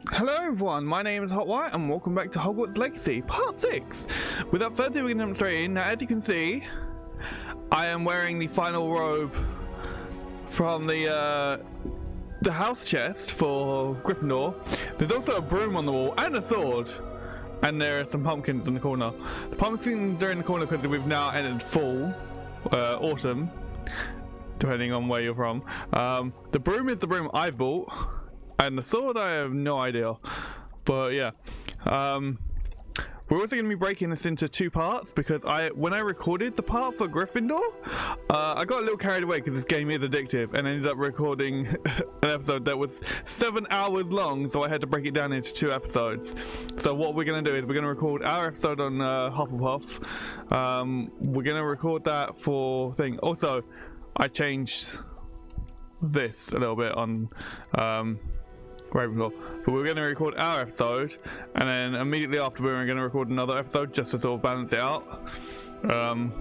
Hello everyone, my name is Hot White and welcome back to Hogwarts Legacy, part 6. Without further ado, we're going to jump straight in. Now, as you can see, I am wearing the final robe from the house chest for Gryffindor. There's also a broom on the wall and a sword. And there are some pumpkins in the corner. The pumpkins are in the corner because we've now entered fall, autumn, depending on where you're from. The broom is the broom I bought. And the sword, I have no idea. But yeah. We're also going to be breaking this into 2 parts because when I recorded the part for Gryffindor, I got a little carried away because this game is addictive and ended up recording an episode that was 7 hours long, so I had to break it down into 2 episodes. So what we're going to do is we're going to record our episode on Hufflepuff. We're going to record that for thing. Also, I changed this a little bit on Ravenclaw, but we're going to record our episode, and then immediately after we're going to record another episode just to sort of balance it out, and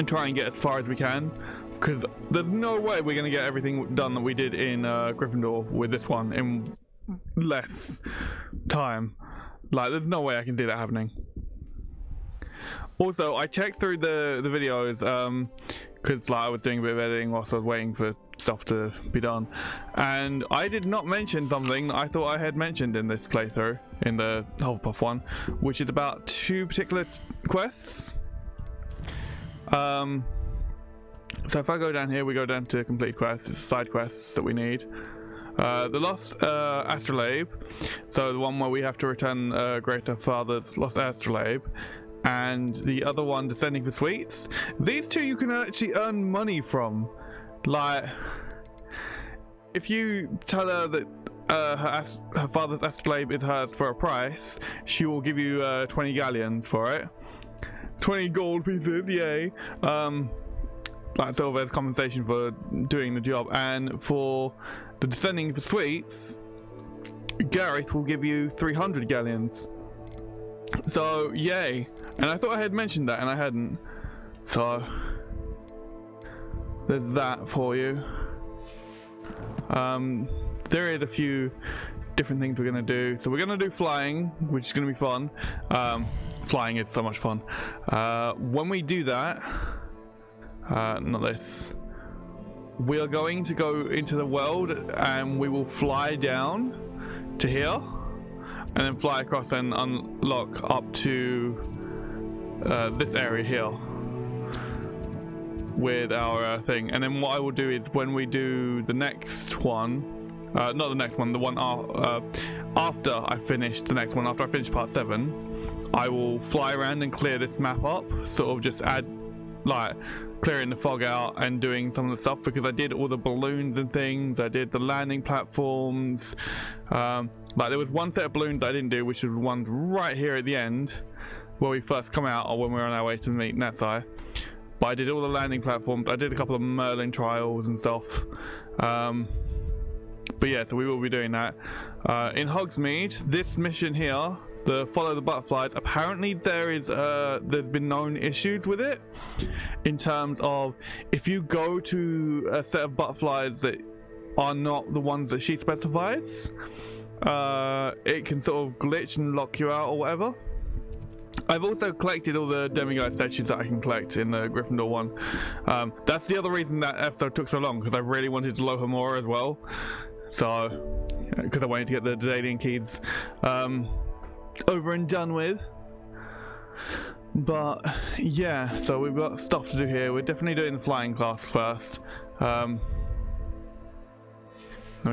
try and get as far as we can, because there's no way we're going to get everything done that we did in Gryffindor with this one in less time. Like, there's no way I can see that happening. Also, I checked through the videos because like I was doing a bit of editing whilst I was waiting for stuff to be done, and I did not mention something that I thought I had mentioned in this playthrough in the Hufflepuff one, which is about 2 particular quests. So if I go down here, we go down to complete quests. It's side quests that we need. The lost astrolabe, so the one where we have to return Grace, her father's lost astrolabe, and the other one, descending for sweets. These 2 you can actually earn money from. Like, if you tell her that her father's astrolabe is hers for a price, she will give you 20 galleons for it. 20 gold pieces, yay. Like sort of as compensation for doing the job. And for the descending for sweets, Gareth will give you 300 galleons. So, yay. And I thought I had mentioned that and I hadn't. So there's that for you. There is a few different things we're going to do. So we're going to do flying, which is going to be fun. Flying is so much fun. When we do that, not this, we are going to go into the world and we will fly down to here and then fly across and unlock up to this area here with our thing. And then what I will do is when we do the next one, not the next one, the one after I finish the next one, after I finish part 7, I will fly around and clear this map up, sort of just add, like, clearing the fog out and doing some of the stuff, because I did all the balloons and things, I did the landing platforms, like there was one set of balloons I didn't do, which was the ones right here at the end where we first come out, or when we're on our way to meet Natsai. But I did all the landing platforms. I did a couple of Merlin trials and stuff. But yeah, so we will be doing that. In Hogsmeade, this mission here, the follow the butterflies, apparently there's been known issues with it. In terms of, if you go to a set of butterflies that are not the ones that she specifies, it can sort of glitch and lock you out or whatever. I've also collected all the demigod statues that I can collect in the Gryffindor one. That's the other reason that episode took so long, because I really wanted to Lohomora as well. So, because I wanted to get the Daedalian keys over and done with. But yeah, so we've got stuff to do here. We're definitely doing the flying class first. Let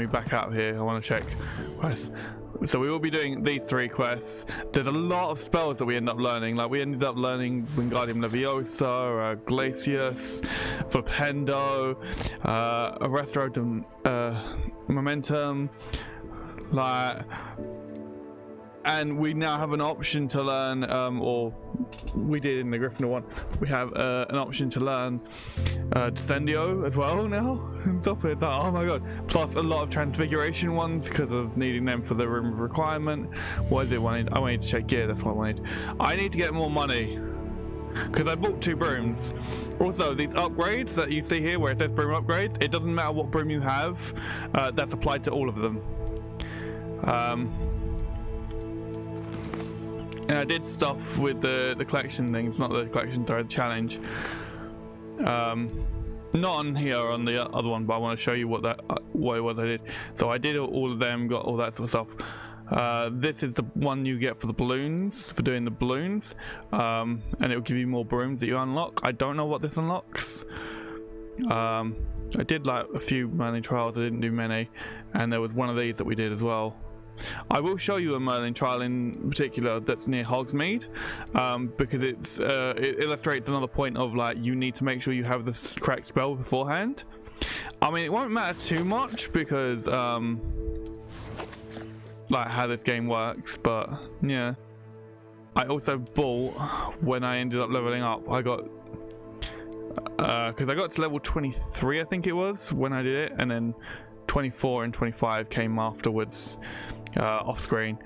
me back out here. I want to check. So we will be doing these 3 quests. There's a lot of spells that we end up learning. Like we ended up learning Wingardium Leviosa, Glacius, Flipendo, Arresto Momentum, like, and we now have an option to learn, or we did in the Gryffindor one, we have an option to learn Descendio as well now and stuff. It's like, oh my god, plus a lot of transfiguration ones because of needing them for the room of requirement. What is it wanted? I wanted to check gear, that's what I wanted. I need to get more money because I bought 2 brooms. Also, these upgrades that you see here where it says broom upgrades, it doesn't matter what broom you have, that's applied to all of them. And I did stuff with the collection things, not the collection, sorry, the challenge. Not on here, on the other one, but I want to show you what it was I did. So I did all of them, got all that sort of stuff. This is the one you get for the balloons, for doing the balloons, and it will give you more brooms that you unlock. I don't know what this unlocks. I did like a few Merlin trials, I didn't do many, and there was one of these that we did as well. I will show you a Merlin trial in particular that's near Hogsmeade, because it illustrates another point of like you need to make sure you have the correct spell beforehand. I mean, it won't matter too much because like how this game works, but yeah. I also bought, when I ended up leveling up, I got because I got to level 23 I think it was when I did it, and then 24 and 25 came afterwards off screen.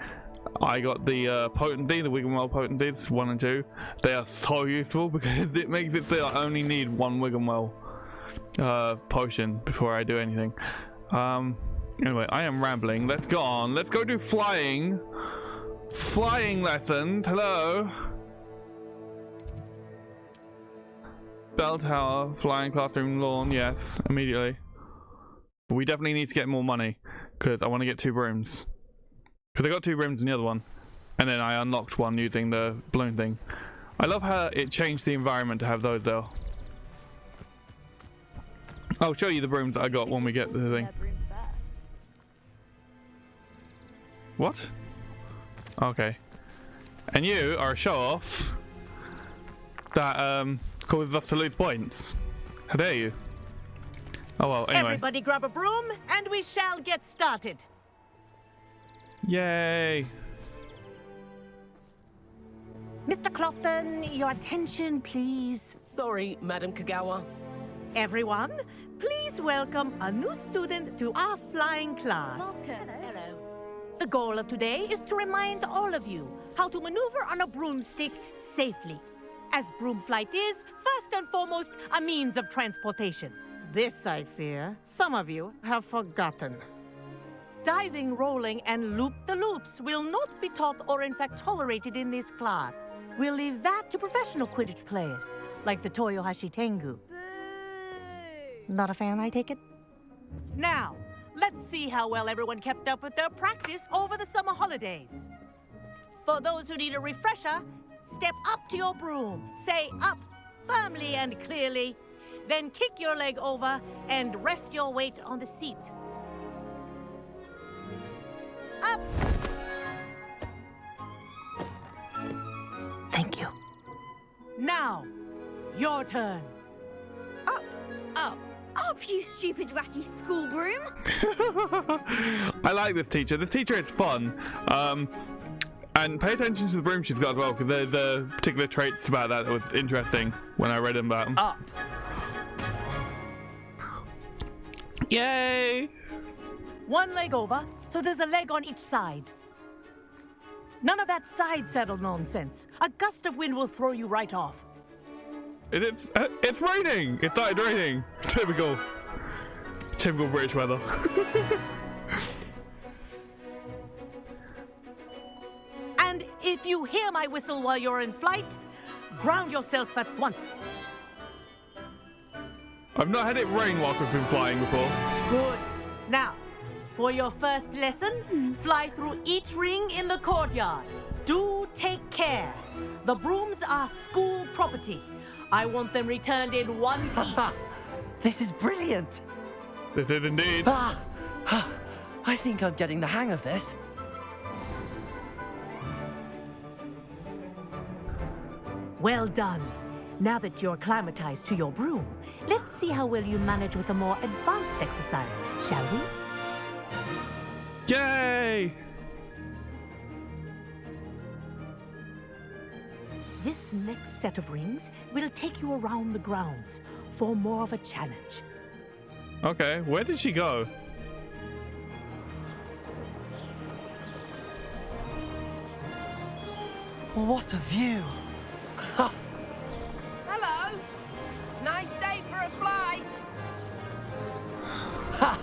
I got the potency, the Wiggenwell potencies 1 and 2. They are so useful because it makes it so I only need 1 Wiggenwell potion before I do anything. Anyway, I am rambling. Let's go on. Let's go do flying lessons. Hello. Bell tower, flying classroom lawn. Yes, immediately. But we definitely need to get more money because I want to get 2 brooms. Because I got 2 brooms in the other one, and then I unlocked one using the balloon thing. I love how it changed the environment to have those though. I'll show you the brooms that I got when we get the thing. What? Okay. And you are a show-off that causes us to lose points. How dare you? Oh well, anyway. Everybody grab a broom and we shall get started. Yay! Mr. Clopton, your attention, please. Sorry, Madam Kagawa. Everyone, please welcome a new student to our flying class. Welcome. Hello. The goal of today is to remind all of you how to maneuver on a broomstick safely, as broom flight is, first and foremost, a means of transportation. This, I fear, some of you have forgotten. Diving, rolling, and loop-the-loops will not be taught or in fact tolerated in this class. We'll leave that to professional Quidditch players, like the Toyohashi Tengu. Boo! Not a fan, I take it? Now, let's see how well everyone kept up with their practice over the summer holidays. For those who need a refresher, step up to your broom, say up firmly and clearly, then kick your leg over and rest your weight on the seat. Up! Thank you. Now, your turn. Up! Up! Up, you stupid ratty school broom! I like this teacher. This teacher is fun. And pay attention to the broom she's got as well, because there's particular traits about that was interesting when I read them about them. Up! Yay! One leg over, so there's a leg on each side. None of that side saddle nonsense. A gust of wind will throw you right off. It's raining! It started raining. Typical British weather. And if you hear my whistle while you're in flight, ground yourself at once. I've not had it rain whilst I've been flying before. Good. Now, for your first lesson, fly through each ring in the courtyard. Do take care. The brooms are school property. I want them returned in one piece. This is brilliant! This is indeed. I think I'm getting the hang of this. Well done. Now that you're acclimatized to your broom, let's see how well you manage with a more advanced exercise, shall we? Yay! This next set of rings will take you around the grounds for more of a challenge. Okay, where did she go? What a view! Hello. Nice day for a flight. Ha!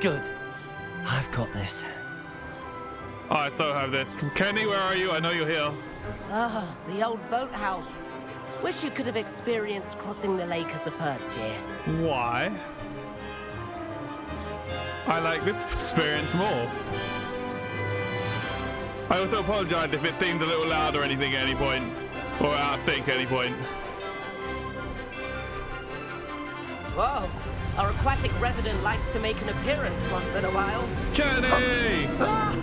Good. I've got this. I so have this. Kenny, where are you? I know you're here. Ah, the old boathouse. Wish you could have experienced crossing the lake as a first year. Why? I like this experience more. I also apologize if it seemed a little loud or anything at any point. Or out of sync at any point. Whoa, our aquatic resident likes to make an appearance once in a while. Kenny! Ah!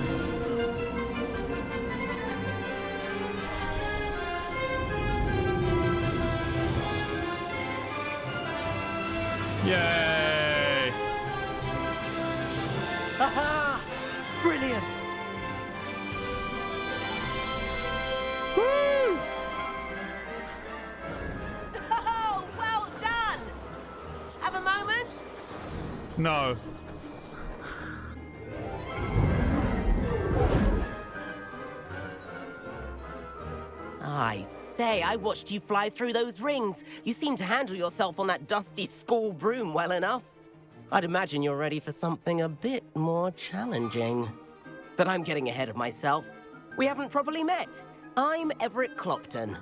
Yay! Haha! Brilliant! Woo! Oh, well done! Have a moment? No. I say, I watched you fly through those rings. You seem to handle yourself on that dusty school broom well enough. I'd imagine you're ready for something a bit more challenging. But I'm getting ahead of myself. We haven't properly met. I'm Everett Clopton.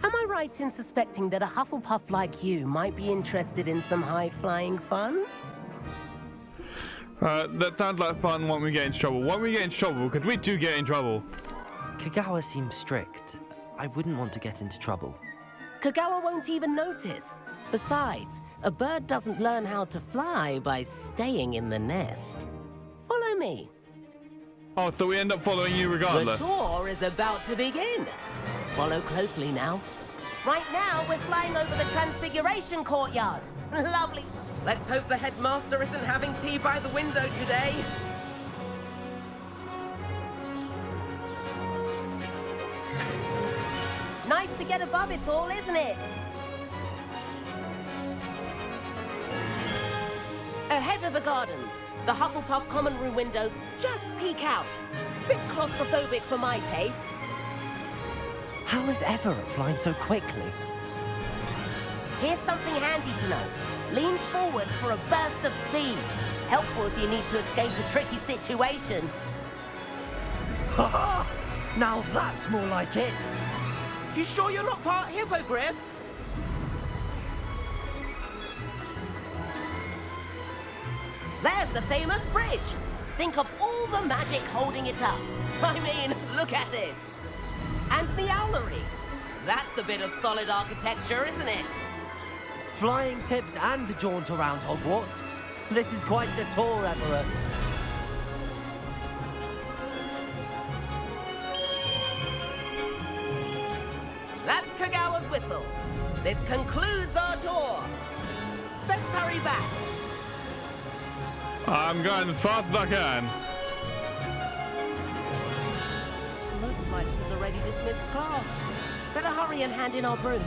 Am I right in suspecting that a Hufflepuff like you might be interested in some high-flying fun? That sounds like fun when we get into trouble. When we get into trouble, because we do get in trouble. Kagawa seems strict. I wouldn't want to get into trouble. Kagawa won't even notice. Besides, a bird doesn't learn how to fly by staying in the nest. Follow me. Oh, so we end up following you The regardless. tour is about to begin. Follow closely now. Right now, we're flying over the Transfiguration Courtyard. Lovely. Let's hope the headmaster isn't having tea by the window today. Nice to get above it all, isn't it? Ahead of the gardens, the Hufflepuff common room windows just peek out. Bit claustrophobic for my taste. How is Everett flying so quickly? Here's something handy to know. Lean forward for a burst of speed. Helpful if you need to escape a tricky situation. Haha! Now that's more like it! You sure you're not part hippogriff? There's the famous bridge. Think of all the magic holding it up. I mean, look at it. And the owlery. That's a bit of solid architecture, isn't it? Flying tips and a jaunt around Hogwarts. This is quite the tour, Everett. That's Kagawa's whistle. This concludes our tour. Best hurry back. I'm going as fast as I can. Looks like she's already dismissed class. Better hurry and hand in our brooms.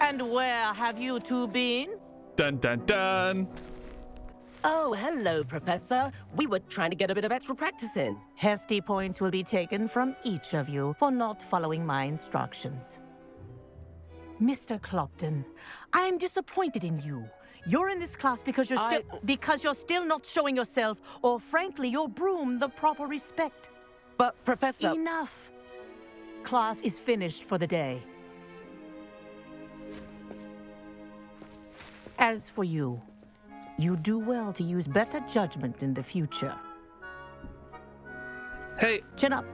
And where have you two been? Dun dun dun. Oh, hello, Professor. We were trying to get a bit of extra practice in. Hefty points will be taken from each of you for not following my instructions. Mr. Clopton, I'm disappointed in you. You're in this class because you're still not showing yourself, or frankly, your broom the proper respect. But, Professor... Enough. Class is finished for the day. As for you, you do well to use better judgment in the future. Hey. Chin up.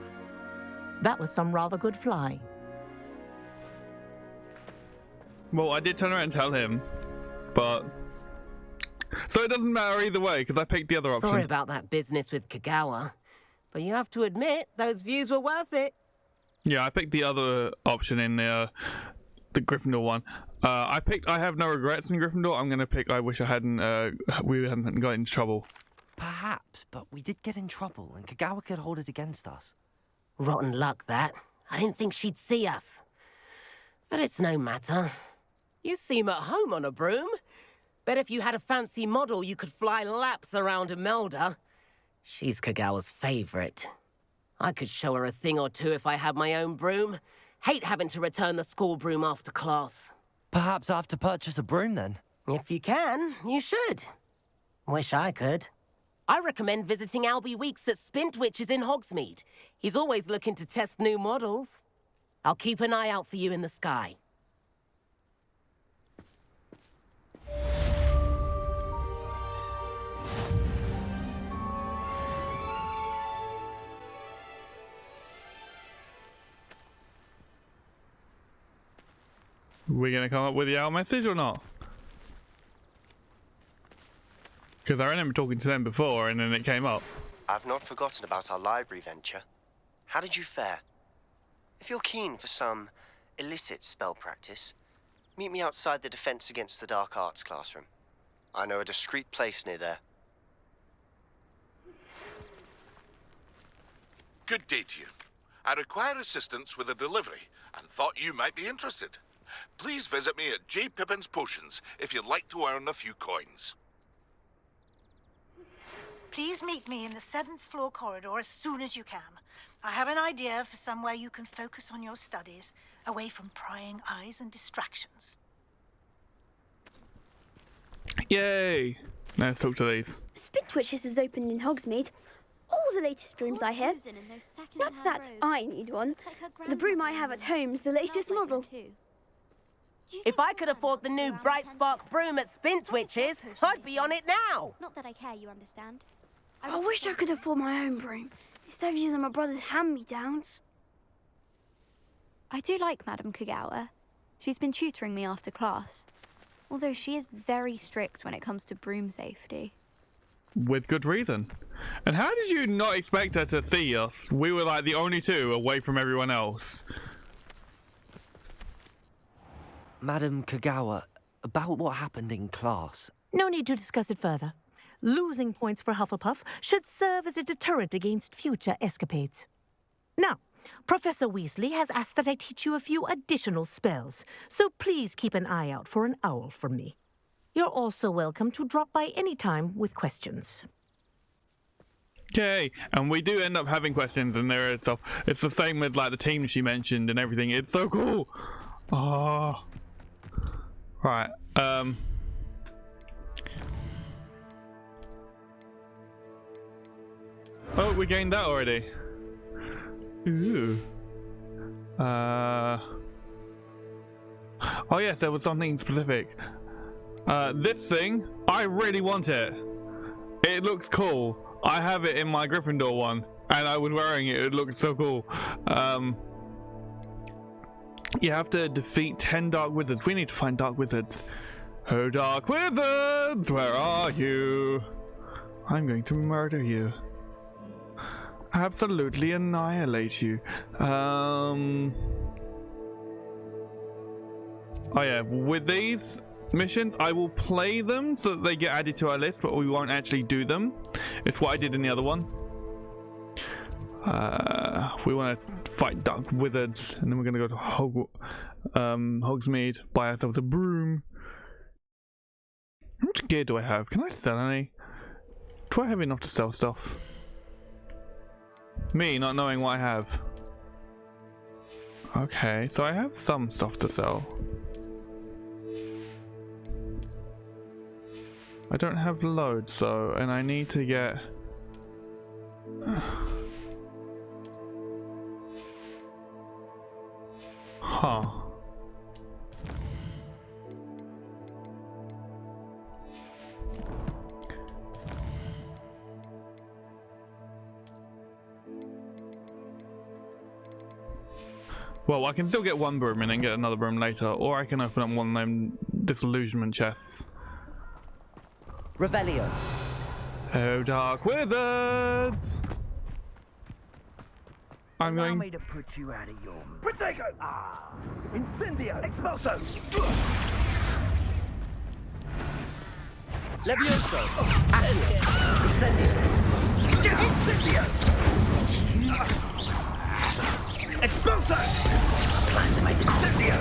That was some rather good flying. Well, I did turn around and tell him, but... So it doesn't matter either way, because I picked the other option. Sorry about that business with Kagawa. But you have to admit, those views were worth it. Yeah, I picked the other option in the Gryffindor one. I have no regrets in Gryffindor. I'm going to pick I wish I hadn't, we hadn't got into trouble. Perhaps, but we did get in trouble, and Kagawa could hold it against us. Rotten luck, that. I didn't think she'd see us. But it's no matter. You seem at home on a broom. Bet if you had a fancy model, you could fly laps around Imelda. She's Kagawa's favorite. I could show her a thing or two if I had my own broom. Hate having to return the school broom after class. Perhaps I have to purchase a broom then. If you can, you should. Wish I could. I recommend visiting Albie Weeks at Spintwitches in Hogsmeade. He's always looking to test new models. I'll keep an eye out for you in the sky. We're gonna come up with the owl message or not? Because I remember talking to them before and then it came up. I've not forgotten about our library venture. How did you fare? If you're keen for some illicit spell practice, meet me outside the Defense Against the Dark Arts classroom. I know a discreet place near there. Good day to you. I require assistance with a delivery and thought you might be interested. Please visit me at J. Pippin's Potions if you'd like to earn a few coins. Please meet me in the 7th floor corridor as soon as you can. I have an idea for somewhere you can focus on your studies, away from prying eyes and distractions. Yay! Now let's talk to these. Spintwitches has opened in Hogsmeade. All the latest brooms I hear. Not that I need one. The broom I have at home is the latest model. If I could afford the new Bright Spark broom at Spintwitches, I'd be on it now. Not that I care, you understand. I wish I could afford my own broom. Instead of using my brother's hand-me-downs. I do like Madame Kagawa. She's been tutoring me after class. Although she is very strict when it comes to broom safety. With good reason. And how did you not expect her to see us? We were like the only two away from everyone else. Madam Kagawa, about what happened in class. No need to discuss it further. Losing points for Hufflepuff should serve as a deterrent against future escapades. Now, Professor Weasley has asked that I teach you a few additional spells, so please keep an eye out for an owl from me. You're also welcome to drop by any time with questions. Okay, and we do end up having questions and there is stuff. It's the same with like the team she mentioned and everything. It's so cool. Oh. Right. Oh, we gained that already. Ooh. Oh yes, there was something specific. This thing, I really want it. It looks cool. I have it in my Gryffindor one, and I was wearing it. It looks so cool. You have to defeat 10 dark wizards. We need to find dark wizards. Oh, dark wizards, where are you? I'm going to murder you. Absolutely annihilate you. Oh yeah, with these missions, I will play them so that they get added to our list, but we won't actually do them. It's what I did in the other one. We want to fight dark wizards, and then we're going to go to Hogsmeade, buy ourselves a broom. How much gear do I have? Can I sell any? Do I have enough to sell stuff? Me not knowing what I have. Okay, so I have some stuff to sell. I don't have loads though, and I need to get... Huh. Well, I can still get one broom and then get another broom later, or I can open up one of them disillusionment chests. Revelio. Oh, dark wizards! I'm Allow going... me to put you out of your... Protego! Ah! Incendio! Expulso! Levioso. Accio. Incendio. Incendio! Expulso! Plan to make Incendio!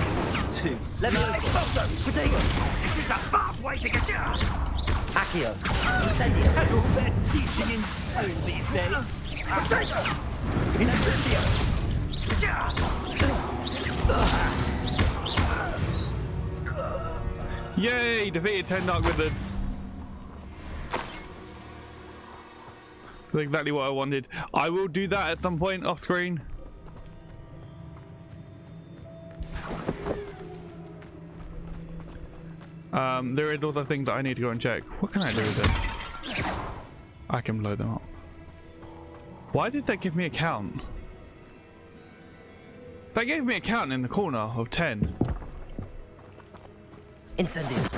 2. Levioso. Expulso! Protego. This is a fast way to get out! Accio. Incendio. That's all they're teaching in school these days. Protego! Incendio! Yay! Defeated 10 dark wizards. That's exactly what I wanted. I will do that at some point off screen. There is also things that I need to go and check. What can I do with it? I can blow them up. Why did that give me a count? That gave me a count in the corner of 10. Incendio.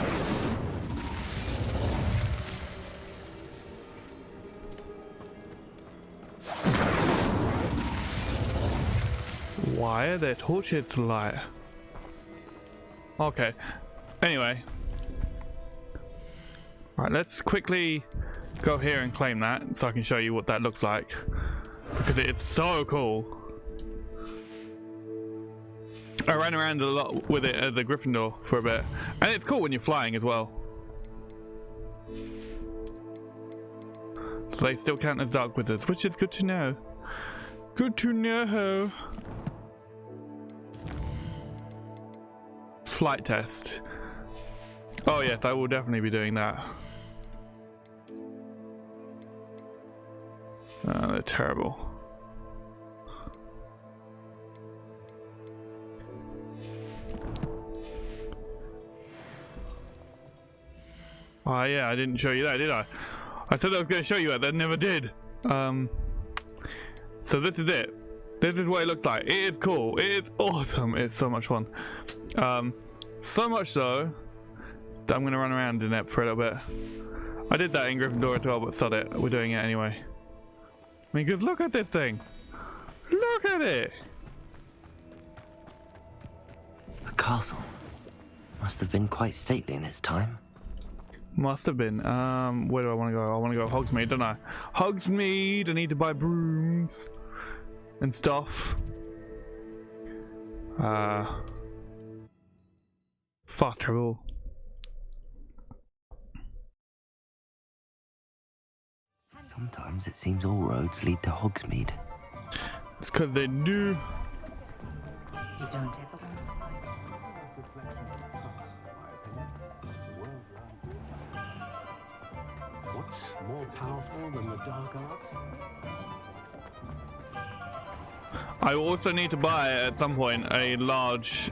Why are there torches to light? Okay. Anyway. Right, let's quickly go here and claim that so I can show you what that looks like. Because it's so cool. I ran around a lot with it as a Gryffindor for a bit. And it's cool when you're flying as well. So they still count as dark wizards, which is good to know. Good to know. Flight test. Oh yes, I will definitely be doing that. They're terrible. Oh yeah, I didn't show you that, did I? I said I was going to show you it, then never did. So this is it. This is what it looks like. It is cool. It is awesome. It's so much fun. So much so that I'm going to run around in it for a little bit. I did that in Gryffindor as well, but sod it. We're doing it anyway. I mean, because look at this thing. Look at it. A castle. Must have been quite stately in its time. Must have been. Where do I want to go? I want to go Hogsmeade, don't I? Hogsmeade. I need to buy brooms and stuff. Fast travel. Sometimes it seems all roads lead to Hogsmeade. It's because they do. You don't ever. What's more powerful than the dark arts? I also need to buy at some point a large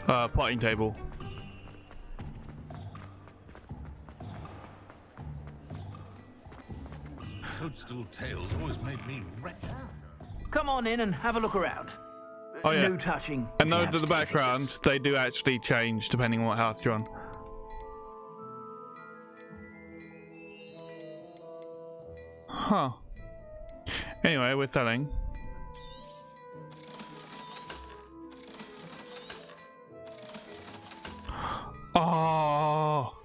potting table. Toadstool tails always made me wretched. Come on in and have a look around. Oh yeah. No touching. And those in the background, they do actually change depending on what house you're on. Huh. Anyway, we're selling. Oh,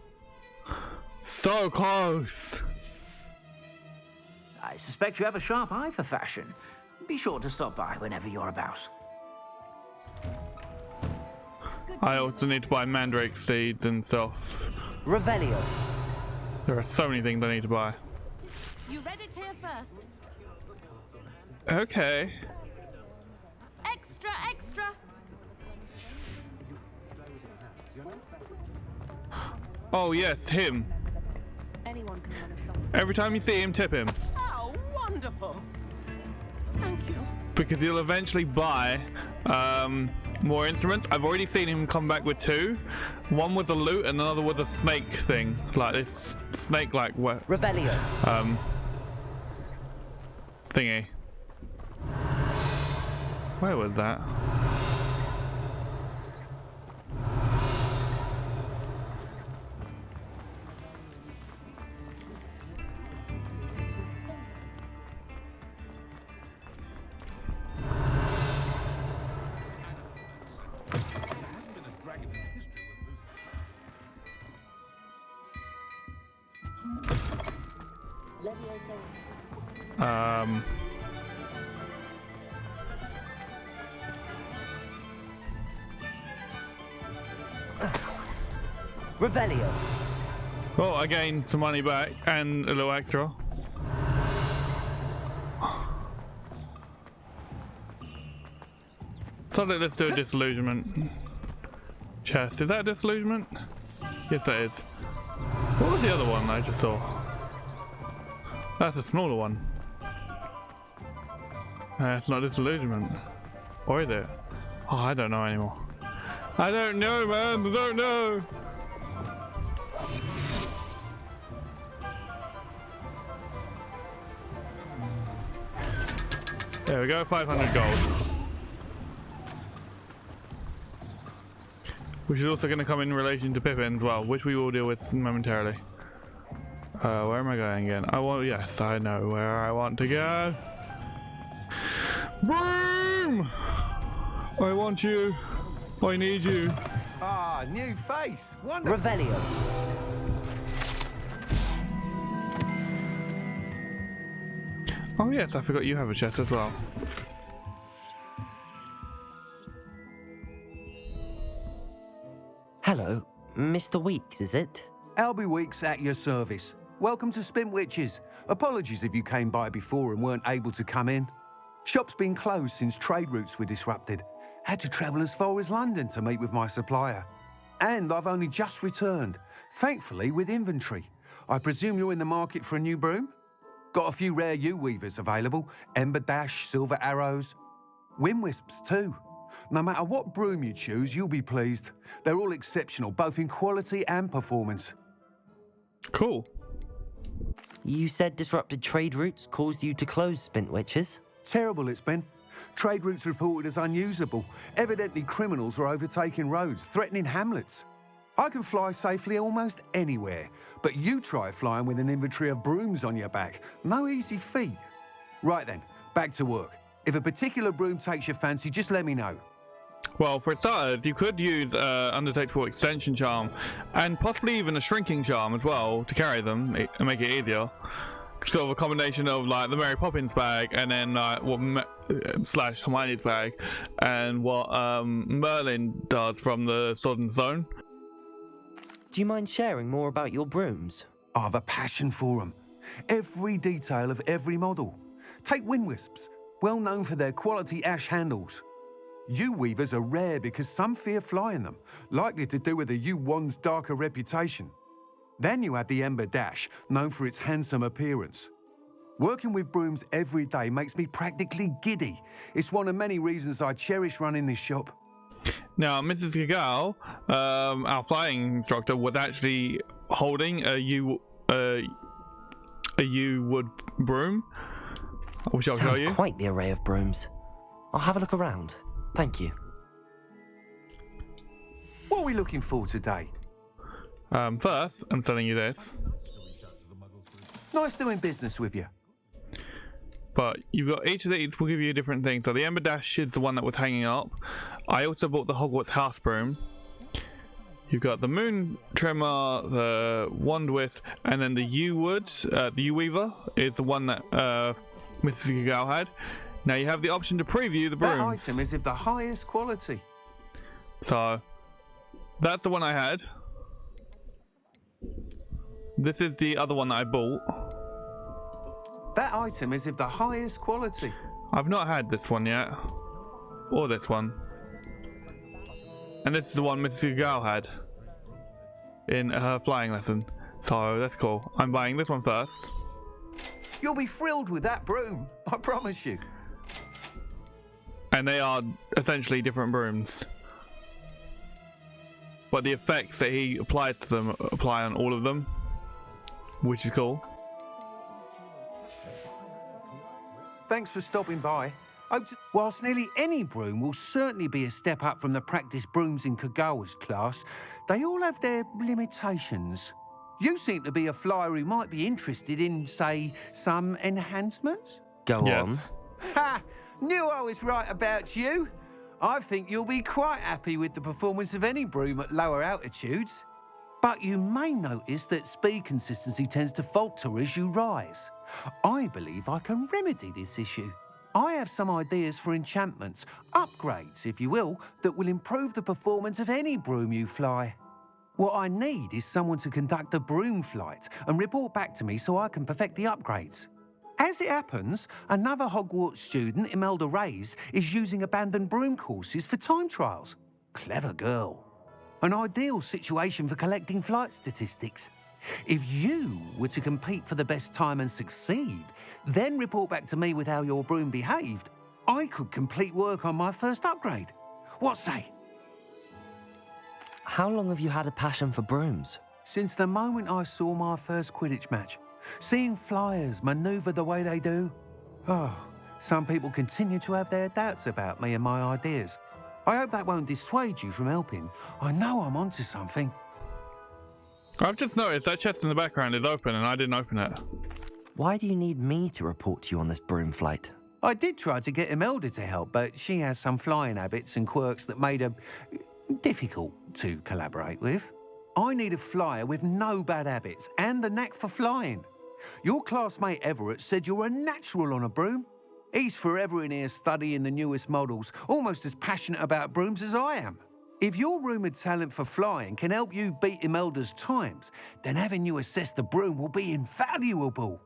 so close. I suspect you have a sharp eye for fashion. Be sure to stop by whenever you're about. I also need to buy mandrake seeds and stuff. Revelio. There are so many things I need to buy. You read it here first. Okay. Extra, extra. Oh yes, him. Anyone can run a shop. Every time you see him, tip him. Oh, wonderful. Thank you. Because he'll eventually buy more instruments. I've already seen him come back with 2. One was a lute and another was a snake thing. Like this snake-like Revelio. Thingy. Where was that? Revelio. Well, I gained some money back and a little extra. So let's do a disillusionment chest. Is that a disillusionment? Yes, that is. What was the other one I just saw? That's a smaller one. It's not disillusionment. Or is it? Oh, I don't know anymore. I don't know, man. I don't know. There we go, 500 gold. Which is also going to come in relation to Pippin as well, which we will deal with momentarily. Where am I going again? Yes, I know where I want to go. Broom! I want you. I need you. Ah, new face. Wonderful. Revelio. Oh yes, I forgot you have a chest as well. Hello, Mr. Weeks, is it? Albie Weeks at your service. Welcome to Spintwitches. Apologies if you came by before and weren't able to come in. Shop's been closed since trade routes were disrupted. Had to travel as far as London to meet with my supplier. And I've only just returned, thankfully with inventory. I presume you're in the market for a new broom? Got a few rare U-weavers available. Ember Dash, Silver Arrows. Wind Wisps too. No matter what broom you choose, you'll be pleased. They're all exceptional, both in quality and performance. Cool. You said disrupted trade routes caused you to close Spintwitches? Terrible it's been. Trade routes reported as unusable. Evidently criminals are overtaking roads, threatening hamlets. I can fly safely almost anywhere, but you try flying with an inventory of brooms on your back. No easy feat. Right then, back to work. If a particular broom takes your fancy, just let me know. Well, for starters, you could use undetectable extension charm and possibly even a shrinking charm as well to carry them and make it easier. Sort of a combination of like the Mary Poppins bag and then slash Hermione's bag and what Merlin does from the Sword and Stone. Do you mind sharing more about your brooms? I've a passion for them. Every detail of every model. Take Wind Wisps, well known for their quality ash handles. U-weavers are rare because some fear flying them, likely to do with the U-wand's darker reputation. Then you have the Ember Dash, known for its handsome appearance. Working with brooms every day makes me practically giddy. It's one of many reasons I cherish running this shop. Now, Mrs. Gagal, our flying instructor, was actually holding a U-wood broom, which I'll show you. Sounds quite the array of brooms. I'll have a look around. Thank you. What are we looking for today? First, I'm selling you this. Nice doing business with you. But you've got each of these will give you different things. So the Ember Dash is the one that was hanging up. I also bought the Hogwarts House broom. You've got the Moon Trimmer, the Wand Wisp, and then the U-wood, the U-weaver is the one that Mrs. Gagal had. Now you have the option to preview the brooms. That item is of the highest quality. So that's the one I had. This is the other one that I bought. That item is of the highest quality. I've not had this one yet. Or this one. And this is the one Mrs. Gagal had in her flying lesson. So that's cool. I'm buying this one first. You'll be thrilled with that broom, I promise you. And they are essentially different brooms. But the effects that he applies to them apply on all of them, which is cool. Thanks for stopping by. Whilst nearly any broom will certainly be a step up from the practice brooms in Kagawa's class, they all have their limitations. You seem to be a flyer who might be interested in, say, some enhancements? Go Yes. on. Ha! Knew I was right about you. I think you'll be quite happy with the performance of any broom at lower altitudes. But you may notice that speed consistency tends to falter as you rise. I believe I can remedy this issue. I have some ideas for enchantments, upgrades, if you will, that will improve the performance of any broom you fly. What I need is someone to conduct a broom flight and report back to me so I can perfect the upgrades. As it happens, another Hogwarts student, Imelda Reyes, is using abandoned broom courses for time trials. Clever girl. An ideal situation for collecting flight statistics. If you were to compete for the best time and succeed, then report back to me with how your broom behaved, I could complete work on my first upgrade. What say? How long have you had a passion for brooms? Since the moment I saw my first Quidditch match. Seeing flyers manoeuvre the way they do. Oh, some people continue to have their doubts about me and my ideas. I hope that won't dissuade you from helping. I know I'm onto something. I've just noticed that chest in the background is open and I didn't open it. Why do you need me to report to you on this broom flight? I did try to get Imelda to help, but she has some flying habits and quirks that made her difficult to collaborate with. I need a flyer with no bad habits and the knack for flying. Your classmate Everett said you're a natural on a broom. He's forever in here studying the newest models, almost as passionate about brooms as I am. If your rumoured talent for flying can help you beat Imelda's times, then having you assess the broom will be invaluable.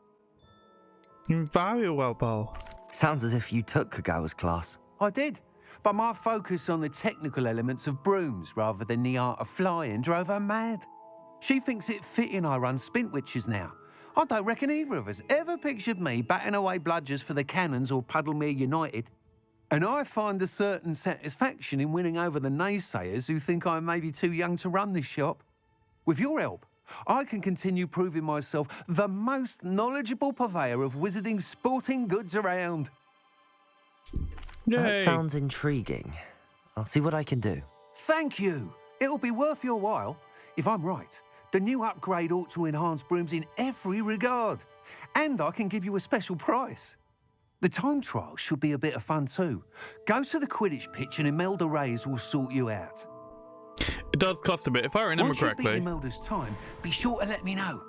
Invaluable. Sounds as if you took Kagawa's class. I did, but my focus on the technical elements of brooms rather than the art of flying drove her mad. She thinks it fitting I run Spintwitches now. I don't reckon either of us ever pictured me batting away bludgers for the Cannons or Puddlemere United. And I find a certain satisfaction in winning over the naysayers who think I may be too young to run this shop. With your help, I can continue proving myself the most knowledgeable purveyor of wizarding sporting goods around. Yay. That sounds intriguing. I'll see what I can do. Thank you. It'll be worth your while. If I'm right, the new upgrade ought to enhance brooms in every regard. And I can give you a special price. The time trial should be a bit of fun too. Go to the Quidditch pitch and Imelda Reyes will sort you out. It does cost a bit. If I remember correctly. Once you beat Imelda's time, be sure to let me know.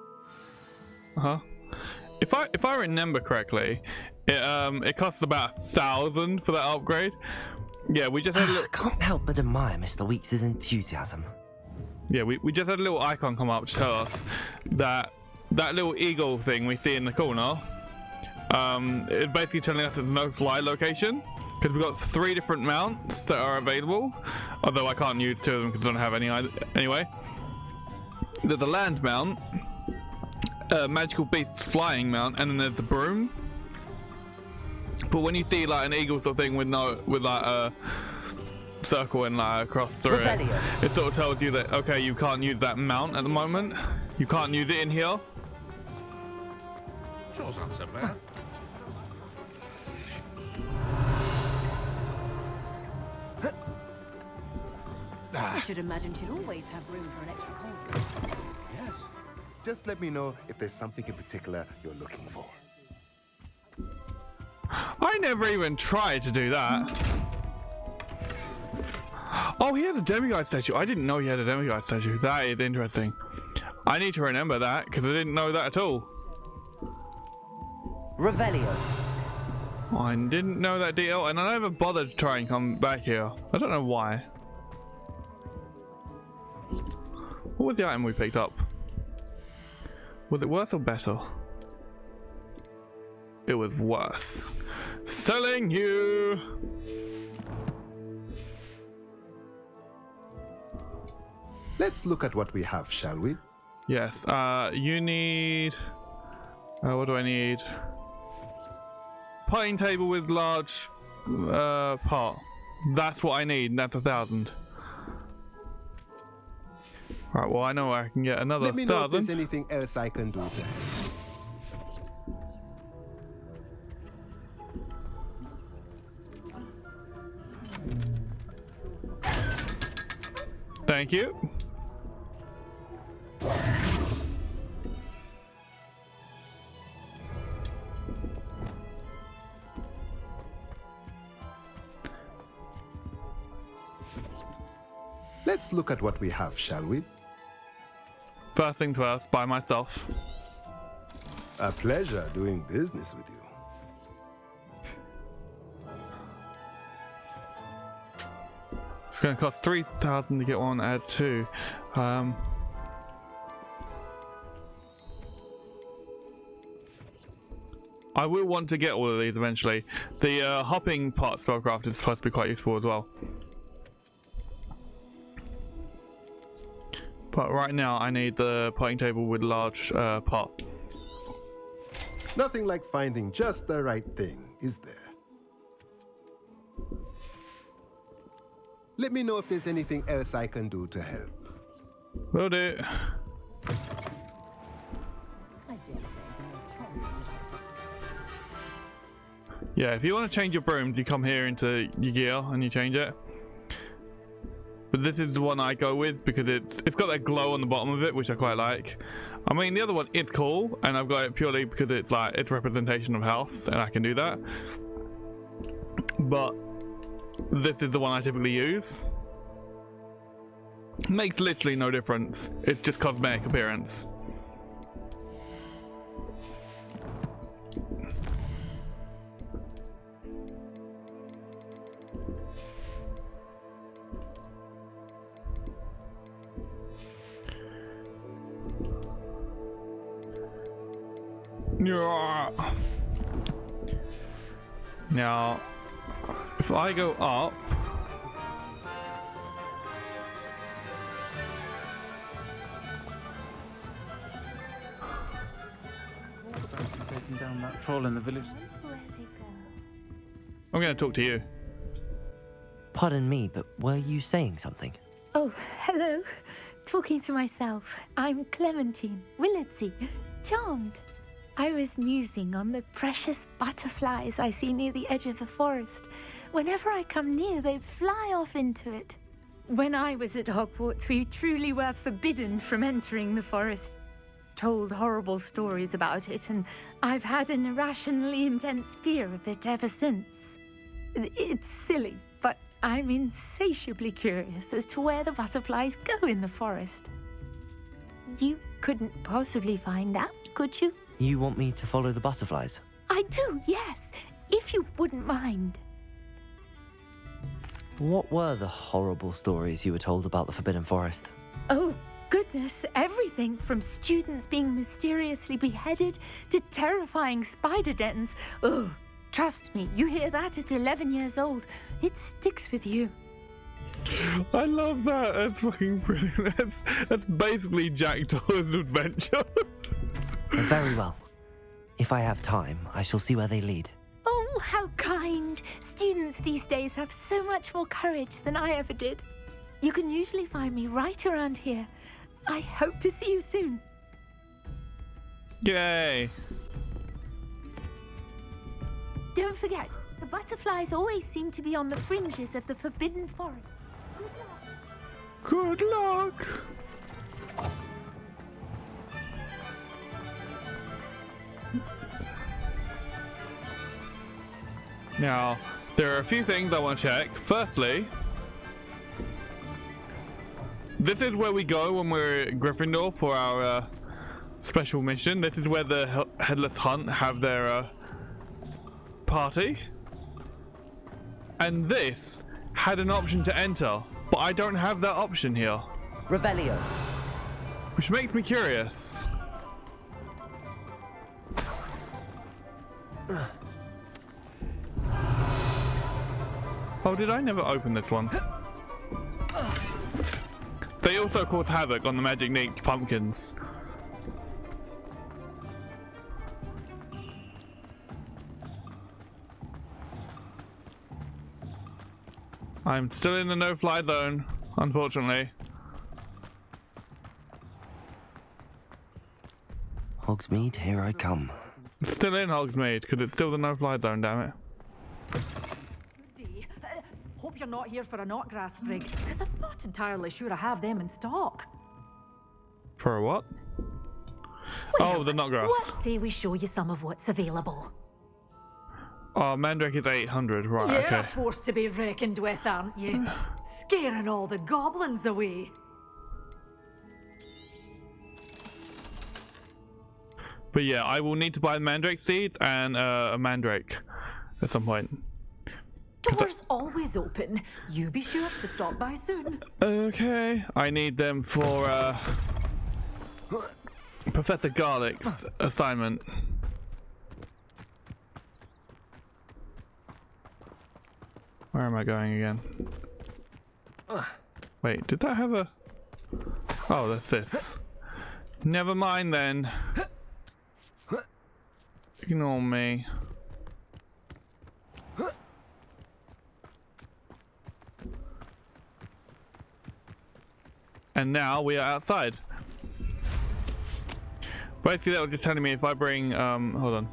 If I remember correctly, it costs about 1,000 for that upgrade. Yeah, we just had a little. I can't help but admire Mr. Weeks' enthusiasm. Yeah, we just had a little icon come up to tell us that little eagle thing we see in the corner. It's basically telling us there's no fly location because we've got 3 different mounts that are available. Although I can't use 2 of them because I don't have any anyway. There's a land mount, a magical beasts flying mount, and then there's the broom. But when you see like an eagle sort of thing with like a circle and like across through it sort of tells you that okay, you can't use that mount at the moment. You can't use it in here. Sure, not so bad. I should imagine she'd always have room for an extra cold. Yes. Just let me know if there's something in particular you're looking for. I never even tried to do that. Oh, he has a demiguise statue. I didn't know he had a demiguise statue. That is interesting. I need to remember that because I didn't know that at all. Revelio. I didn't know that detail, and I never bothered to try and come back here. I don't know why. What was the item we picked up? Was it worse or better? It was worse. Selling you! Let's look at what we have, shall we? Yes, you need... what do I need? Putting table with large pot. That's what I need, and that's 1,000. Right, well, I know I can get another 1,000. Let me know if there's anything else I can do to help. Thank you. Let's look at what we have, shall we? First thing first, by myself. A pleasure doing business with you. It's going to cost 3,000 to get one, adds 2. I will want to get all of these eventually. The hopping part spellcraft is supposed to be quite useful as well. But right now I need the potting table with large pot. Nothing like finding just the right thing, is there? Let me know if there's anything else I can do to help. Will do. Yeah, if you want to change your brooms, you come here into your gear and you change it. But this is the one I go with because it's got that glow on the bottom of it, which I quite like. I mean, the other one is cool, and I've got it purely because it's like it's representation of house, and I can do that. But this is the one I typically use. Makes literally no difference. It's just cosmetic appearance. Now, if I go up, taking down that troll in the village. I'm going to talk to you. Pardon me, but were you saying something? Oh, hello. Talking to myself. I'm Clementine Willardsey, charmed. I was musing on the precious butterflies I see near the edge of the forest. Whenever I come near, they fly off into it. When I was at Hogwarts, we truly were forbidden from entering the forest. Told horrible stories about it, and I've had an irrationally intense fear of it ever since. It's silly, but I'm insatiably curious as to where the butterflies go in the forest. You couldn't possibly find out, could you? You want me to follow the butterflies? I do, yes, if you wouldn't mind. What were the horrible stories you were told about the Forbidden Forest? Oh, goodness, everything from students being mysteriously beheaded to terrifying spider dens. Oh, trust me, you hear that at 11 years old, it sticks with you. I love that. That's fucking brilliant. That's basically Jack Doyle's adventure. Very well. If I have time, I shall see where they lead. Oh, how kind. Students these days have so much more courage than I ever did. You can usually find me right around here. I hope to see you soon. Yay. Don't forget, the butterflies always seem to be on the fringes of the Forbidden Forest. Good luck. Now, there are a few things I want to check. Firstly, this is where we go when we're at Gryffindor for our special mission. This is where the Headless Hunt have their party. And this had an option to enter, but I don't have that option here. Revelio. Which makes me curious. Oh, did I never open this one? They also cause havoc on the Magic Neat pumpkins. I'm still in the no-fly zone, unfortunately. Hogsmeade, here I come. Still in Hogsmeade, because it's still the no-fly zone, damn it. Hope you're not here for a knotgrass sprig, because I'm not entirely sure I have them in stock. For a what? Well, oh, the knotgrass. Let's say we show you some of what's available. Oh, Mandrake is 800, right, You're okay. a force to be reckoned with, aren't you? Scaring all the goblins away. But yeah, I will need to buy Mandrake seeds and a Mandrake at some point. Doors always open. You be sure to stop by soon. Okay, I need them for Professor Garlick's assignment. Where am I going again? Wait, did that have a... Oh, that's this. Never mind then. Ignore me. And now we are outside. Basically that was just telling me if I bring, hold on.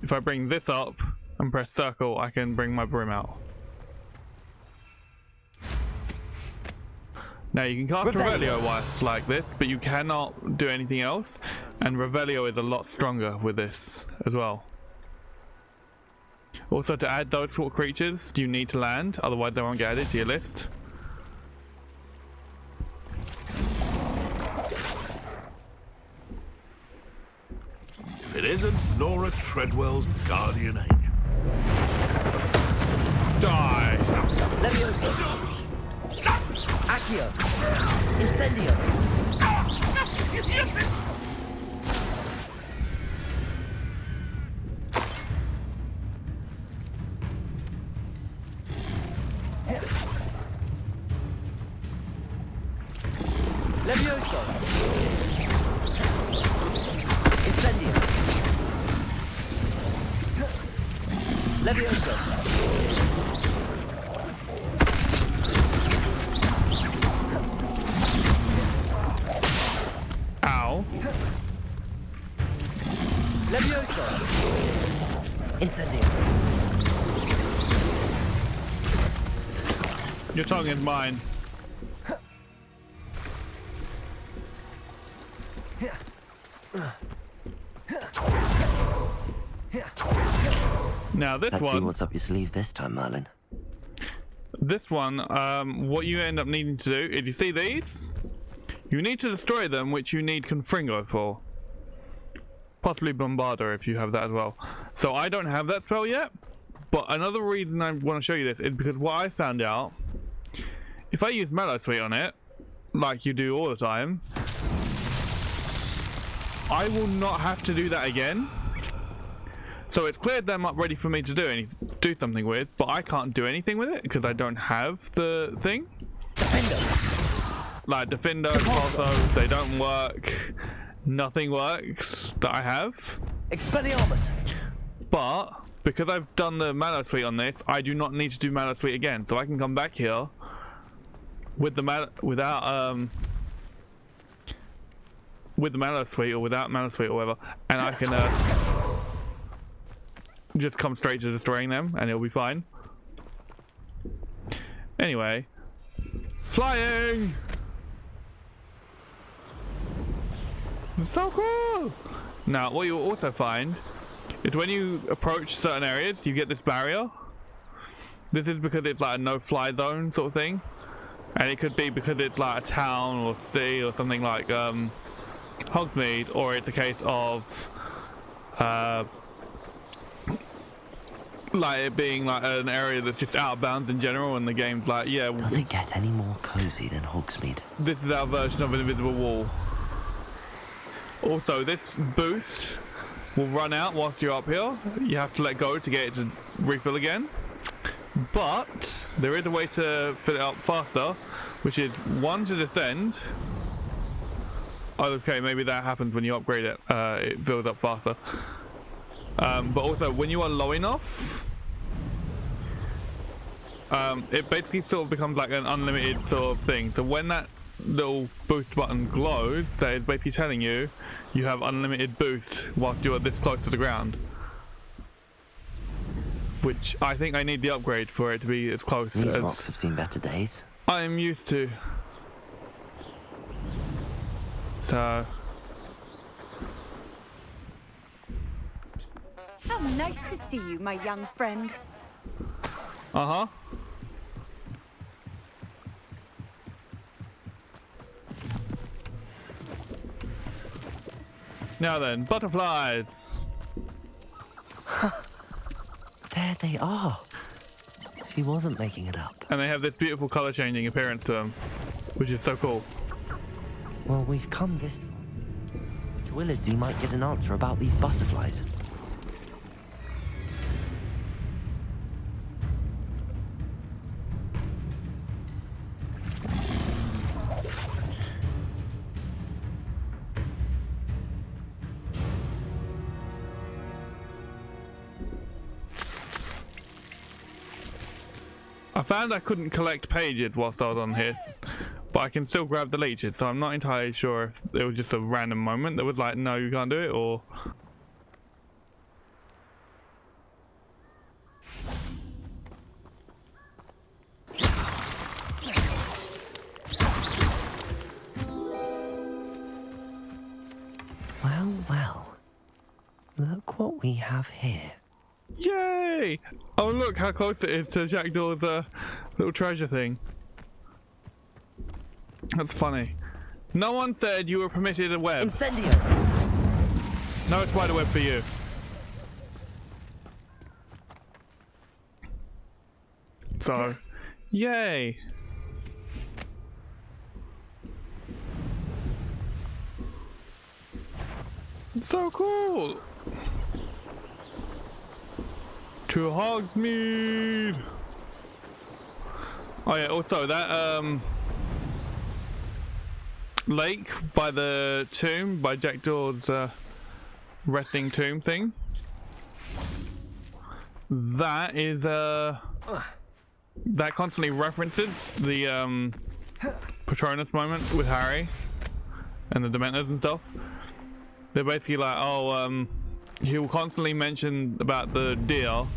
If I bring this up and press circle, I can bring my broom out. Now you can cast Revelio whilst like this, but you cannot do anything else. And Revelio is a lot stronger with this as well. Also, to add those sort of creatures, you need to land, otherwise they won't get added to your list. If it isn't Nora Treadwell's guardian angel. Die! Levioso! Accio! Incendio! Levioso! Incendio! Levioso! Ow. Levioso! Incendio! Your tongue is mine. Now this Let's one. see what's up your sleeve this time, Merlin. This one, what you end up needing to do is you see these? You need to destroy them, which you need Confringo for. Possibly Bombarder if you have that as well. So I don't have that spell yet, but another reason I want to show you this is because what I found out, if I use Mallow Sweet on it, like you do all the time, I will not have to do that again. So it's cleared them up ready for me to do something with, but I can't do anything with it because I don't have the thing. Like Defender, Corso, they don't work. Nothing works that I have. Expelliarmus! But because I've done the Mallow Sweet on this, I do not need to do Mallow Sweet again. So I can come back here with the Mallow Sweet or without Mallow Sweet or whatever, and I can just come straight to destroying them and it'll be fine. Anyway, flying! It's so cool! Now, what you'll also find is when you approach certain areas, you get this barrier. This is because it's like a no-fly zone sort of thing. And it could be because it's like a town or sea or something like Hogsmeade, or it's a case of like it being like an area that's just out of bounds in general, and the game's like, yeah. Does it get any more cozy than Hogsmeade? This is our version of an invisible wall. Also, this boost will run out whilst you're up here. You have to let go to get it to refill again. But there is a way to fill it up faster, which is one to descend. Oh, okay, maybe that happens when you upgrade it. It fills up faster. But also, when you are low enough, it basically sort of becomes like an unlimited sort of thing. So when that little boost button glows, that is basically telling you you have unlimited boost whilst you are this close to the ground. Which I think I need the upgrade for it to be as close as... These rocks have seen better days. I am used to. So... How nice to see you, my young friend. Uh-huh. Now then, butterflies. There they are. She wasn't making it up. And they have this beautiful color changing appearance to them, which is so cool. Well, we've come this far. Miss Willardsy might get an answer about these butterflies. I found I couldn't collect pages whilst I was on Hiss, but I can still grab the leeches, so I'm not entirely sure if it was just a random moment that was like, no, you can't do it, or... Well, well. Look what we have here. Yay! Oh, look how close it is to Jackdaw's little treasure thing. That's funny. No one said you were permitted a web. Incendio! No spider web for you. So, yay! It's so cool! To Hogsmeade! Oh yeah, also that lake by the tomb, by Jackdaw's resting tomb thing. That is that constantly references the Patronus moment with Harry and the Dementors and stuff. They're basically like, oh, he'll constantly mention about the deal,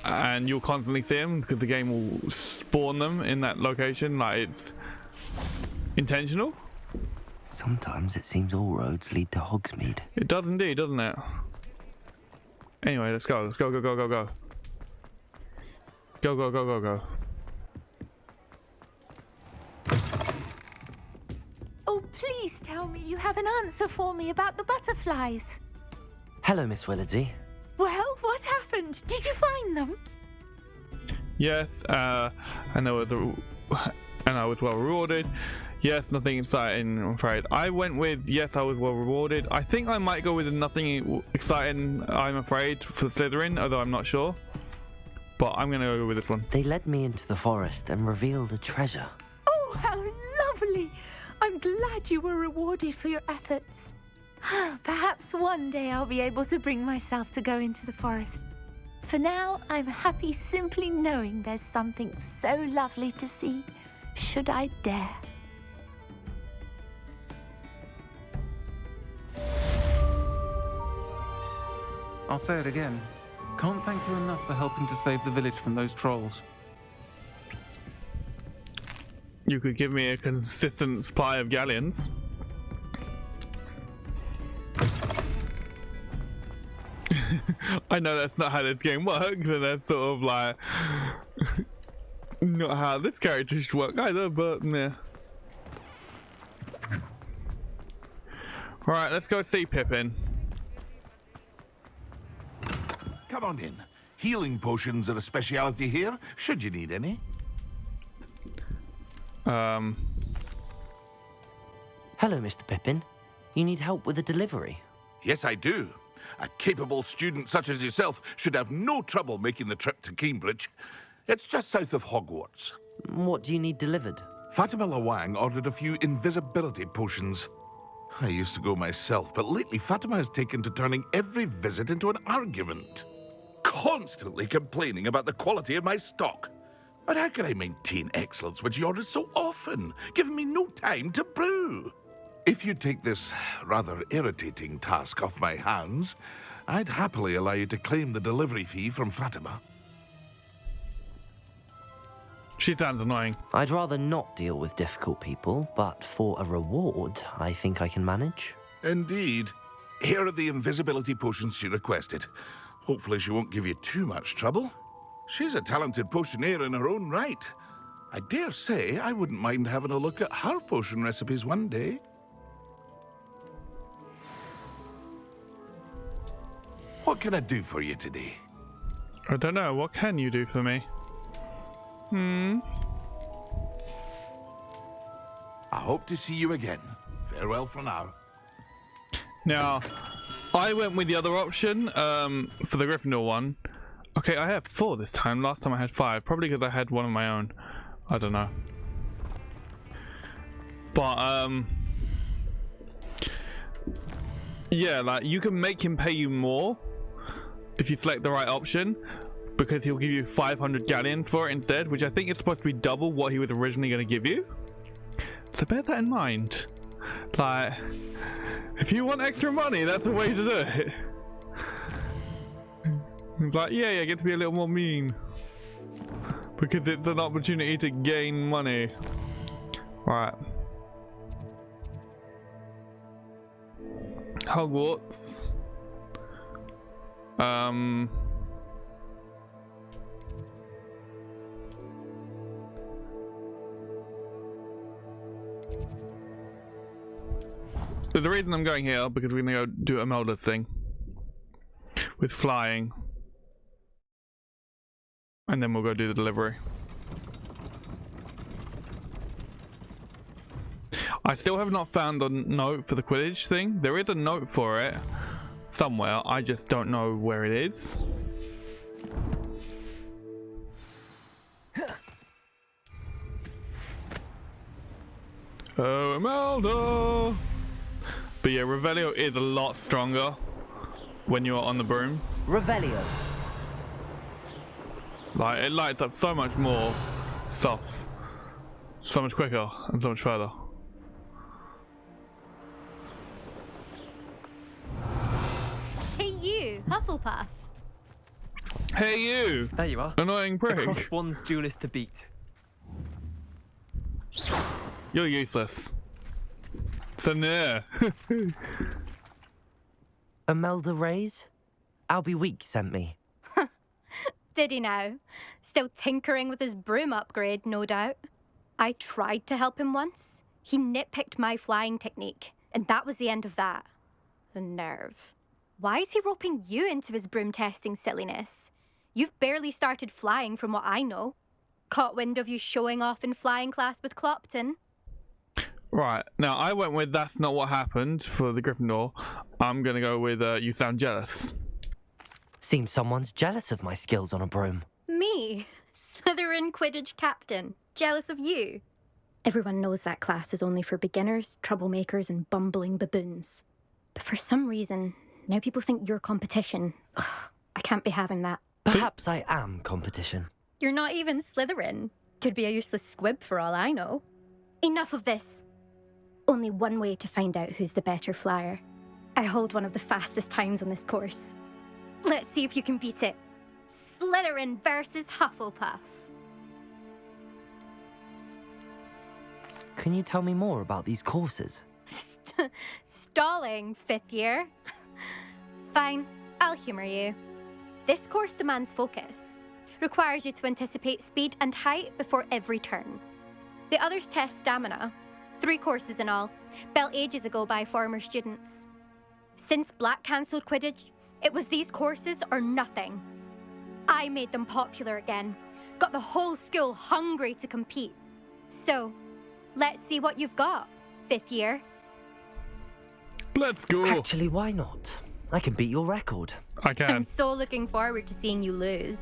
and you'll constantly see him because the game will spawn them in that location. Like, it's intentional. Sometimes it seems all roads lead to Hogsmeade. It does indeed, doesn't it? Anyway, let's go. Let's go, go, go, go, go. Go, go, go, go, go. Oh, please tell me you have an answer for me about the butterflies. Hello, Miss Willardsey. Well, what happened? Did you find them? Yes, and I was well rewarded. Yes, nothing exciting, I'm afraid. I went with yes, I was well rewarded. I think I might go with nothing exciting, I'm afraid, for Slytherin, although I'm not sure. But I'm gonna go with this one. They led me into the forest and revealed a treasure. Oh, how lovely! I'm glad you were rewarded for your efforts. Perhaps one day I'll be able to bring myself to go into the forest. For now, I'm happy simply knowing there's something so lovely to see, should I dare. I'll say it again. Can't thank you enough for helping to save the village from those trolls. You could give me a consistent supply of galleons. I know that's not how this game works, and that's sort of like not how this character should work either, but yeah. Alright, let's go see Pippin. Come on in. Healing potions are a speciality here, should you need any. Hello, Mr. Pippin. You need help with a delivery? Yes, I do. A capable student such as yourself should have no trouble making the trip to Cambridge. It's just south of Hogwarts. What do you need delivered? Fatima Lawang ordered a few invisibility potions. I used to go myself, but lately Fatima has taken to turning every visit into an argument. Constantly complaining about the quality of my stock. But how can I maintain excellence when she orders so often, giving me no time to brew? If you take this rather irritating task off my hands, I'd happily allow you to claim the delivery fee from Fatima. She sounds annoying. I'd rather not deal with difficult people, but for a reward, I think I can manage. Indeed. Here are the invisibility potions she requested. Hopefully she won't give you too much trouble. She's a talented potioneer in her own right. I dare say I wouldn't mind having a look at her potion recipes one day. What can I do for you today? I don't know. What can you do for me? I hope to see you again. Farewell for now. Now, I went with the other option for the Gryffindor one. Okay, I have 4 this time. Last time I had 5. Probably because I had one of my own. I don't know. But, yeah, like, you can make him pay you more if you select the right option, because he'll give you 500 galleons for it instead, which I think is supposed to be double what he was originally going to give you. So bear that in mind. Like, if you want extra money, that's the way to do it. It's like, yeah, get to be a little more mean. Because it's an opportunity to gain money. Right. Hogwarts. There's a reason I'm going here, because we're gonna go do Imelda's thing. With flying. And then we'll go do the delivery. I still have not found a note for the Quidditch thing. There is a note for it somewhere. I just don't know where it is. Oh, Imelda! But yeah, Revelio is a lot stronger when you're on the broom. Revelio. Like, it lights up so much more stuff. So much quicker and so much further. Hey you, Hufflepuff. Hey you! There you are. Annoying prick. The cross one's duelist to beat. You're useless. So near. Imelda Reyes? Albie Week sent me. Did he now? Still tinkering with his broom upgrade, no doubt. I tried to help him once. He nitpicked my flying technique, and that was the end of that. The nerve. Why is he roping you into his broom testing silliness? You've barely started flying from what I know. Caught wind of you showing off in flying class with Clopton. Right, now I went with that's not what happened for the Gryffindor. I'm gonna go with you sound jealous. Seems someone's jealous of my skills on a broom. Me? Slytherin Quidditch captain. Jealous of you? Everyone knows that class is only for beginners, troublemakers, and bumbling baboons. But for some reason, now people think you're competition. Ugh, I can't be having that. Perhaps I am competition. You're not even Slytherin. Could be a useless squib for all I know. Enough of this. Only one way to find out who's the better flyer. I hold one of the fastest times on this course. Let's see if you can beat it. Slytherin versus Hufflepuff. Can you tell me more about these courses? Stalling, 5th year. Fine, I'll humour you. This course demands focus. Requires you to anticipate speed and height before every turn. The others test stamina. 3 courses in all, built ages ago by former students. Since Black cancelled Quidditch, it was these courses or nothing. I made them popular again, got the whole school hungry to compete. So, let's see what you've got, 5th year. Let's go. Actually, why not? I can beat your record. I can. I'm so looking forward to seeing you lose.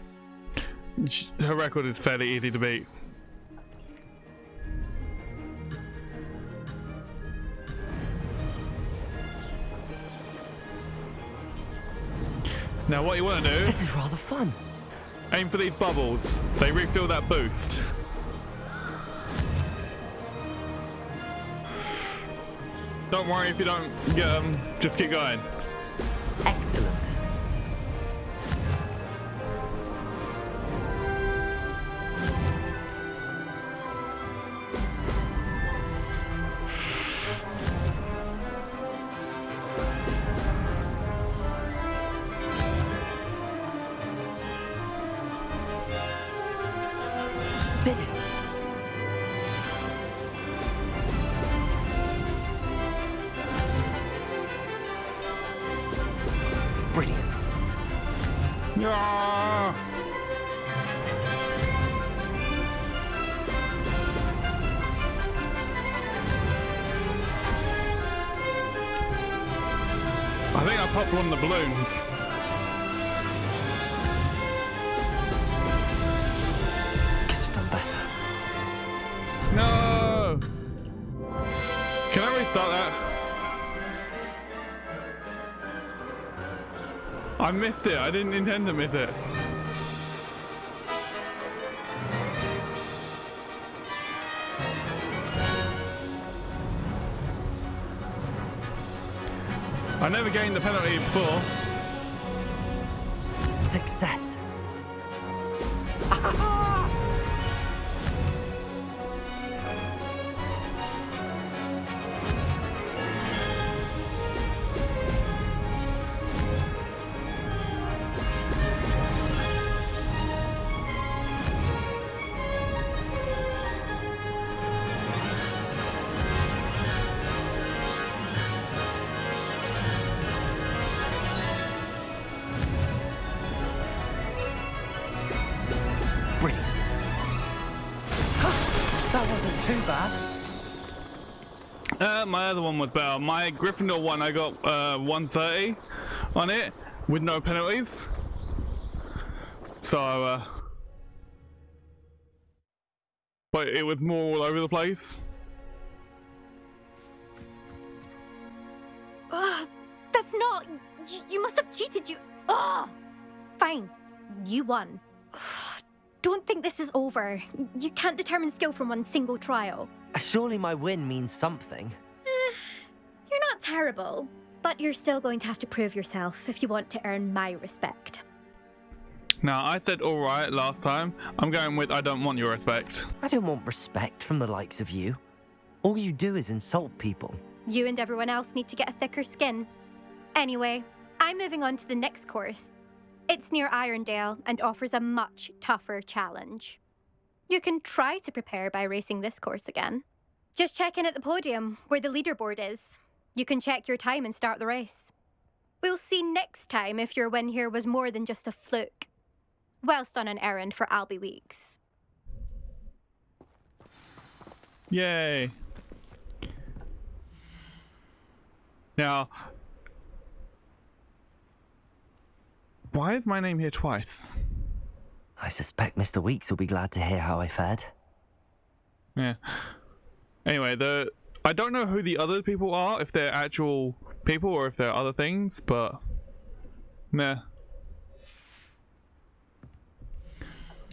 Her record is fairly easy to beat. Now what you want to do... This is rather fun. Aim for these bubbles. They refill that boost. Don't worry if you don't get them. Just keep going. Excellent. Did it. Brilliant. Yeah. I think I popped one of the balloons. Could have done better. No! Can I restart that? I missed it. I didn't intend to miss it. I never gained the penalty before. Success. That wasn't too bad. My other one was better. My Gryffindor one, I got 130 on it with no penalties. So, but it was more all over the place. That's not... You must have cheated, you... Ugh! Fine. You won. Don't think this is over. You can't determine skill from one single trial. Surely my win means something. You're not terrible, but you're still going to have to prove yourself if you want to earn my respect. Now, I said alright last time. I'm going with I don't want your respect. I don't want respect from the likes of you. All you do is insult people. You and everyone else need to get a thicker skin. Anyway, I'm moving on to the next course. It's near Irondale and offers a much tougher challenge. You can try to prepare by racing this course again. Just check in at the podium, where the leaderboard is. You can check your time and start the race. We'll see next time if your win here was more than just a fluke. Whilst on an errand for Albie Weeks. Yay. Now, why is my name here twice? I suspect Mr. Weeks will be glad to hear how I fared. Yeah. Anyway, I don't know who the other people are, if they're actual people or if they're other things, but nah.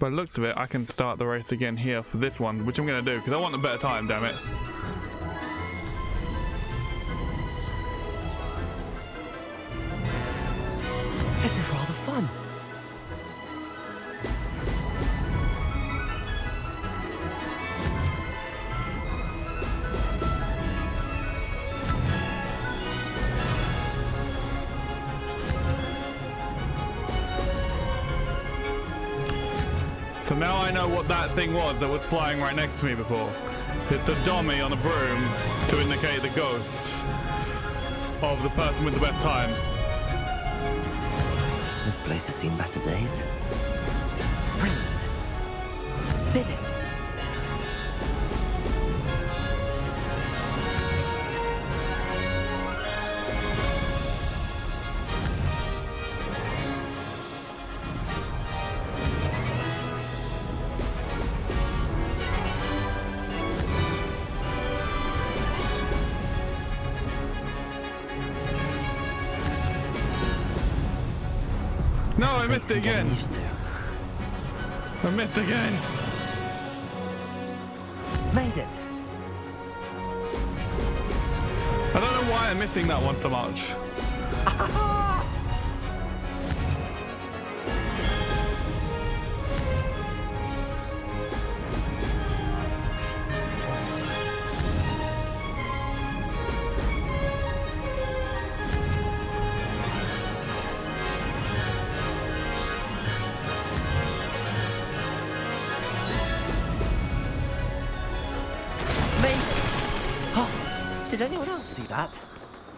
By the looks of it, I can start the race again here for this one, which I'm going to do because I want a better time, damn it. This is rather fun. So now I know what that thing was that was flying right next to me before. It's a dummy on a broom to indicate the ghost of the person with the best time. This place has seen better days. Brilliant. Did it. No, I missed it again. I missed again. Made it. I don't know why I'm missing that one so much. Did anyone else see that?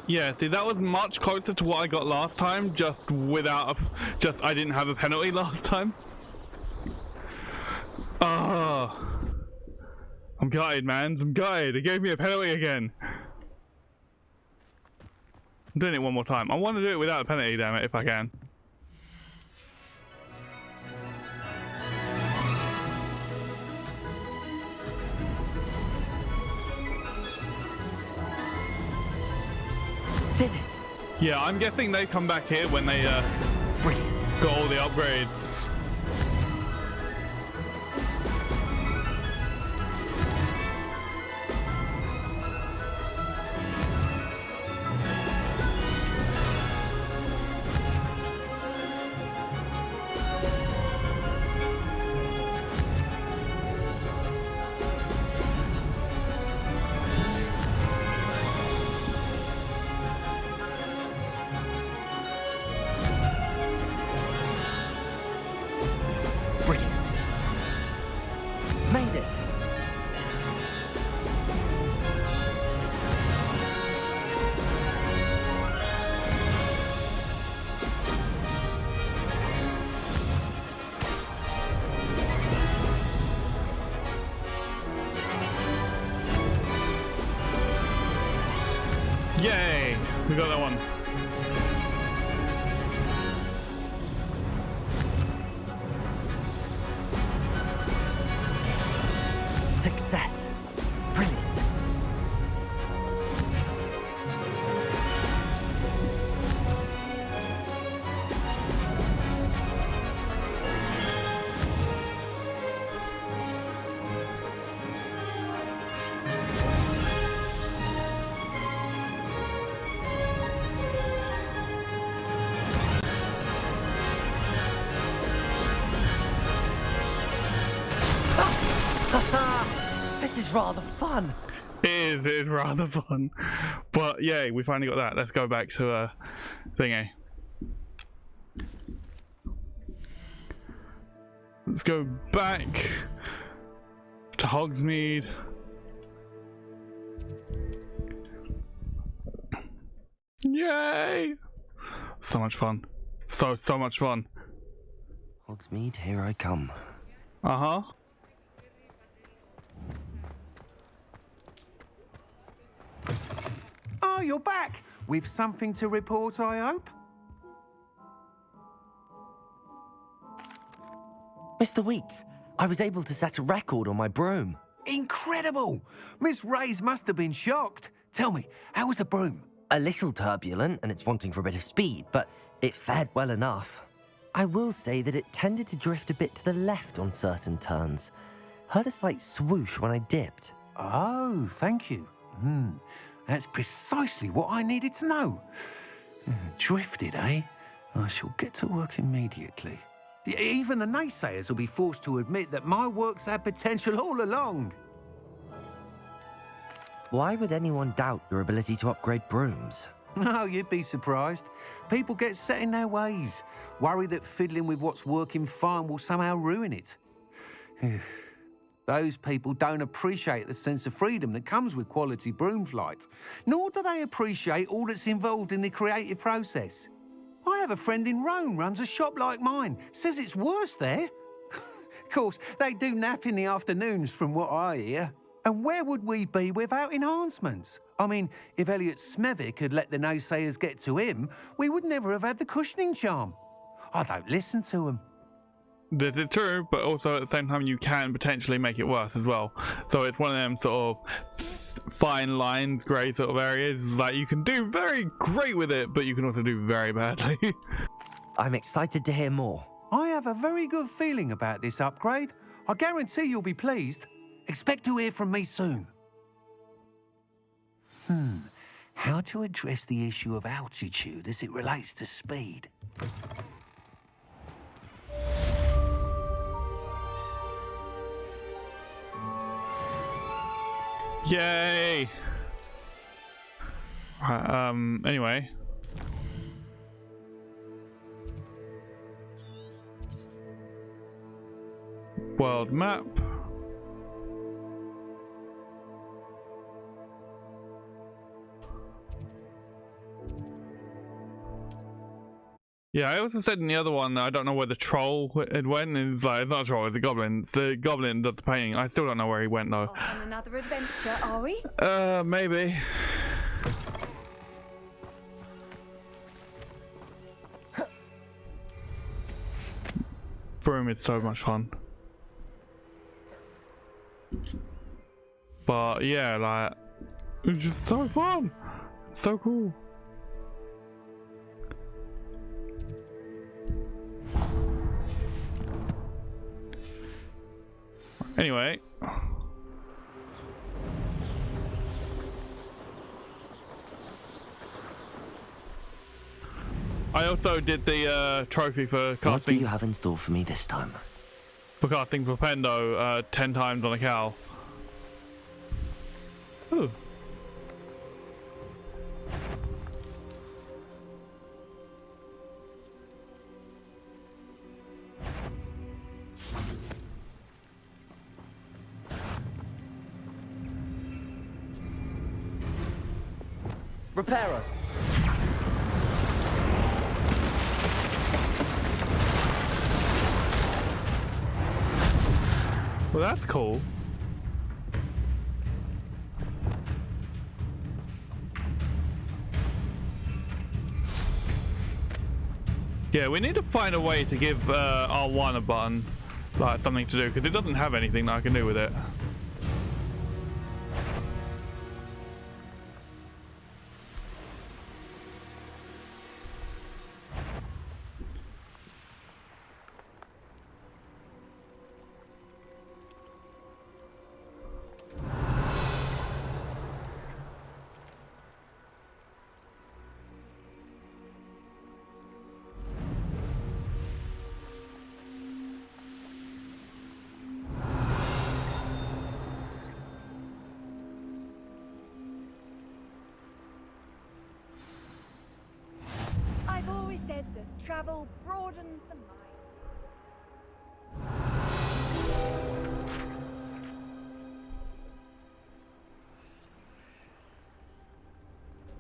Yeah, see, that was much closer to what I got last time, just without I didn't have a penalty last time. Oh, I'm gutted, man. I'm gutted. They gave me a penalty again. I'm doing it one more time. I want to do it without a penalty, damn it, if I can. Did it? Yeah, I'm guessing they come back here when they Brilliant. Got all the upgrades. Yay! We got that one. Success. Brilliant. This is rather fun. It is rather fun. But yay, we finally got that. Let's go back to thingy. Let's go back to Hogsmeade. Yay! So much fun. So much fun. Hogsmeade, here I come. Uh-huh. Oh, you're back. With something to report, I hope? Mr. Weeks, I was able to set a record on my broom. Incredible! Miss Ray's must have been shocked. Tell me, how was the broom? A little turbulent, and it's wanting for a bit of speed, but it fared well enough. I will say that it tended to drift a bit to the left on certain turns. Heard a slight swoosh when I dipped. Oh, thank you. That's precisely what I needed to know. Drifted, eh? I shall get to work immediately. Even the naysayers will be forced to admit that my work's had potential all along. Why would anyone doubt your ability to upgrade brooms? No, you'd be surprised. People get set in their ways, worry that fiddling with what's working fine will somehow ruin it. Those people don't appreciate the sense of freedom that comes with quality broom flight, nor do they appreciate all that's involved in the creative process. I have a friend in Rome runs a shop like mine, says it's worse there. Of course, they do nap in the afternoons from what I hear. And where would we be without enhancements? I mean, if Elliot Smethwick had let the naysayers get to him, we would never have had the cushioning charm. I don't listen to them. This is true, but also at the same time you can potentially make it worse as well. So it's one of them sort of fine lines, grey sort of areas. Like you can do very great with it, but you can also do very badly. I'm excited to hear more. I have a very good feeling about this upgrade. I guarantee you'll be pleased. Expect to hear from me soon. How to address the issue of altitude as it relates to speed? Yay! Anyway. World map. Yeah, I also said in the other one, I don't know where the troll had went. It's like, it's not a troll, it's a goblin. It's the goblin that's the painting. I still don't know where he went though. On another adventure, are we? Maybe. Broom is so much fun. But yeah, like, it's just so fun. It's so cool. Anyway. I also did the trophy for casting. What do you have in store for me this time? For casting for Pendo 10 times on a cow. Ooh. Repairer. Well, that's cool. Yeah, we need to find a way to give R1 a button, like something to do, because it doesn't have anything that I can do with it. I've always said that travel broadens the mind.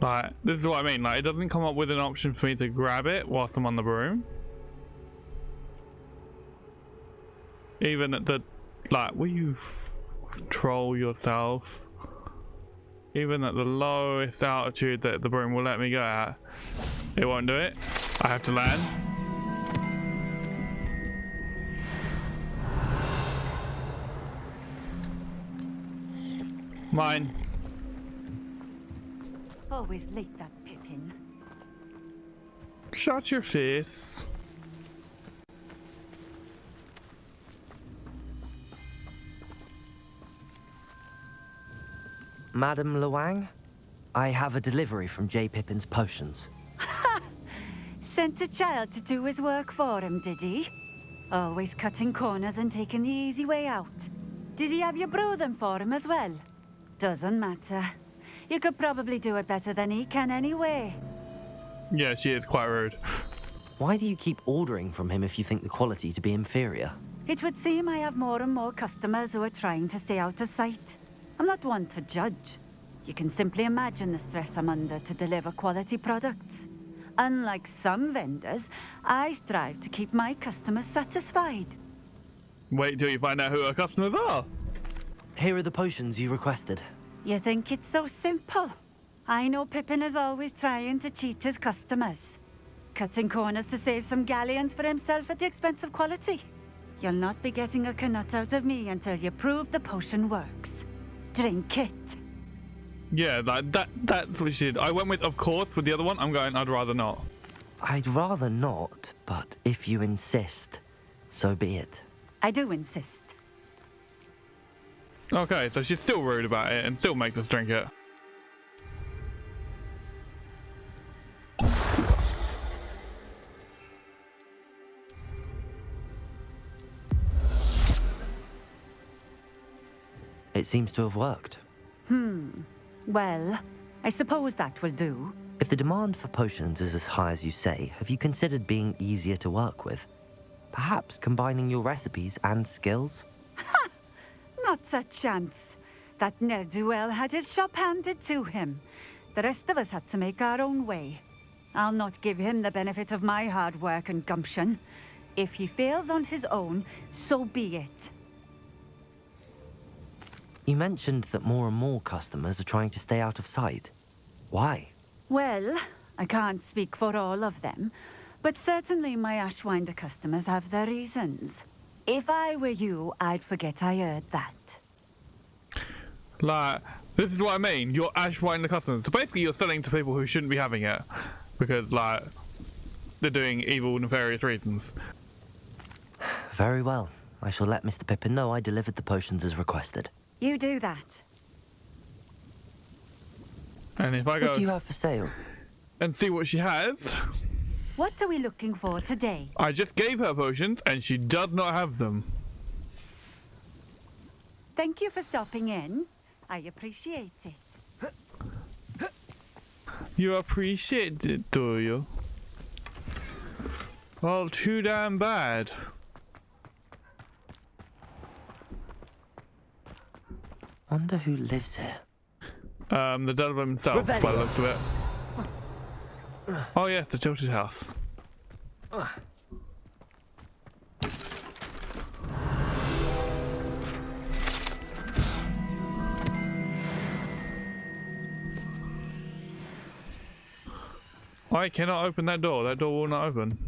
Like, this is what I mean, like, it doesn't come up with an option for me to grab it whilst I'm on the broom. Even at the, like, will you control yourself? Even at the lowest altitude that the broom will let me go at, it won't do it. I have to land. Mine. Always like that Pippin. Shut your face. Madam Luang, I have a delivery from J. Pippin's potions. Sent a child to do his work for him, did he? Always cutting corners and taking the easy way out. Did he have you brew them for him as well? Doesn't matter. You could probably do it better than he can anyway. Yeah, she is quite rude. Why do you keep ordering from him if you think the quality to be inferior? It would seem I have more and more customers who are trying to stay out of sight. I'm not one to judge. You can simply imagine the stress I'm under to deliver quality products. Unlike some vendors, I strive to keep my customers satisfied. Wait till you find out who our customers are. Here are the potions you requested. You think it's so simple? I know Pippin is always trying to cheat his customers. Cutting corners to save some galleons for himself at the expense of quality. You'll not be getting a canut out of me until you prove the potion works. Drink it. Yeah, like that's what she did. I went with, of course, with the other one. I'm going, I'd rather not. I'd rather not, but if you insist, so be it. I do insist. Okay, so she's still rude about it and still makes us drink it. It seems to have worked. Well, I suppose that will do. If the demand for potions is as high as you say, have you considered being easier to work with? Perhaps combining your recipes and skills? Not a chance. That ne'er-do-well had his shop handed to him. The rest of us had to make our own way. I'll not give him the benefit of my hard work and gumption. If he fails on his own, so be it. You mentioned that more and more customers are trying to stay out of sight. Why? Well, I can't speak for all of them, but certainly my Ashwinder customers have their reasons. If I were you, I'd forget I heard that. Like, this is what I mean. You're Ashwinder customers. So basically you're selling to people who shouldn't be having it. Because, like, they're doing evil, nefarious reasons. Very well. I shall let Mr. Pippin know I delivered the potions as requested. You do that. And if I go... What do you have for sale? And see what she has. What are we looking for today? I just gave her potions and she does not have them. Thank you for stopping in. I appreciate it. You appreciate it, do you? Well, too damn bad. Wonder who lives here. The devil himself, by the looks of it. Oh yes, the Tilted House. I cannot open that door. That door will not open.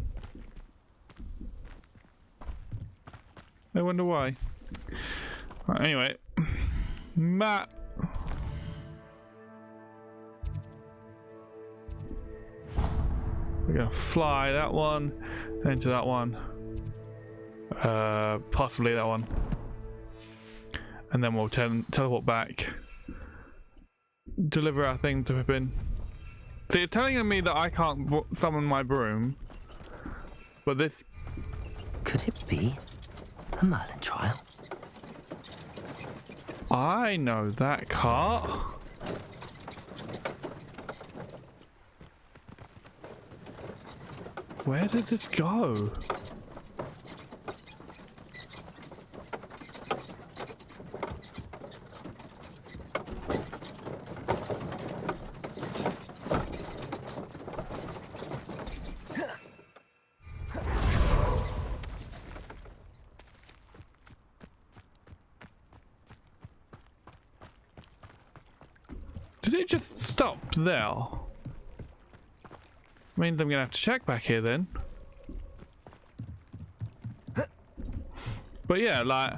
I wonder why. Right, anyway, map. We're gonna fly that one into that one, possibly that one, and then we'll teleport back. Deliver our thing to Pippin. See, it's telling me that I can't summon my broom, but this... Could it be a Merlin trial? I know that cart. Where does this go? Did it just stop there? Means I'm gonna have to check back here then. But yeah, like,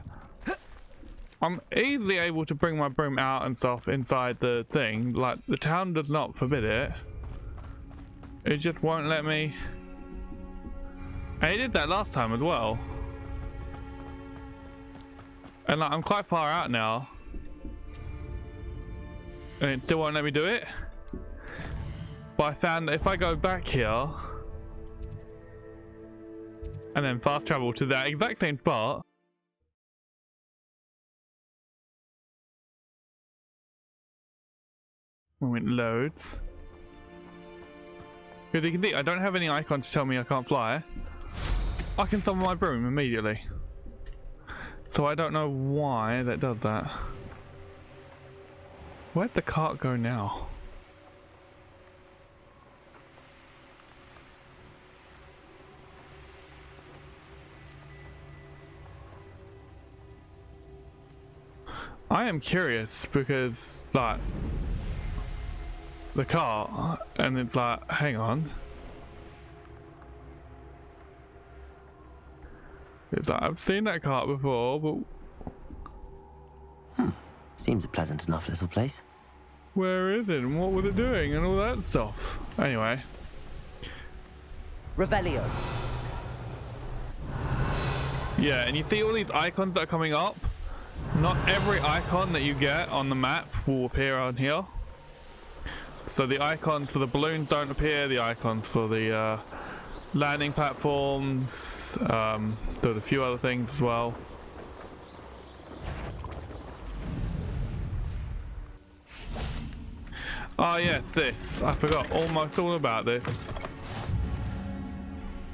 I'm easily able to bring my broom out and stuff inside the thing. Like, the town does not forbid it. It just won't let me. And it did that last time as well. And like, I'm quite far out now. And it still won't let me do it. But I found that if I go back here and then fast travel to that exact same spot, when it loads, because you can see I don't have any icon to tell me I can't fly. I can summon my broom immediately. So I don't know why that does that. Where'd the cart go now? I am curious because, like, the cart, and it's like, hang on. It's like, I've seen that cart before, but... Seems a pleasant enough little place. Where is it and what was it doing and all that stuff? Anyway. Revelio. Yeah, and you see all these icons that are coming up? Not every icon that you get on the map will appear on here. So the icons for the balloons don't appear, the icons for the landing platforms, there's a few other things as well. Ah yes, this. I forgot almost all about this.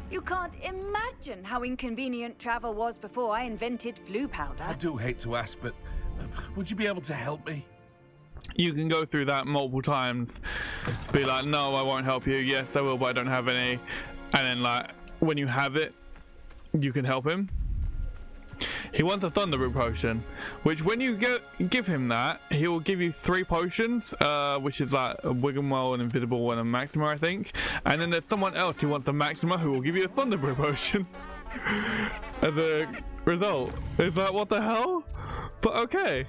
You can't imagine how inconvenient travel was before I invented flu powder. I do hate to ask, but would you be able to help me? You can go through that multiple times. Be like, no, I won't help you. Yes, I will, but I don't have any. And then, like, when you have it, you can help him. He wants a Thunder Brew potion, which when you give him that, he will give you 3 potions, which is like a Wiggenwell, an Invisible, and a Maxima, I think. And then there's someone else who wants a Maxima who will give you a Thunder Brew potion as a result. It's like, what the hell? But okay.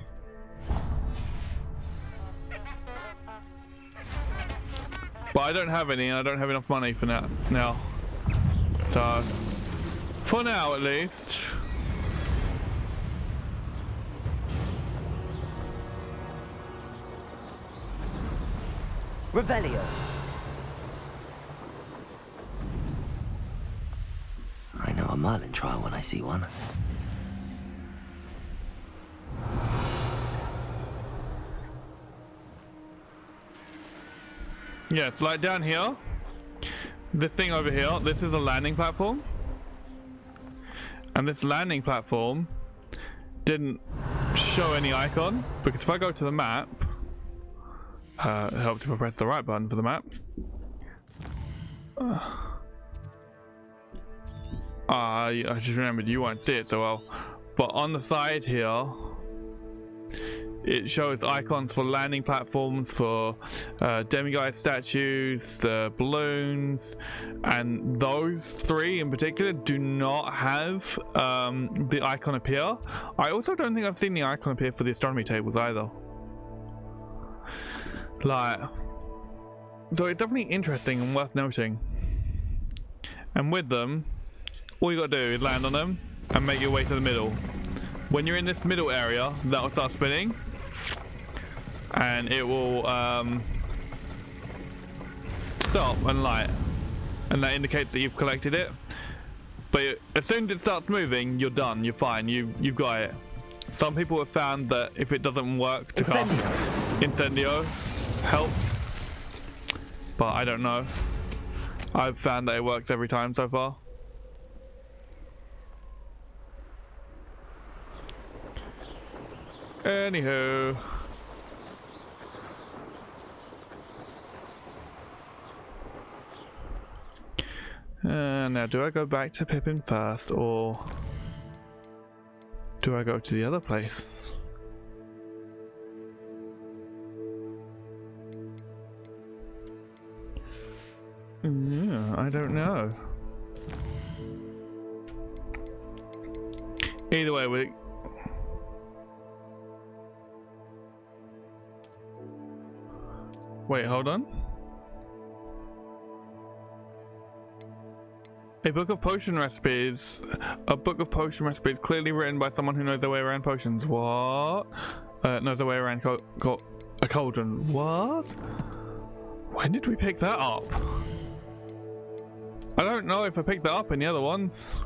But I don't have any, and I don't have enough money for now. So, for now at least. Revelio. I know a Merlin trial when I see one. Yeah, it's like down here. This thing over here, this is a landing platform. And this landing platform didn't show any icon, because if I go to the map, it helps if I press the right button for the map. I just remembered you won't see it so well. But on the side here, it shows icons for landing platforms, for demiguise statues, the balloons, and those three in particular do not have the icon appear. I also don't think I've seen the icon appear for the astronomy tables either. Like, so it's definitely interesting and worth noting. And with them, all you gotta do is land on them and make your way to the middle. When you're in this middle area, that'll start spinning, and it will stop and light, and that indicates that you've collected it. But as soon as it starts moving, you're done. You're fine. You've got it. Some people have found that if it doesn't work to cast Incendio helps, but I don't know. I've found that it works every time so far. Anywho. Now do I go back to Pippin first, or do I go to the other place? Yeah, I don't know. Either way, we... Wait, hold on. A book of potion recipes. A book of potion recipes clearly written by someone who knows their way around potions. What? Knows their way around a cauldron. What? When did we pick that up? I don't know if I picked that up in the other ones.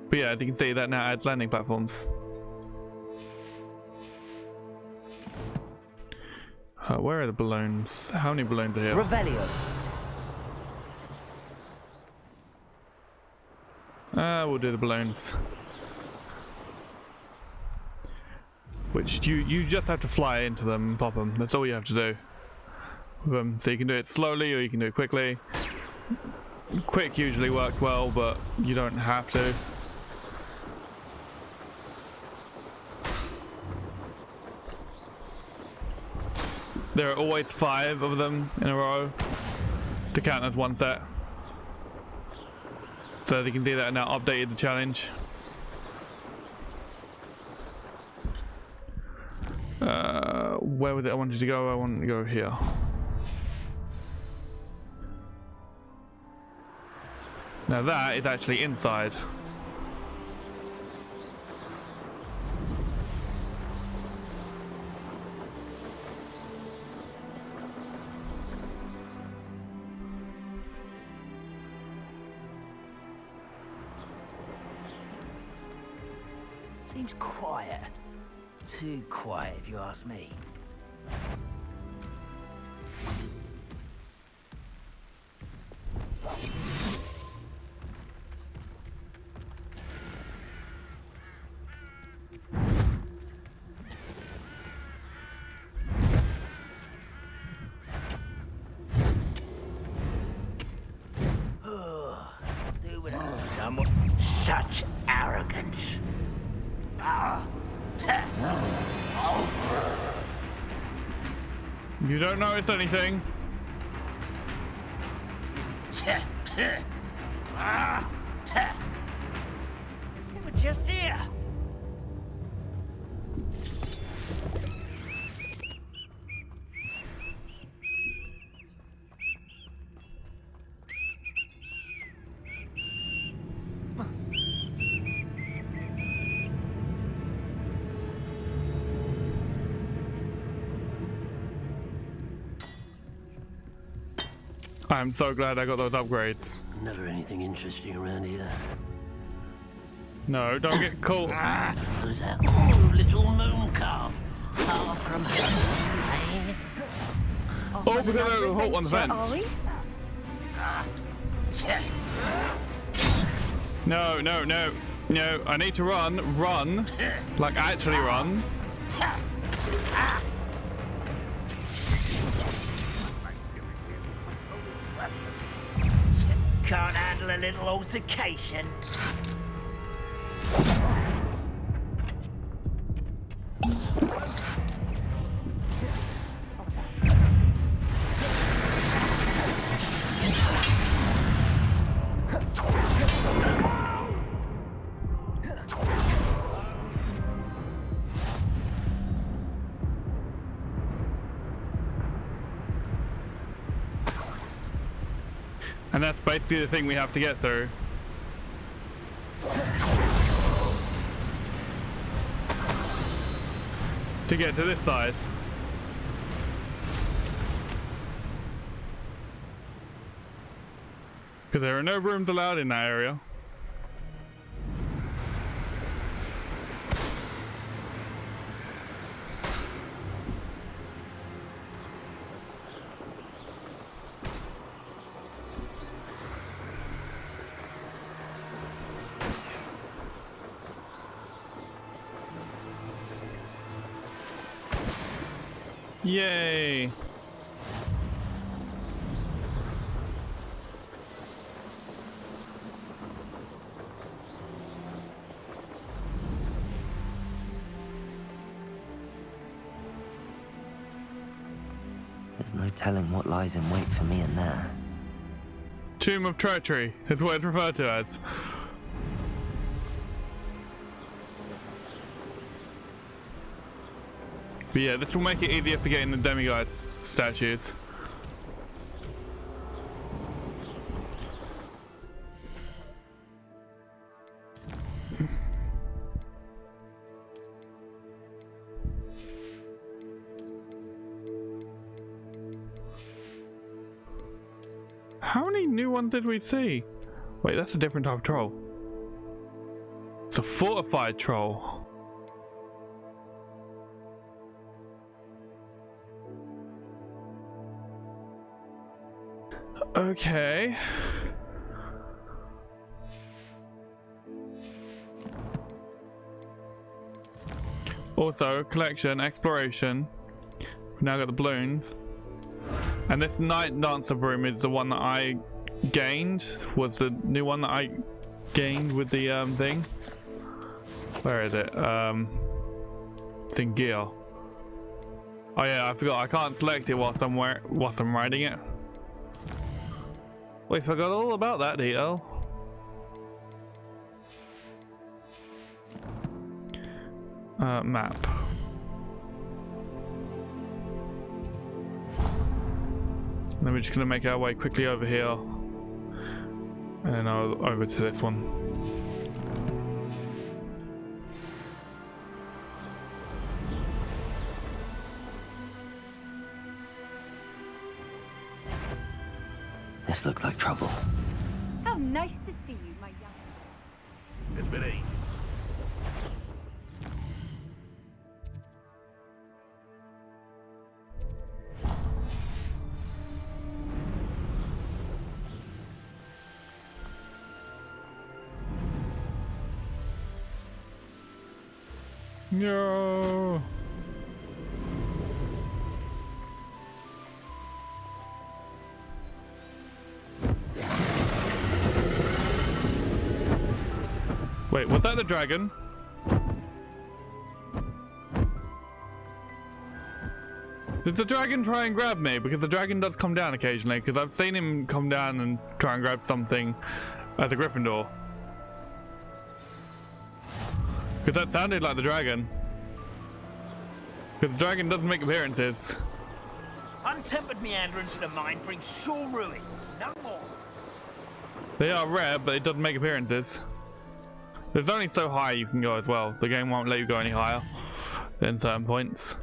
But yeah, as you can see, that now adds landing platforms. Where are the balloons? How many balloons are here? Revelio. We'll do the balloons. Which you just have to fly into them and pop them. That's all you have to do with them. So you can do it slowly or you can do it quickly. Quick usually works well, but you don't have to. There are always 5 of them in a row to count as one set. So as you can see that I now updated the challenge. Where was it I wanted to go? I wanted to go here. Now that is actually inside. Seems quiet. Too quiet, if you ask me. Such arrogance. You don't notice anything. They were just here. I'm so glad I got those upgrades. Never anything interesting around here. No, don't get caught. Who's that? Oh, little moon calf. Far from home, eh? Oh, because I got caught on the fence. No, no, no. No, I need to run. Run. Like, actually run. Can't handle a little altercation. And that's basically the thing we have to get through. To get to this side. Because there are no brooms allowed in that area. Yay! There's no telling what lies in wait for me in there. Tomb of Treachery is what it's referred to as. But yeah, this will make it easier for getting the demigod statues. How many new ones did we see? Wait, that's a different type of troll. It's a fortified troll. Okay. Also, collection, exploration. We've now got the balloons. And this Night Dancer broom is the one that I gained. Was the new one that I gained with the thing. Where is it? It's in gear. Oh yeah, I forgot. I can't select it whilst I'm riding it. We forgot all about that detail. Map. Then we're just gonna make our way quickly over here, and then over to this one. This looks like trouble. How nice to see you, my young. It's been eight. No. Wait, was that the dragon? Did the dragon try and grab me? Because the dragon does come down occasionally, because I've seen him come down and try and grab something as a Gryffindor. Because that sounded like the dragon. Because the dragon doesn't make appearances. Untempered meanderings in a mine bring sure ruin. No more. They are rare, but it doesn't make appearances. There's only so high you can go as well. The game won't let you go any higher than certain points.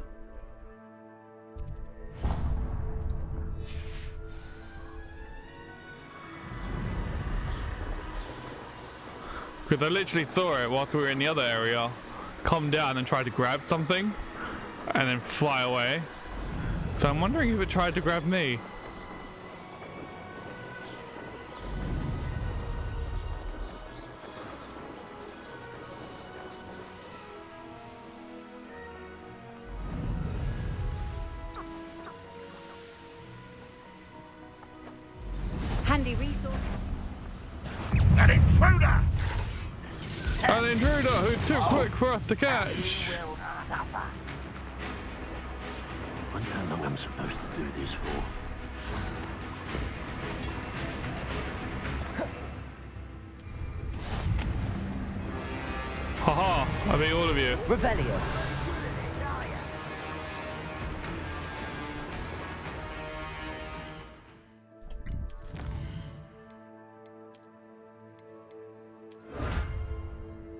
Because I literally saw it whilst we were in the other area, come down and try to grab something, and then fly away. So I'm wondering if it tried to grab me. Handy resource. An intruder! An intruder who's too quick for us to catch. Wonder how long I'm supposed to do this for. Haha, I beat all of you. Revelio.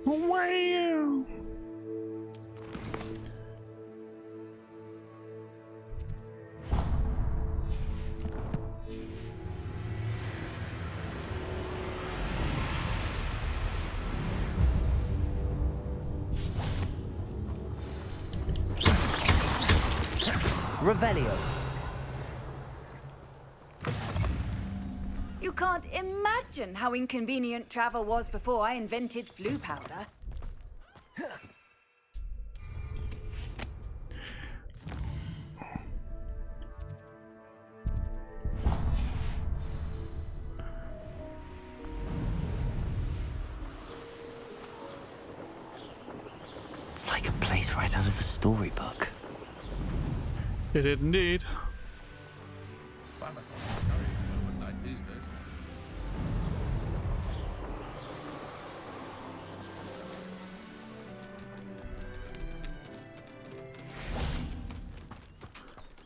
Wow. Revelio. You can't imagine how inconvenient travel was before I invented flu powder. It's like a place right out of a storybook. It is indeed.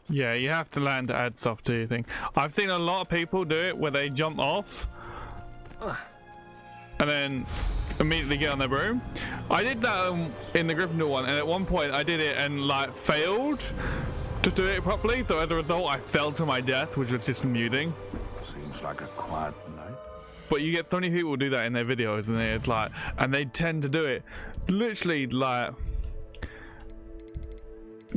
Yeah, you have to land to add stuff to your thing. I've seen a lot of people do it where they jump off and then immediately get on their broom. I did that in the Gryffindor one, and at one point I did it and like failed to do it properly, so as a result I fell to my death, which was just amusing. Seems like a quiet night. But you get so many people do that in their videos, and it's like, and they tend to do it literally like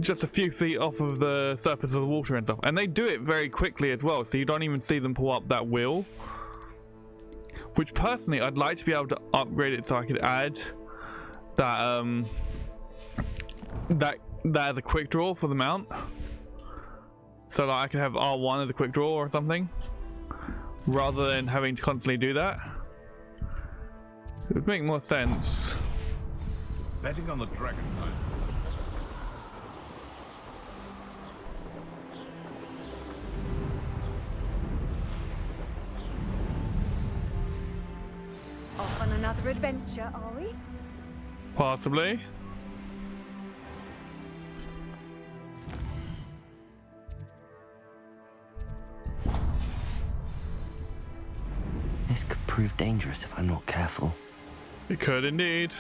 just a few feet off of the surface of the water and stuff, and they do it very quickly as well, so you don't even see them pull up that wheel. Which personally I'd like to be able to upgrade it so I could add that that as a quick draw for the mount, so that I could have R1 as a quick draw or something, rather than having to constantly do that. It would make more sense. Betting on the dragon knight. Off on another adventure, are we? Possibly. This could prove dangerous if I'm not careful. It could indeed.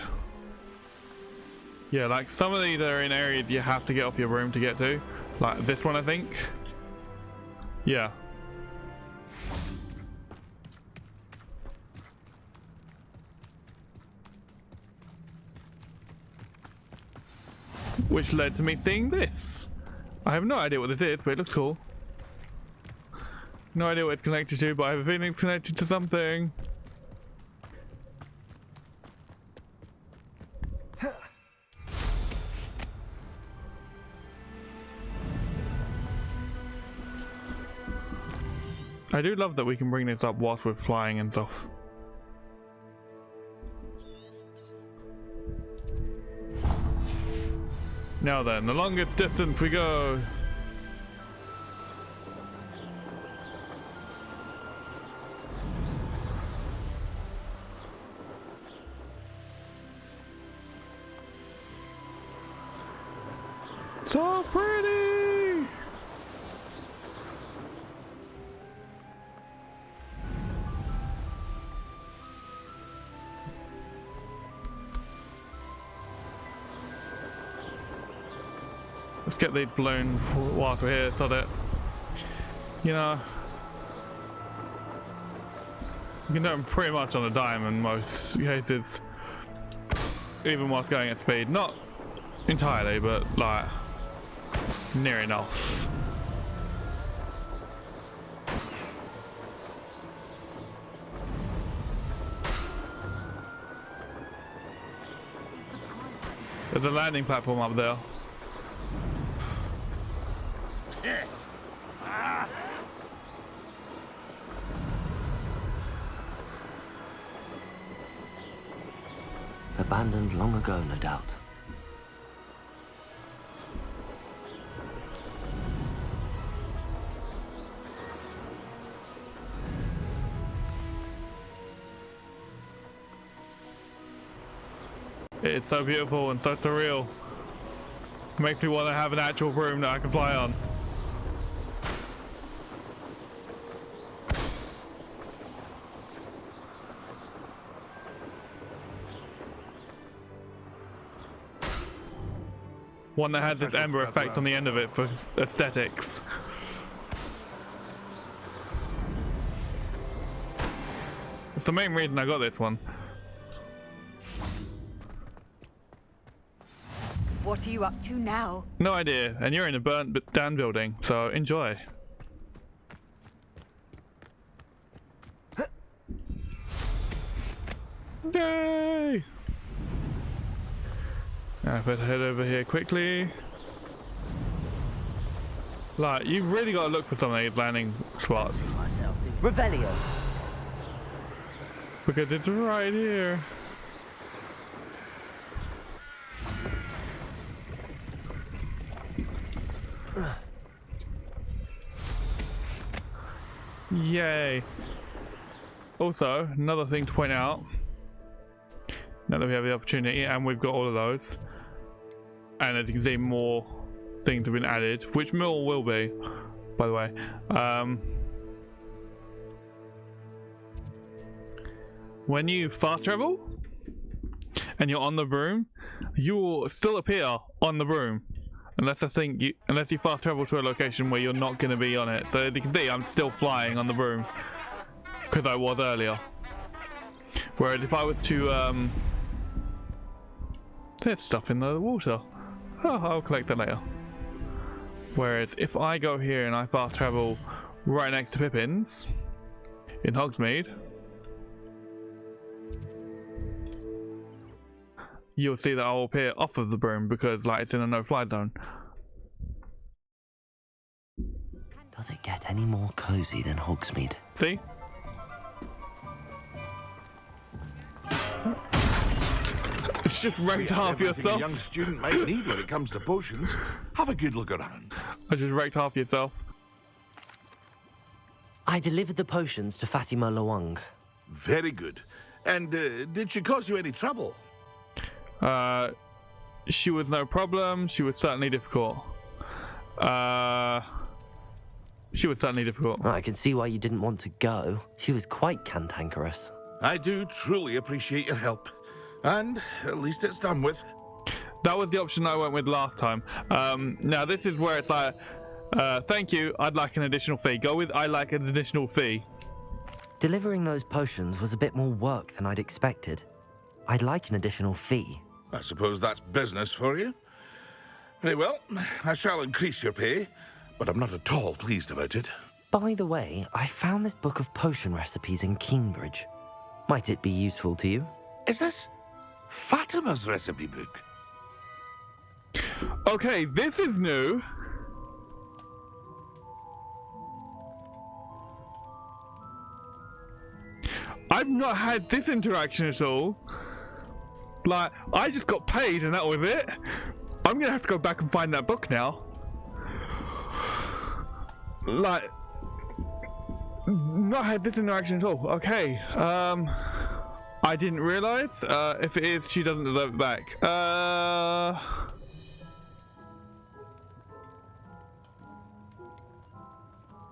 Yeah, like some of these are in areas you have to get off your broom to get to. Like this one, I think. Yeah. Which led to me seeing this. I have no idea what this is, but it looks cool. No idea what it's connected to, but I have a feeling it's connected to something. I do love that we can bring this up whilst we're flying and stuff. Now then, the longest distance we go. So pretty! Let's get these blown whilst we're here so that, you know, you can do them pretty much on a dime in most cases, even whilst going at speed. Not entirely, but like near enough. There's a landing platform up there. Abandoned long ago, no doubt. It's so beautiful and so surreal. Makes me want to have an actual broom that I can fly on. One that has this ember effect on the end of it for aesthetics. It's the main reason I got this one. What are you up to now? No idea, and you're in a burnt down building, so enjoy. Yay! Now if I head over here quickly. Like, you've really got to look for some of these landing spots. Revelio. Because it's right here. Yay. Also, another thing to point out, now that we have the opportunity, and we've got all of those, and as you can see, more things have been added, which more will be, by the way. When you fast travel and you're on the broom, you will still appear on the broom. Unless you fast travel to a location where you're not going to be on it. So as you can see, I'm still flying on the broom because I was earlier. Whereas if I was to there's stuff in the water. Oh, I'll collect that later. Whereas if I go here and I fast travel right next to Pippin's in Hogsmeade, you'll see that I'll appear off of the broom because like it's in a no-fly zone. Does it get any more cozy than Hogsmeade? See? It's just wrecked half yourself. A young student might need when it comes to potions. Have a good look around. I just wrecked half yourself. I delivered the potions to Fatima Loang. Very good. And did she cause you any trouble? She was no problem. She was certainly difficult. She was certainly difficult. I can see why you didn't want to go. She was quite cantankerous. I do truly appreciate your help. And at least it's done with. That was the option I went with last time. Now this is where it's like, thank you, I'd like an additional fee. Go with I like an additional fee. Delivering those potions was a bit more work than I'd expected. I'd like an additional fee. I suppose that's business for you. Very well, I shall increase your pay, but I'm not at all pleased about it. By the way, I found this book of potion recipes in Cambridge. Might it be useful to you? Is this Fatima's recipe book? Okay, this is new. I've not had this interaction at all. Like, I just got paid and that was it. I'm gonna have to go back and find that book now. Like, not had this interaction at all. Okay, I didn't realize. If it is, she doesn't deserve it back.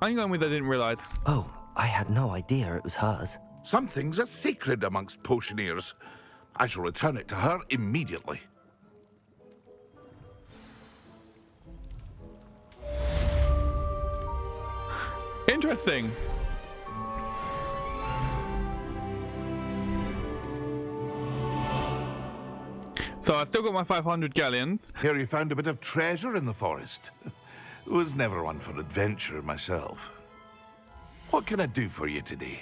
I'm going with I didn't realize. Oh, I had no idea it was hers. Some things are sacred amongst potioneers. I shall return it to her immediately. Interesting. So I still got my 500 galleons. Here you found a bit of treasure in the forest. Was never one for adventure myself. What can I do for you today?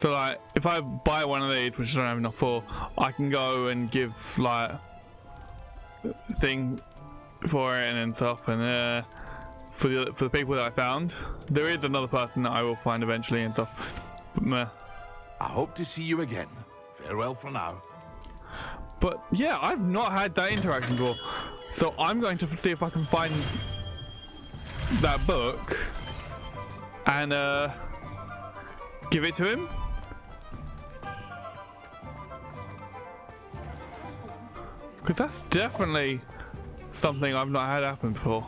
So like, if I buy one of these, which I don't have enough for, I can go and give like thing for it and stuff, and for the people that I found, there is another person that I will find eventually and stuff. But meh. I hope to see you again. Farewell for now. But yeah, I've not had that interaction before, so I'm going to see if I can find that book and give it to him. Because that's definitely something I've not had happen before.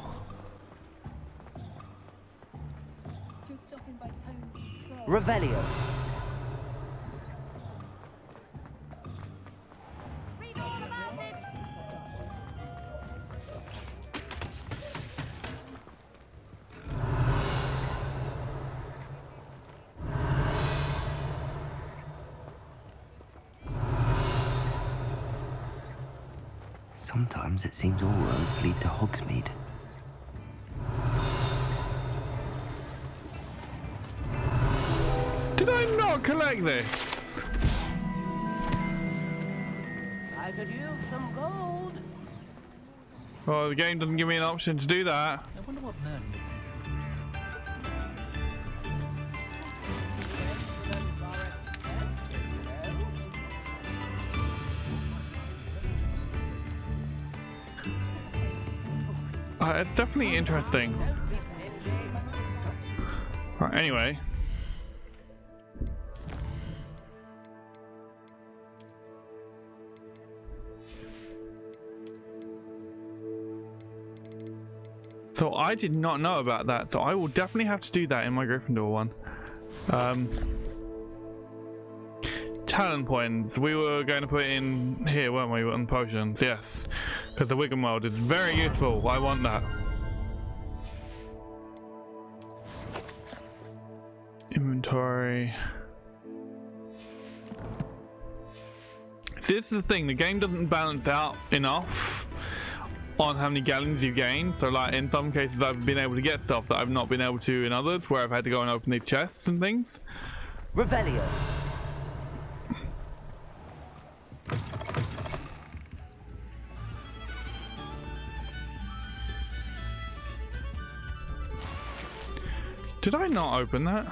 Revelio. Sometimes it seems all roads lead to Hogsmeade. Did I not collect this? I could use some gold. Well, the game doesn't give me an option to do that. I wonder what Merlin would It's definitely interesting. Right, anyway. So I did not know about that, so I will definitely have to do that in my Gryffindor one. Talent points. We were going to put in here, weren't we, on potions? Yes, because the Wigan World is very useful. I want that. Inventory. See, this is the thing. The game doesn't balance out enough on how many galleons you gain. So like in some cases I've been able to get stuff that I've not been able to in others, where I've had to go and open these chests and things. Revelio. Did I not open that?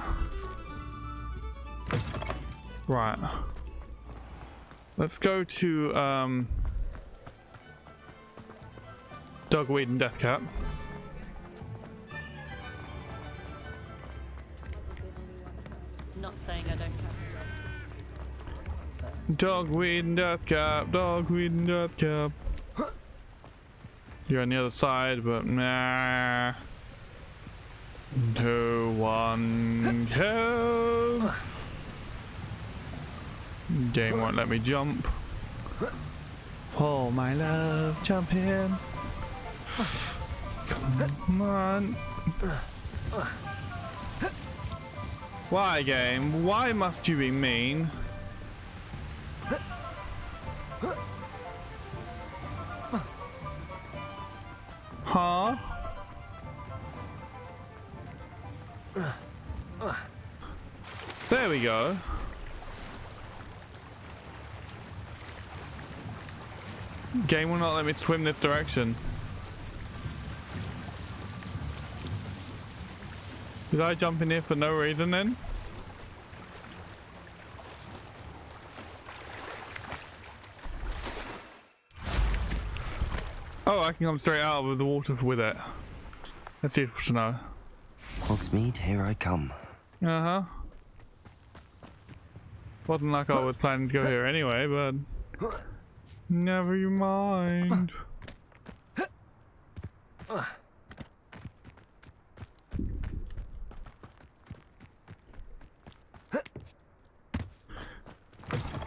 Right. Let's go to Dogweed and Deathcap. Not saying I don't have Dogweed and Deathcap, Dogweed and Deathcap. You're on the other side, but nah. No one cares. Game won't let me jump. Oh my love, jump in. Come on. Why, game? Why must you be mean? Huh? There we go. Game will not let me swim this direction. Did I jump in here for no reason then? Oh, I can come straight out of the water with it. That's useful to know. Hogsmeade, here I come. Uh-huh. Wasn't like I was planning to go here anyway, but never you mind.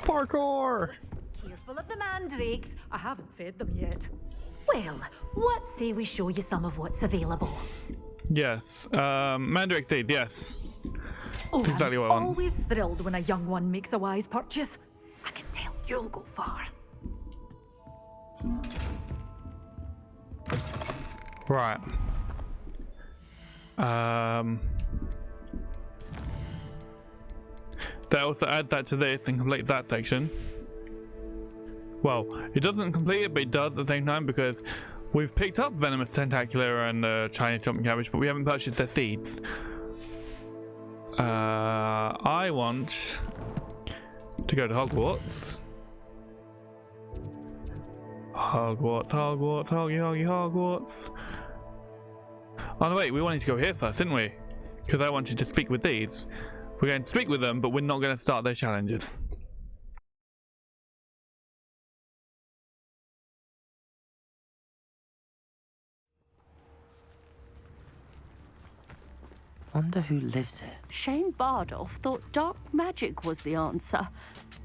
Parkour! Careful of the mandrakes. I haven't fed them yet. Well, what say we show you some of what's available? Yes. Mandrake seed, yes. Oh, that's exactly what I I'm want. always thrilled when a young one makes a wise purchase. I can tell you'll go far. Right. That also adds that to this and completes that section. Well, it doesn't complete it, but it does at the same time, because we've picked up Venomous Tentacular and Chinese Jumping Cabbage, but we haven't purchased their seeds. I want to go to Hogwarts. Hogwarts, Hogwarts, Hogwarts. Oh no, wait, we wanted to go here first, didn't we? Because I wanted to speak with these. We're going to speak with them, but we're not going to start their challenges. Wonder who lives here. Shane Bardolph thought dark magic was the answer.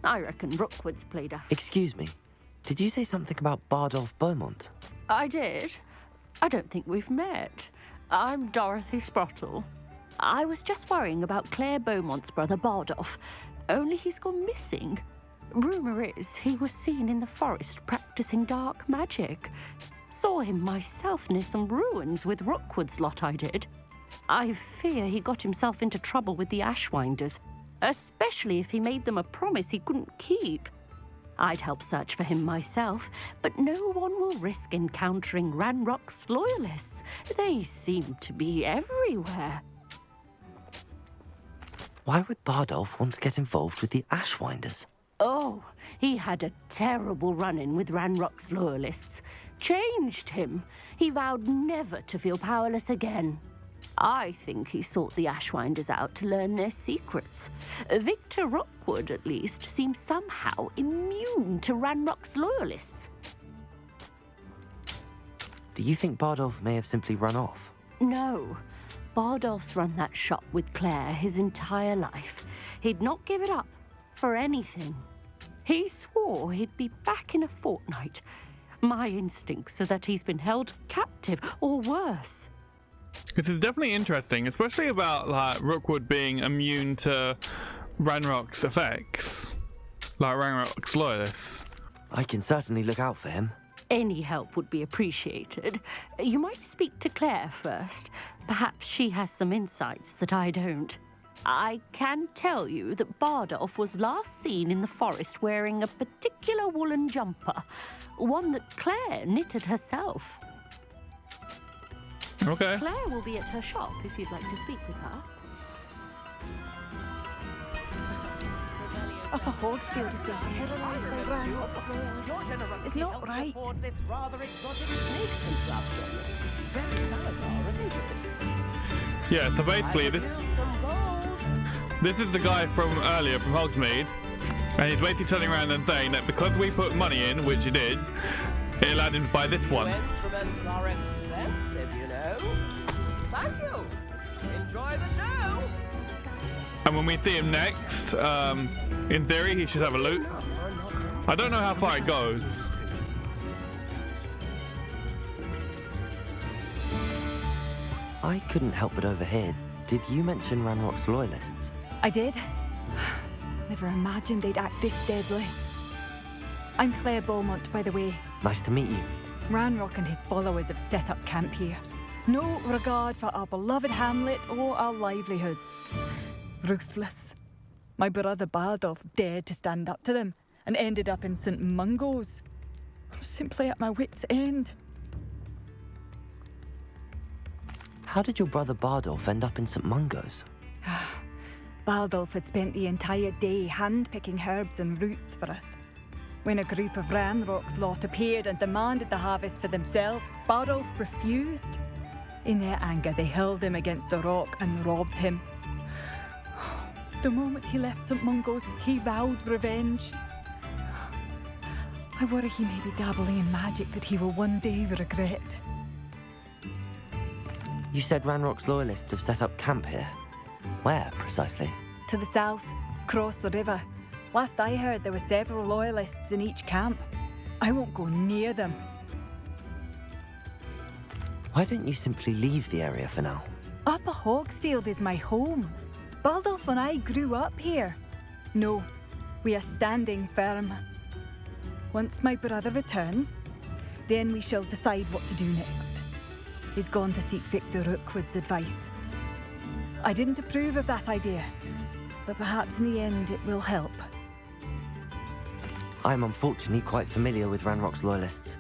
I reckon Rookwood's played a... Excuse me. Did you say something about Bardolph Beaumont? I did. I don't think we've met. I'm Dorothy Sprottle. I was just worrying about Claire Beaumont's brother Bardolph. Only he's gone missing. Rumour is he was seen in the forest practicing dark magic. Saw him myself near some ruins with Rookwood's lot I did. I fear he got himself into trouble with the Ashwinders, especially if he made them a promise he couldn't keep. I'd help search for him myself, but no one will risk encountering Ranrock's loyalists. They seem to be everywhere. Why would Bardolph want to get involved with the Ashwinders? Oh, he had a terrible run-in with Ranrock's loyalists. Changed him. He vowed never to feel powerless again. I think he sought the Ashwinders out to learn their secrets. Victor Rookwood, at least, seems somehow immune to Ranrock's loyalists. Do you think Bardolph may have simply run off? No. Bardolph's run that shop with Claire his entire life. He'd not give it up for anything. He swore he'd be back in a fortnight. My instincts are that he's been held captive, or worse. This is definitely interesting, especially about like Rookwood being immune to Ranrock's effects, like Ranrock's loyalists. I can certainly look out for him. Any help would be appreciated. You might speak to Claire first. Perhaps she has some insights that I don't. I can tell you that Bardolph was last seen in the forest wearing a particular woolen jumper, one that Claire knitted herself. Okay. Claire will be at her shop if you'd like to speak with her. Upper Hogsmeade has been terrorised by Ranrock. It's not right. Yeah, so basically this is the guy from earlier from Hogsmeade, and he's basically turning around and saying that because we put money in, which he did, it allowed him to buy this one. Instruments are expensive, you know. Thank you. Enjoy the show. And when we see him next, in theory, he should have a loot. I don't know how far it goes. I couldn't help but overhear. Did you mention Ranrock's loyalists? I did. Never imagined they'd act this deadly. I'm Claire Beaumont, by the way. Nice to meet you. Ranrock and his followers have set up camp here. No regard for our beloved hamlet or our livelihoods. Ruthless. My brother Bardolph dared to stand up to them and ended up in St. Mungo's. I'm simply at my wit's end. How did your brother Bardolph end up in St. Mungo's? Bardolph had spent the entire day hand-picking herbs and roots for us. When a group of Ranrock's lot appeared and demanded the harvest for themselves, Bardolph refused. In their anger, they hurled him against a rock and robbed him. The moment he left St. Mungo's, he vowed revenge. I worry he may be dabbling in magic that he will one day regret. You said Ranrock's loyalists have set up camp here. Where, precisely? To the south, across the river. Last I heard, there were several loyalists in each camp. I won't go near them. Why don't you simply leave the area for now? Upper Hogsfield is my home. Bardolph and I grew up here. No, we are standing firm. Once my brother returns, then we shall decide what to do next. He's gone to seek Victor Rookwood's advice. I didn't approve of that idea, but perhaps in the end it will help. I'm unfortunately quite familiar with Ranrock's loyalists.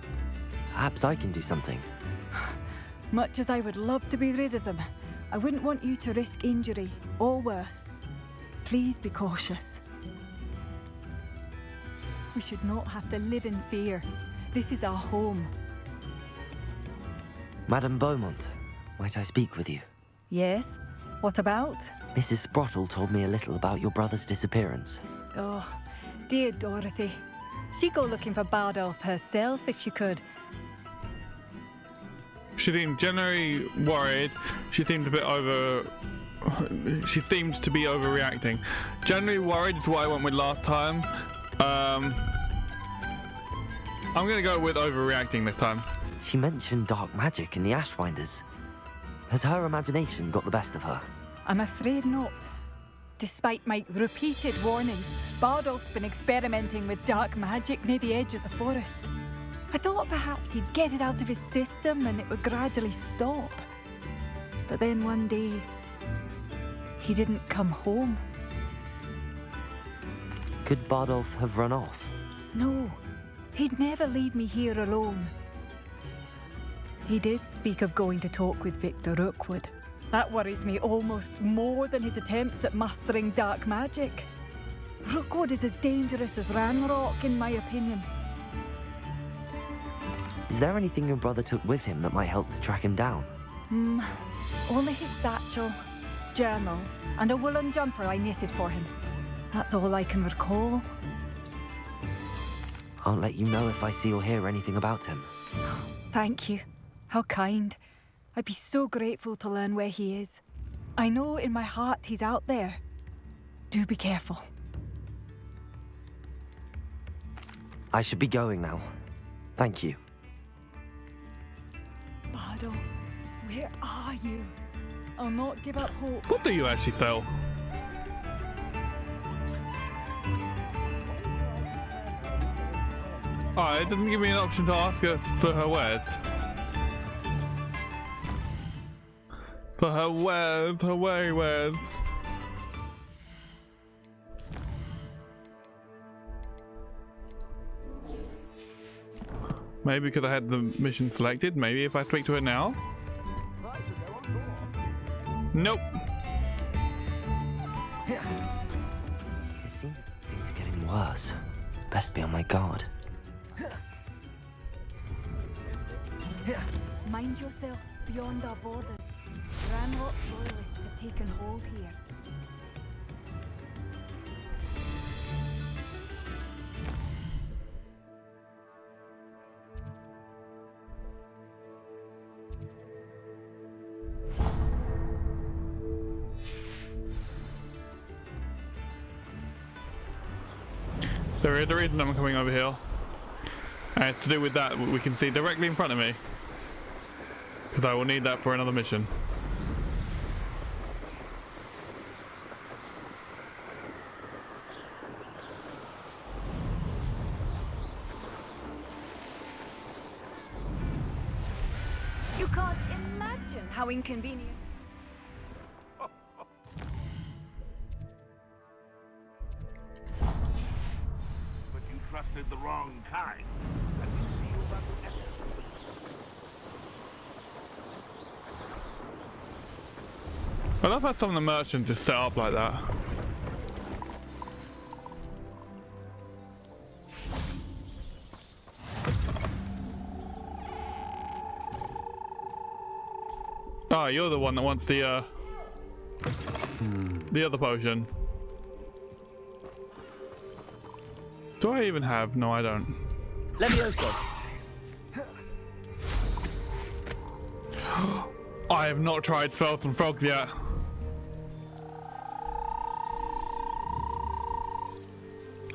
Perhaps I can do something. Much as I would love to be rid of them, I wouldn't want you to risk injury, or worse. Please be cautious. We should not have to live in fear. This is our home. Madame Beaumont, might I speak with you? Yes? What about? Mrs. Sprottle told me a little about your brother's disappearance. Oh, dear Dorothy. She'd go looking for Bardolph herself if she could. She seemed generally worried. She seemed a bit she seemed to be overreacting. Generally worried is what I went with last time. I'm gonna go with overreacting this time. She mentioned dark magic in the Ashwinders. Has her imagination got the best of her? I'm afraid not. Despite my repeated warnings, Bardolph's been experimenting with dark magic near the edge of the forest. I thought perhaps he'd get it out of his system and it would gradually stop. But then one day, he didn't come home. Could Bardolph have run off? No, he'd never leave me here alone. He did speak of going to talk with Victor Rookwood. That worries me almost more than his attempts at mastering dark magic. Rookwood is as dangerous as Ranrock, in my opinion. Is there anything your brother took with him that might help to track him down? Only his satchel, journal, and a woolen jumper I knitted for him. That's all I can recall. I'll let you know if I see or hear anything about him. Thank you. How kind. I'd be so grateful to learn where he is. I know in my heart he's out there. Do be careful. I should be going now. Thank you. Bardolph, where are you? I'll not give up hope. What do you actually sell? Oh, it didn't give me an option to ask her for her wares. For her wares, her wares. Maybe because I had the mission selected. Maybe if I speak to her now. Nope. It seems things are getting worse. Best be on my guard. Mind yourself beyond our borders. Ranrock loyalists have taken hold here. There is a reason I'm coming over here. And it's to do with that we can see directly in front of me. Because I will need that for another mission. You can't imagine how inconvenient. But you trusted the wrong kind. Let me see you about the essence. I love how some of the merchants just set up like that. Oh, you're the one that wants the other potion. Do I even have? No, I don't. Levioso. I have not tried spells and frogs yet.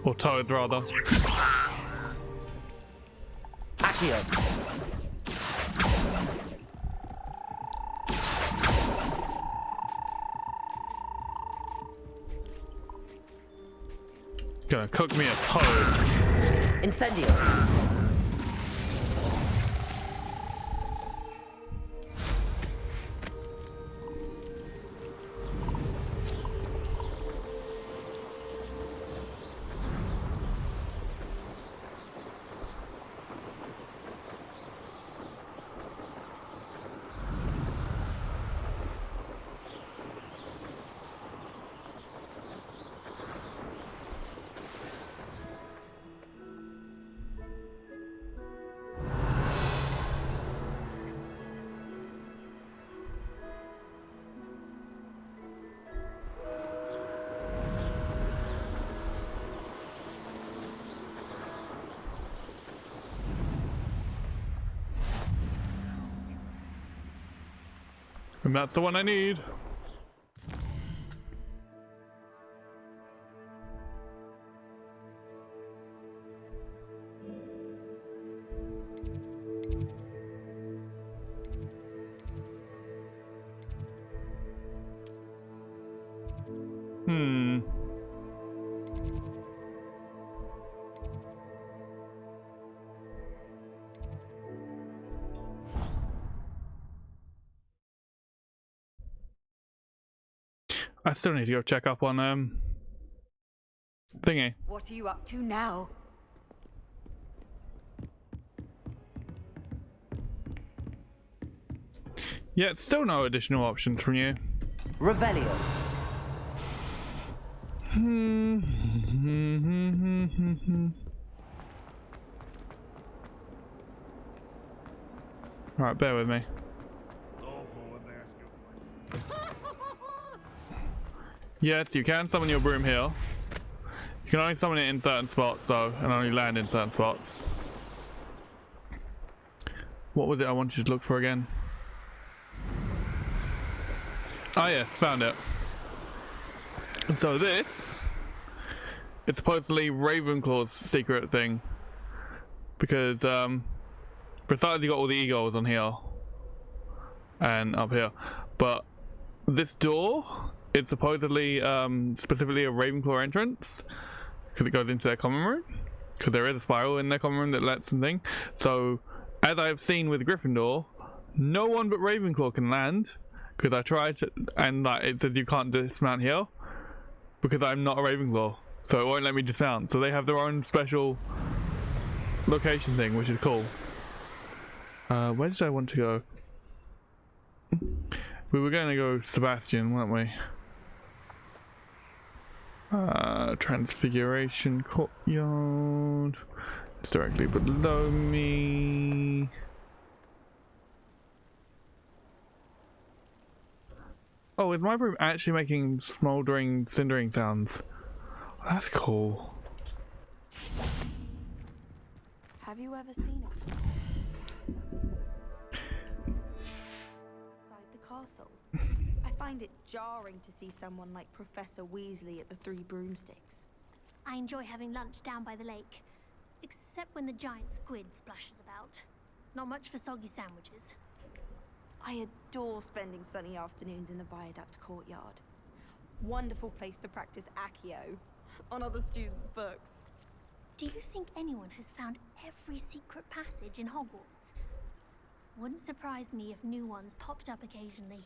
Or toads, rather. Accio. Gonna cook me a toad. Incendio. And that's the one I need. I still need to go check up on thingy. What are you up to now? Yeah, it's still no additional options from you. Revelio. Right, bear with me. Yes, you can summon your broom here. You can only summon it in certain spots, though, and only land in certain spots. What was it I wanted you to look for again? Ah, yes, found it. And so this is supposedly Ravenclaw's secret thing. Because, for starters, you got all the eagles on here. And up here. But this door is supposedly, specifically a Ravenclaw entrance. Because it goes into their common room. Because there is a spiral in their common room that lets them thing. So, as I've seen with Gryffindor, no one but Ravenclaw can land. Because I tried to, and like it says you can't dismount here. Because I'm not a Ravenclaw. So it won't let me dismount. So they have their own special location thing, which is cool. Where did I want to go? We were going to go Sebastian, weren't we? Transfiguration Courtyard. It's directly below me. Oh, is my broom actually making smouldering, cindering sounds? That's cool. Have you ever seen it? Inside the castle. I find it jarring to see someone like Professor Weasley at the Three Broomsticks. I enjoy having lunch down by the lake. Except when the giant squid splashes about. Not much for soggy sandwiches. I adore spending sunny afternoons in the Viaduct courtyard. Wonderful place to practice Accio on other students' books. Do you think anyone has found every secret passage in Hogwarts? Wouldn't surprise me if new ones popped up occasionally.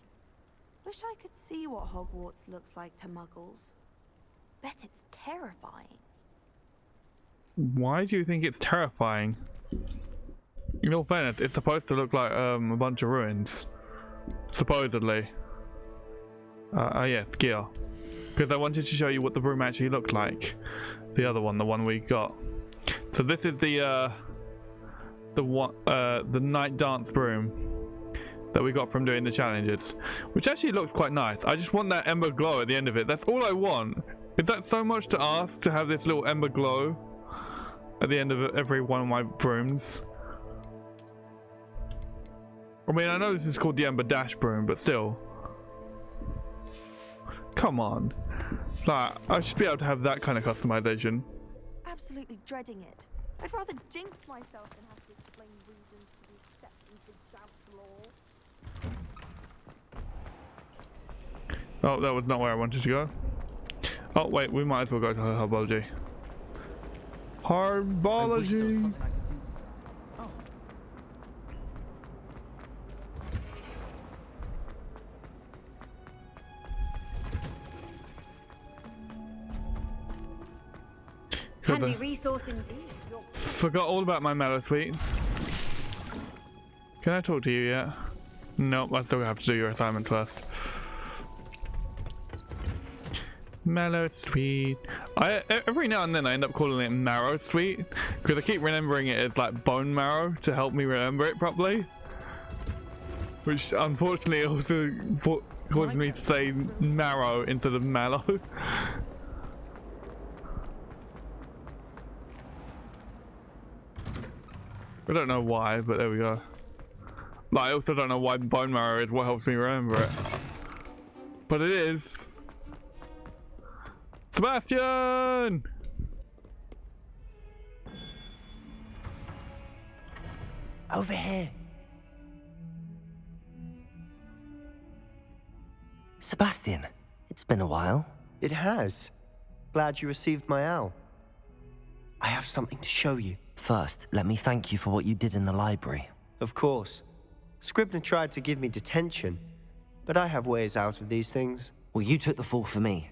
Wish I could see what Hogwarts looks like to muggles. Bet it's terrifying. Why do you think it's terrifying? In all fairness, it's supposed to look like a bunch of ruins. Supposedly. Yes, gear. Because I wanted to show you what the broom actually looked like. The other one, the one we got. So this is the night dance broom that we got from doing the challenges, which actually looks quite nice. I just want that ember glow at the end of it. That's all I want. Is that so much to ask, to have this little ember glow at the end of every one of my brooms? I mean, I know this is called the Ember Dash broom, but still. Come on. Like, I should be able to have that kind of customization. Absolutely dreading it. I'd rather jinx myself than have to explain reasons for the acceptance of Gaunt's law. Oh, that was not where I wanted to go. Oh, wait, we might as well go to Herbology. Herbology! Handy resource indeed. Forgot all about my Mallow Suite. Can I talk to you yet? Nope, I still have to do your assignments first. Mallow Suite. Every now and then I end up calling it Marrow Suite because I keep remembering it as like bone marrow to help me remember it properly. Which unfortunately also causes me to say marrow instead of mallow. I don't know why, but there we go. Like, I also don't know why bone marrow is what helps me remember it. But it is. Sebastian! Over here. Sebastian, it's been a while. It has. Glad you received my owl. I have something to show you. First, let me thank you for what you did in the library. Of course. Scribner tried to give me detention, but I have ways out of these things. Well, you took the fall for me,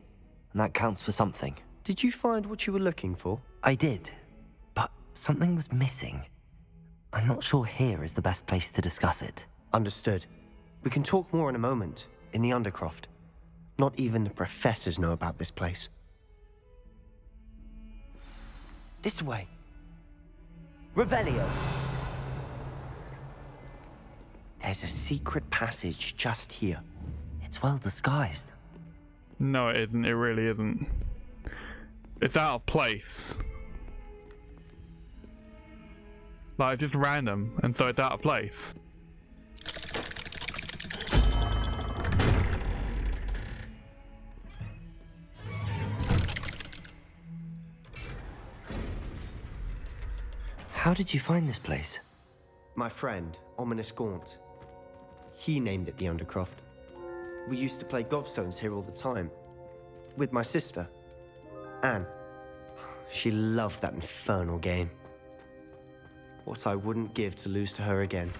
and that counts for something. Did you find what you were looking for? I did, but something was missing. I'm not sure here is the best place to discuss it. Understood. We can talk more in a moment, in the Undercroft. Not even the professors know about this place. This way. Revelio! There's a secret passage just here. It's well disguised. No, it isn't. It really isn't. It's out of place. Like, it's just random, and so it's out of place. How did you find this place? My friend, Ominous Gaunt. He named it the Undercroft. We used to play gobstones here all the time. With my sister, Anne. She loved that infernal game. What I wouldn't give to lose to her again.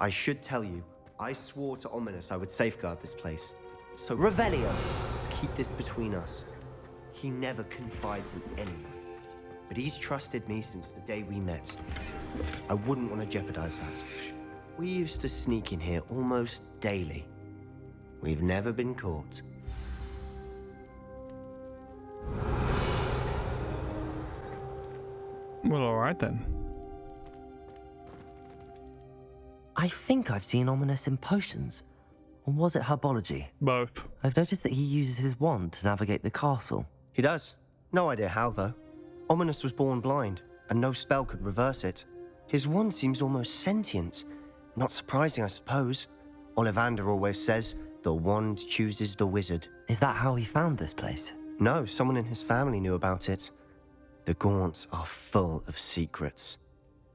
I should tell you, I swore to Ominous I would safeguard this place. So Revelio! Keep this between us. He never confides in anyone. But he's trusted me since the day we met. I wouldn't want to jeopardize that. We used to sneak in here almost daily. We've never been caught. Well, alright then. I think I've seen Ominous in potions. Or was it Herbology? Both. I've noticed that he uses his wand to navigate the castle. He does. No idea how, though. Ominous was born blind, and no spell could reverse it. His wand seems almost sentient. Not surprising, I suppose. Ollivander always says, the wand chooses the wizard. Is that how he found this place? No, someone in his family knew about it. The Gaunts are full of secrets.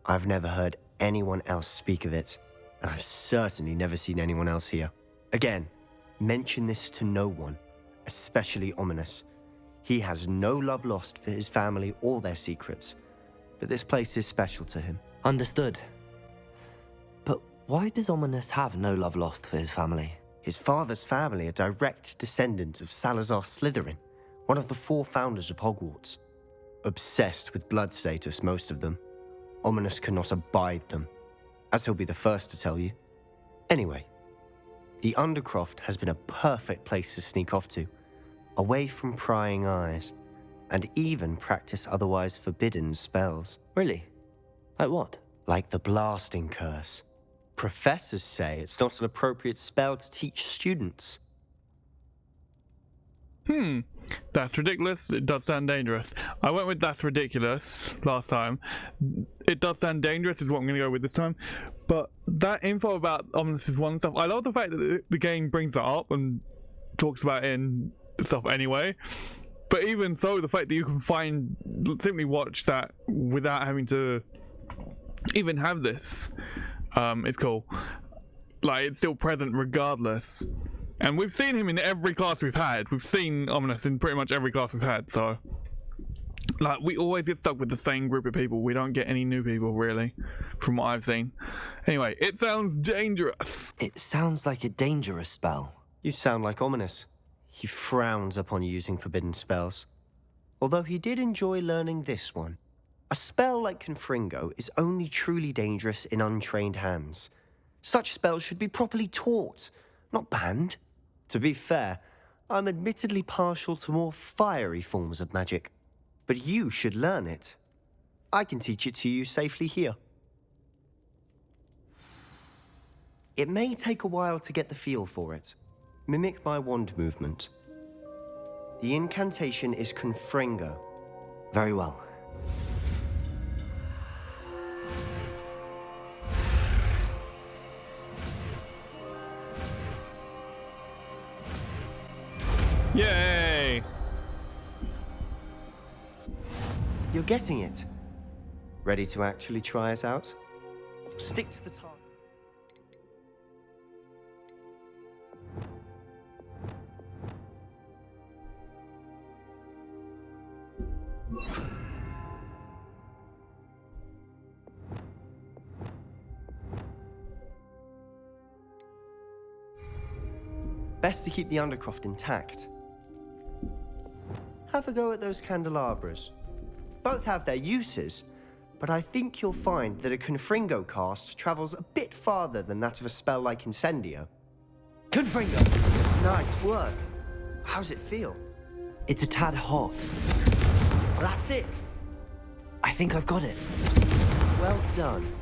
I've never heard anyone else speak of it, and I've certainly never seen anyone else here. Again, mention this to no one, especially Ominous. He has no love lost for his family or their secrets, but this place is special to him. Understood. But why does Ominous have no love lost for his family? His father's family are direct descendants of Salazar Slytherin, one of the 4 founders of Hogwarts. Obsessed with blood status, most of them. Ominous cannot abide them, as he'll be the first to tell you. Anyway, the Undercroft has been a perfect place to sneak off to, away from prying eyes, and even practice otherwise forbidden spells. Really? Like what? Like the blasting curse. Professors say it's not an appropriate spell to teach students. That's ridiculous. It does sound dangerous. I went with that's ridiculous last time. It does sound dangerous is what I'm going to go with this time. But that info about Ominous's wand stuff, I love the fact that the game brings that up and talks about it and stuff anyway. But even so, the fact that you can simply watch that without having to even have this is cool. Like, it's still present regardless. And we've seen him in every class we've had. We've seen Ominous in pretty much every class we've had, so... Like, we always get stuck with the same group of people. We don't get any new people, really, from what I've seen. Anyway, it sounds dangerous. It sounds like a dangerous spell. You sound like Ominous. He frowns upon using forbidden spells. Although he did enjoy learning this one. A spell like Confringo is only truly dangerous in untrained hands. Such spells should be properly taught, not banned. To be fair, I'm admittedly partial to more fiery forms of magic. But you should learn it. I can teach it to you safely here. It may take a while to get the feel for it. Mimic my wand movement. The incantation is Confringo. Very well. Yay! You're getting it. Ready to actually try it out? Stick to the target. Best to keep the Undercroft intact. Have a go at those candelabras. Both have their uses, but I think you'll find that a Confringo cast travels a bit farther than that of a spell like Incendio. Confringo! Nice work. How's it feel? It's a tad hot. That's it. I think I've got it. Well done.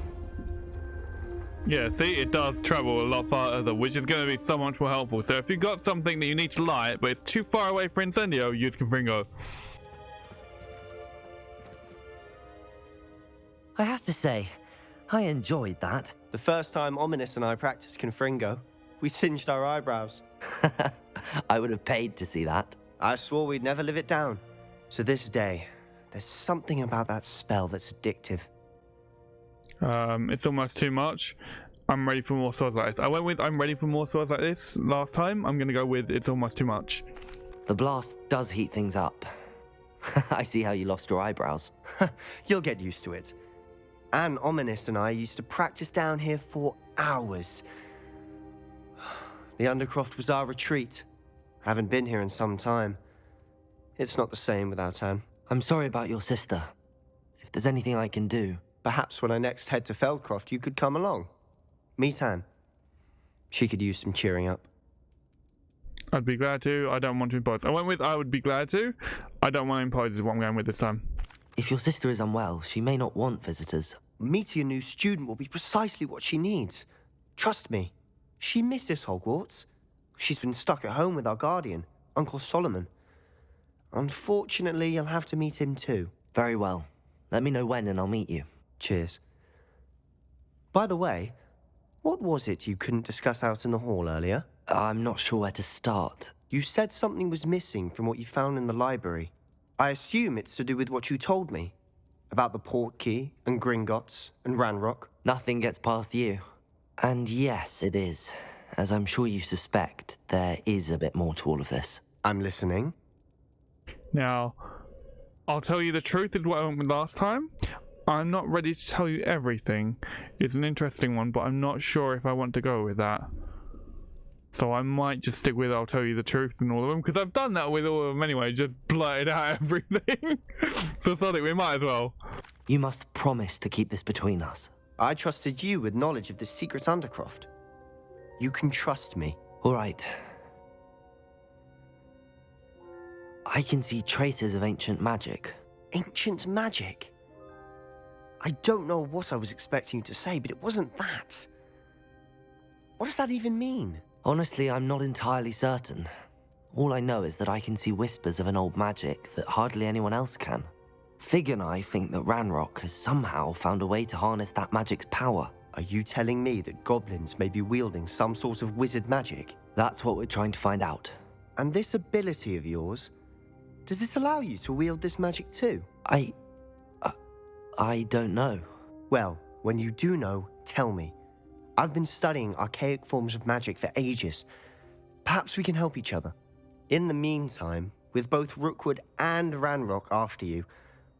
Yeah, see, it does travel a lot farther, which is going to be so much more helpful. So if you've got something that you need to light, but it's too far away for Incendio, use Confringo. I have to say, I enjoyed that. The first time Ominous and I practiced Confringo, we singed our eyebrows. I would have paid to see that. I swore we'd never live it down. So this day, there's something about that spell that's addictive. It's almost too much. I'm ready for more swords like this. I went with I'm ready for more swords like this last time. I'm going to go with it's almost too much. The blast does heat things up. I see how you lost your eyebrows. You'll get used to it. Anne, Ominous and I used to practice down here for hours. The Undercroft was our retreat. Haven't been here in some time. It's not the same without Anne. I'm sorry about your sister. If there's anything I can do... Perhaps when I next head to Feldcroft, you could come along. Meet Anne. She could use some cheering up. I'd be glad to. I don't want to impose. I went with I would be glad to. I don't want to impose is what I'm going with this time. If your sister is unwell, she may not want visitors. Meeting a new student will be precisely what she needs. Trust me. She misses Hogwarts. She's been stuck at home with our guardian, Uncle Solomon. Unfortunately, you'll have to meet him too. Very well. Let me know when and I'll meet you. Cheers. By the way, what was it you couldn't discuss out in the hall earlier? I'm not sure where to start. You said something was missing from what you found in the library. I assume it's to do with what you told me. About the Portkey and Gringotts and Ranrock. Nothing gets past you. And yes, it is. As I'm sure you suspect, there is a bit more to all of this. I'm listening. Now, I'll tell you the truth is what I went with last time. I'm not ready to tell you everything. It's an interesting one, but I'm not sure if I want to go with that. So I might just stick with I'll tell you the truth in all of them, because I've done that with all of them anyway, just blurted out everything. So Sonic, we might as well. You must promise to keep this between us. I trusted you with knowledge of the secret Undercroft. You can trust me. All right. I can see traces of ancient magic. Ancient magic? I don't know what I was expecting you to say, but it wasn't that. What does that even mean? Honestly, I'm not entirely certain. All I know is that I can see whispers of an old magic that hardly anyone else can. Fig and I think that Ranrock has somehow found a way to harness that magic's power. Are you telling me that goblins may be wielding some sort of wizard magic? That's what we're trying to find out. And this ability of yours, does it allow you to wield this magic too? I don't know. Well, when you do know, tell me. I've been studying archaic forms of magic for ages. Perhaps we can help each other. In the meantime, with both Rookwood and Ranrock after you,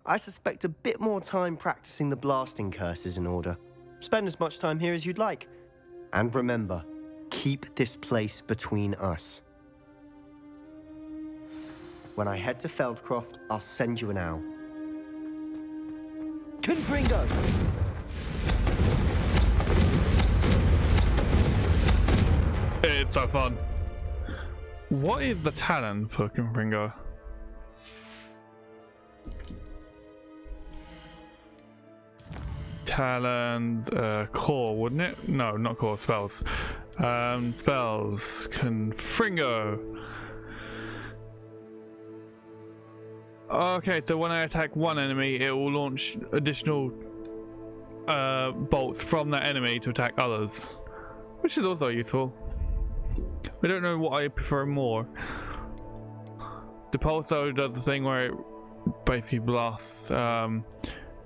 I suspect a bit more time practicing the blasting curse is in order. Spend as much time here as you'd like. And remember, keep this place between us. When I head to Feldcroft, I'll send you an owl. Confringo! It's so fun. What is the talent for Confringo? Talons, core, wouldn't it? No, not core, spells. Spells, Confringo. Okay, so when I attack one enemy, it will launch additional bolts from that enemy to attack others, which is also useful. I don't know what I prefer more. The Pulso does the thing where it basically blasts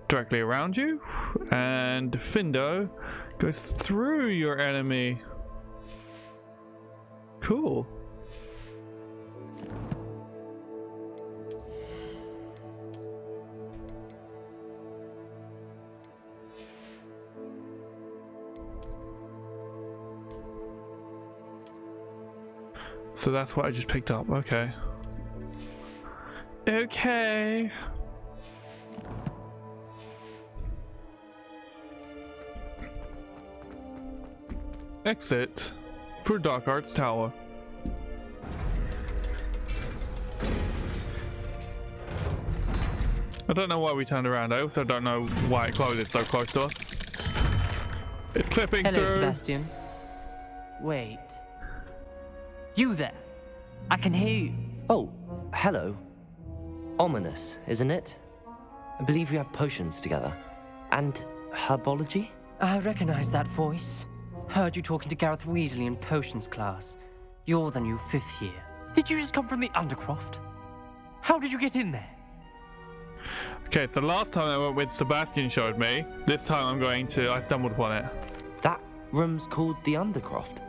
directly around you, and Findo goes through your enemy. Cool. So that's what I just picked up. Okay. Okay. Exit for Dark Arts Tower. I don't know why we turned around. I also don't know why it closed so close to us. It's clipping Hello, through. Sebastian. Wait. You there? I can hear you. Oh, hello. Ominous, isn't it? I believe we have potions together. And herbology? I recognize that voice. Heard you talking to Gareth Weasley in potions class. You're the new 5th year. Did you just come from the Undercroft? How did you get in there? Okay, so last time I went with Sebastian showed me. This time I stumbled upon it. That room's called the Undercroft.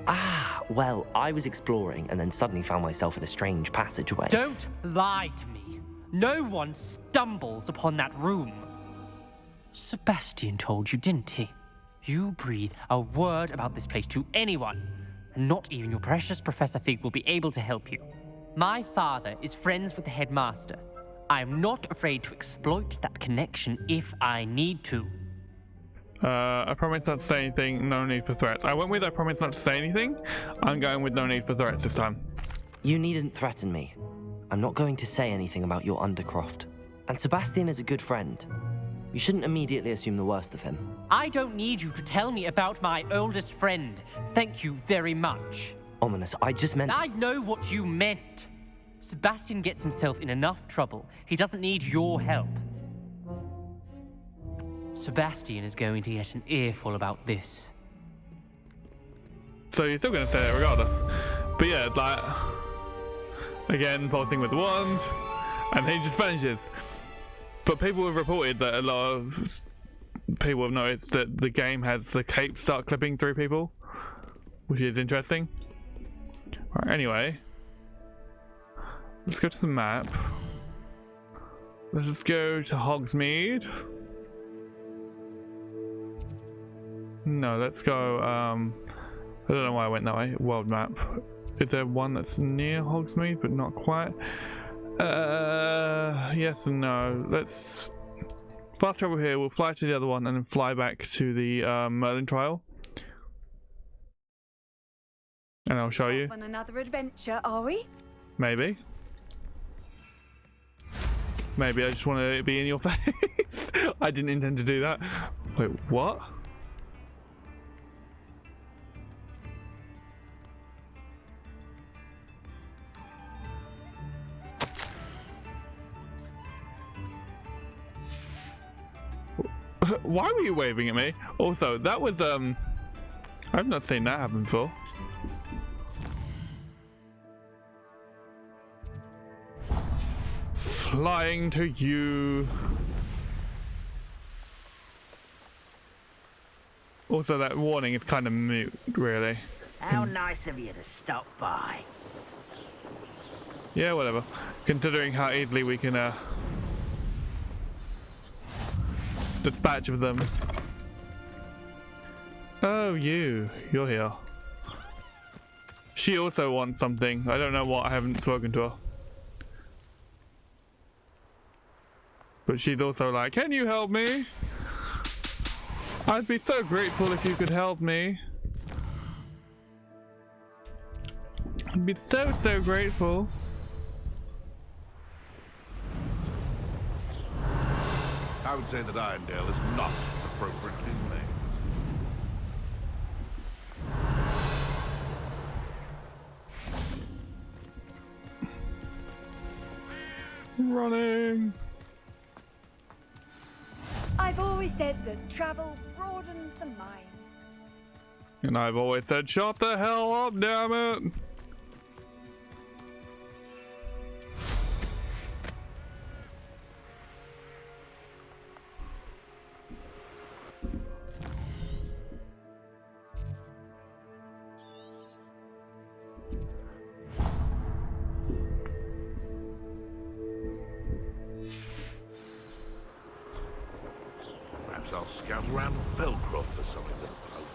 Ah, well, I was exploring and then suddenly found myself in a strange passageway. Don't lie to me. No one stumbles upon that room. Sebastian told you, didn't he? You breathe a word about this place to anyone, and not even your precious Professor Fig will be able to help you. My father is friends with the headmaster. I am not afraid to exploit that connection if I need to. I promise not to say anything, no need for threats. I went with I promise not to say anything. I'm going with no need for threats this time. You needn't threaten me. I'm not going to say anything about your Undercroft. And Sebastian is a good friend. You shouldn't immediately assume the worst of him. I don't need you to tell me about my oldest friend. Thank you very much. Ominous, I just meant... I know what you meant. Sebastian gets himself in enough trouble. He doesn't need your help. Sebastian is going to get an earful about this. So you're still going to say that regardless. But yeah, like... Again, pulsing with the wand. And he just vanishes. But people have reported that a lot of people have noticed that the game has the cape start clipping through people, which is interesting. Alright, anyway. Let's go to the map. Let's go to Hogsmeade. No, let's go, I don't know why I went that way. World map. Is there one that's near Hogsmeade, but not quite? Yes and no. Let's fast travel here. We'll fly to the other one and then fly back to the Merlin trial. And I'll show you. On another adventure, are we? Maybe. Maybe I just want to be in your face. I didn't intend to do that. Wait, what? Why were you waving at me? Also, that was I've not seen that happen before. Flying to you. Also, that warning is kind of moot, really. How nice of you to stop by. Yeah, whatever. Considering how easily we can dispatch of them. Oh, you're here. She also wants something. I don't know what. I haven't spoken to her. But she's also like, can you help me? I'd be so grateful if you could help me. I'd be so grateful. I would say that Irondale is not appropriately named. Running. I've always said that travel broadens the mind. And I've always said, shut the hell up, damn it. Perhaps I'll scout around Velcroft for something to poach.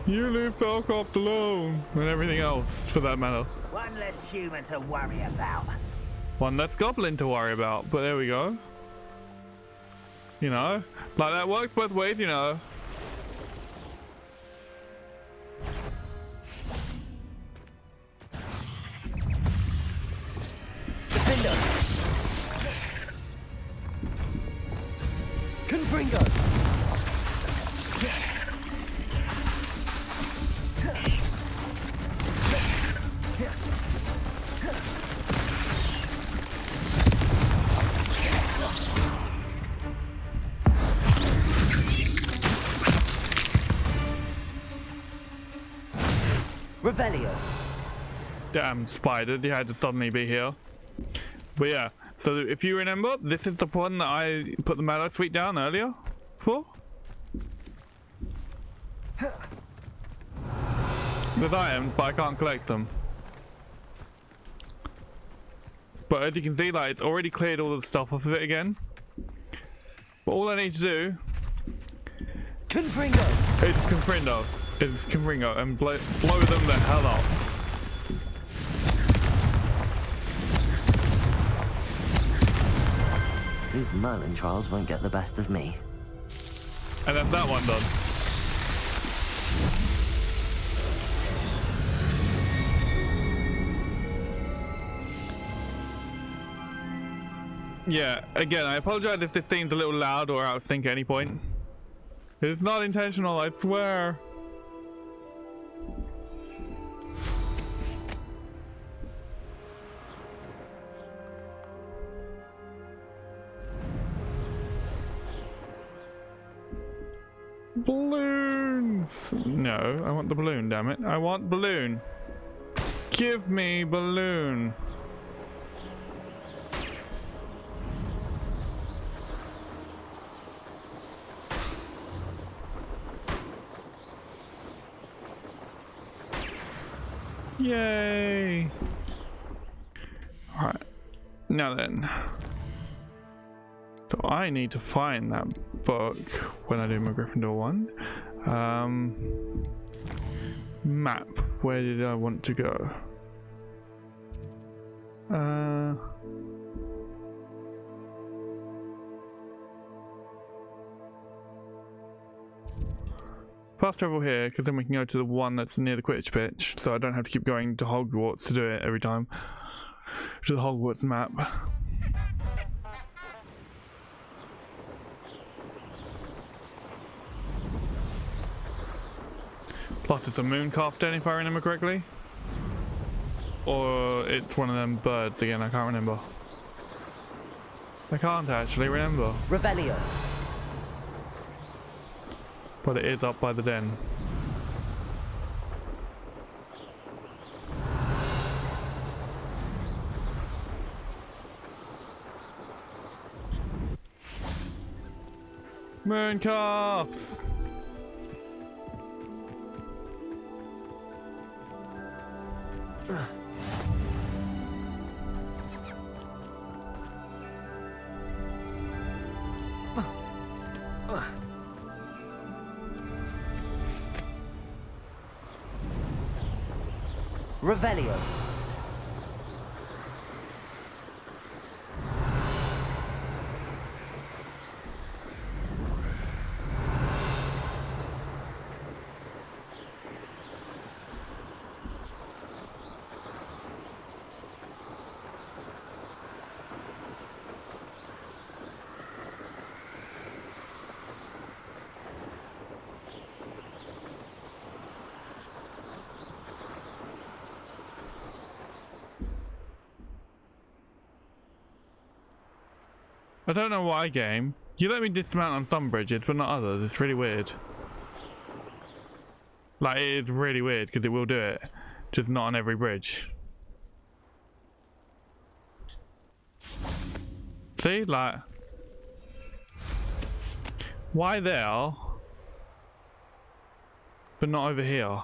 You leave Falcroft alone, and everything else, for that matter. One less human to worry about. One less goblin to worry about, but there we go. You know, like that works both ways, you know. Defender! Confringo! Revelio. Damn spiders, you had to suddenly be here. But yeah, so if you remember, this is the one that I put the mallow sweet down earlier for. There's items, but I can't collect them. But as you can see, like, it's already cleared all the stuff off of it again. But all I need to do Confringo is Confringo and blow them the hell up. These Merlin trials won't get the best of me. And that's that one done. Yeah, again, I apologize if this seems a little loud or out of sync at any point. It's not intentional, I swear. Balloons! No, I want the balloon, damn it. I want balloon. Give me balloon. Yay! Alright, now then. So I need to find that book when I do my Gryffindor one. Map, where did I want to go? Fast travel here, because then we can go to the one that's near the Quidditch pitch, so I don't have to keep going to Hogwarts to do it every time. To the Hogwarts map. Plus it's a mooncalf den if I remember correctly. Or it's one of them birds again, I can't remember. I can't actually remember. Revelio. But it is up by the den. Mooncalves! Revelio. I don't know why, game. You let me dismount on some bridges, but not others. It's really weird. Like, it is really weird, because it will do it. Just not on every bridge. See? Like... Why there? But not over here?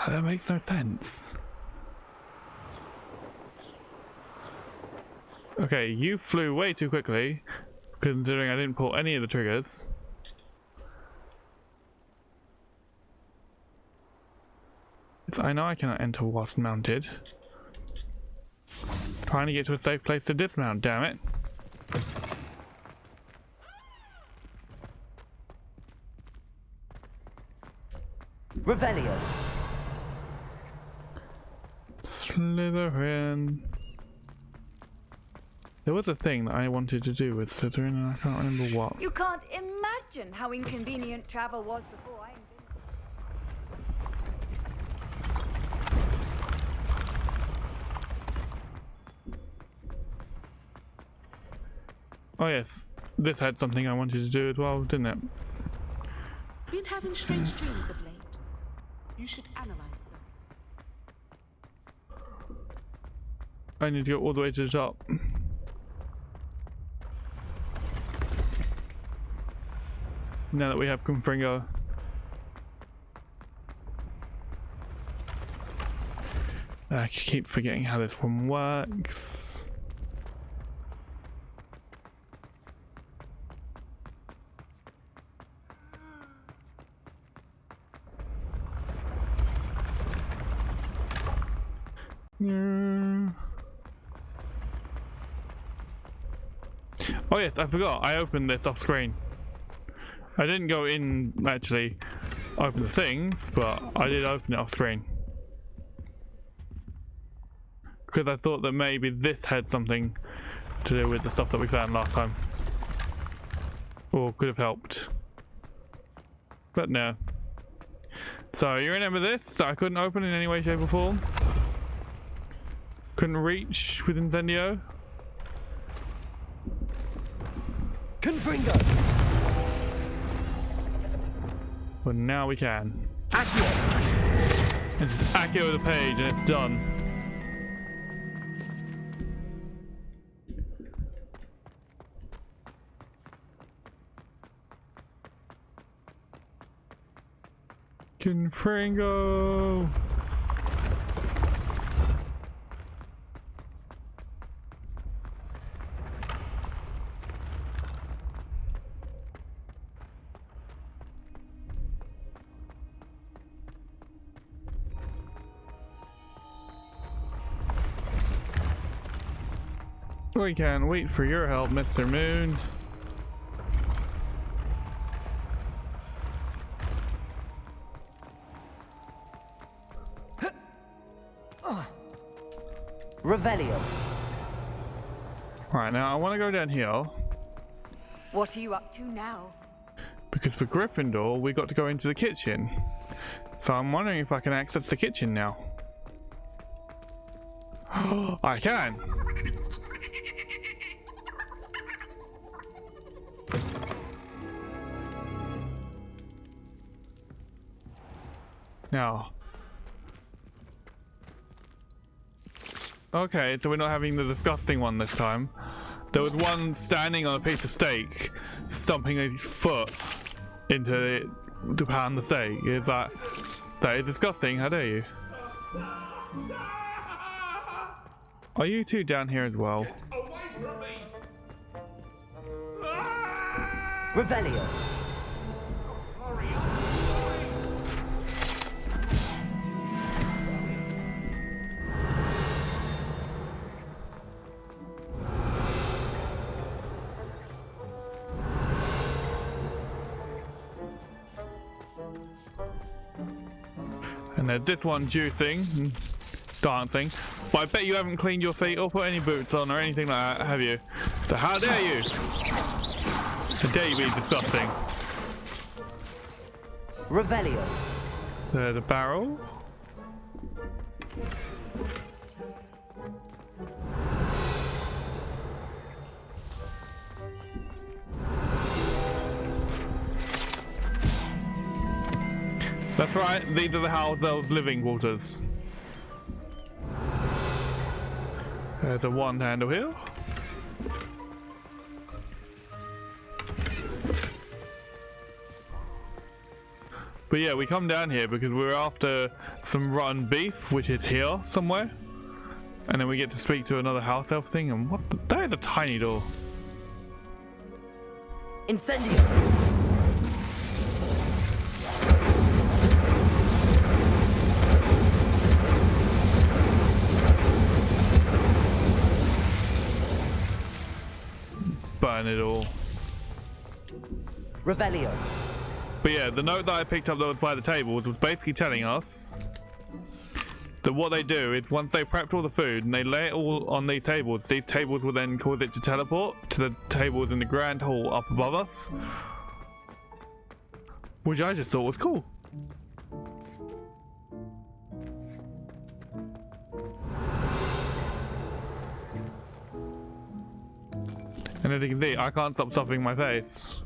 That makes no sense. Okay, you flew way too quickly. considering I didn't pull any of the triggers. I know I cannot enter whilst mounted. Trying to get to a safe place to dismount, damn it. Revelio. Slytherin. There was a thing that I wanted to do with Slytherin and I can't remember what. You can't imagine how inconvenient travel was before I invented. Oh yes, this had something I wanted to do as well, didn't it? Been having strange dreams of late. You should analyze them. I need to go all the way to the top. Now that we have Confringo. I keep forgetting how this one works. Oh yes, I forgot. I opened this off screen. I didn't go in actually open the things, but I did open it off screen. Because I thought that maybe this had something to do with the stuff that we found last time. Or could have helped. But no. So you remember this that I couldn't open in any way, shape or form? Couldn't reach with Incendio? Confringo. Well, now we can. Accio. And just Accio the page and it's done. Confringo. We can't wait for your help, Mr. Moon. Revelio. Right, now I want to go down here. What are you up to now? Because for Gryffindor, we got to go into the kitchen. So I'm wondering if I can access the kitchen now. I can! Now. Okay, so we're not having the disgusting one this time. There was one standing on a piece of steak, stomping his foot into it to pound the steak. Is that is disgusting? How dare you? Are you two down here as well? Revelio. And there's this one juicing, dancing. But I bet you haven't cleaned your feet or put any boots on or anything like that, have you? So how dare you? How dare you be disgusting? Revelio. There's a barrel. That's right, these are the house elves' living quarters. There's a wand handle here. But yeah, we come down here because we're after some rotten beef, which is here somewhere. And then we get to speak to another house elf thing, and what that is a tiny door. Incendio! Burn it all. Revelio. But yeah, the note that I picked up that was by the tables was basically telling us that what they do is once they prepped all the food and they lay it all on these tables will then cause it to teleport to the tables in the grand hall up above us. Which I just thought was cool. And as you can see, I can't stop stuffing my face.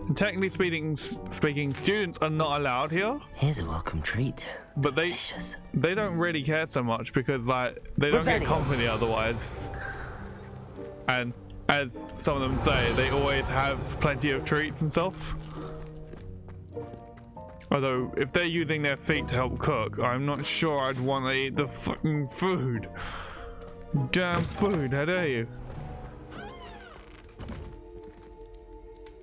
And technically speaking, students are not allowed here. Here's a welcome treat. But they don't really care so much because like they don't get company otherwise. And as some of them say, they always have plenty of treats and stuff. Although if they're using their feet to help cook, I'm not sure I'd want to eat the fucking food. Damn food, how dare you?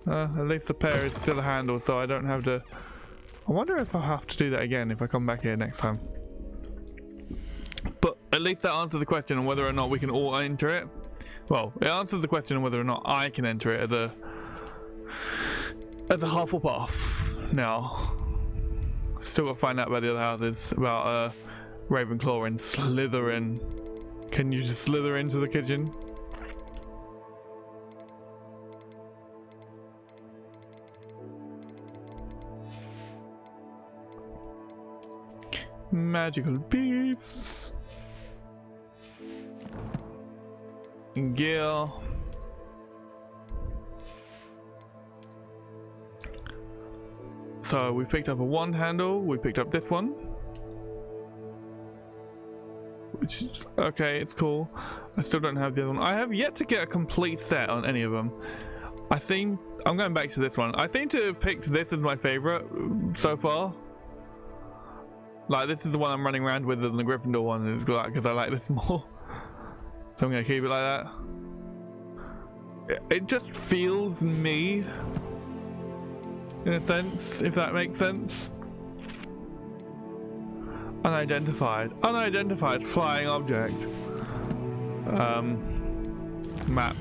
At least the pair is still a handle, so I don't have to... I wonder if I'll have to do that again if I come back here next time. But at least that answers the question on whether or not we can all enter it. Well, it answers the question on whether or not I can enter it as a Hufflepuff. Now, still got to find out about the other houses, about Ravenclaw and Slytherin. Can you just slither into the kitchen? Magical beasts. Gear. So we picked up a wand handle, we picked up this one. Which is okay, it's cool. I still don't have the other one. I have yet to get a complete set on any of them. I'm going back to this one. I seem to have picked this as my favorite so far. Like, this is the one I'm running around with than the Gryffindor one, because I like this more. So I'm going to keep it like that. It just feels me, in a sense, if that makes sense. Unidentified flying object. Map.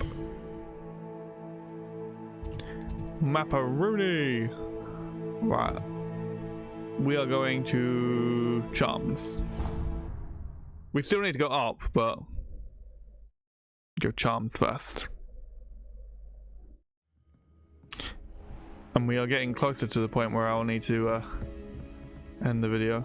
Maparoni. Right. We are going to Charms. We still need to go up, but go Charms first. And we are getting closer to the point where I'll need to end the video.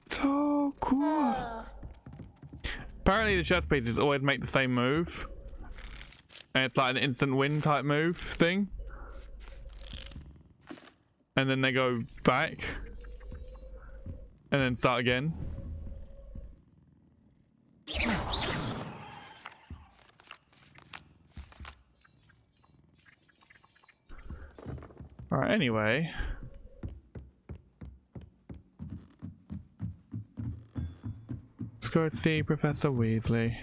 So cool. Apparently the chess pieces always make the same move. And it's like an instant win type move thing. And then they go back. And then start again. Alright, anyway. Let's go see Professor Weasley.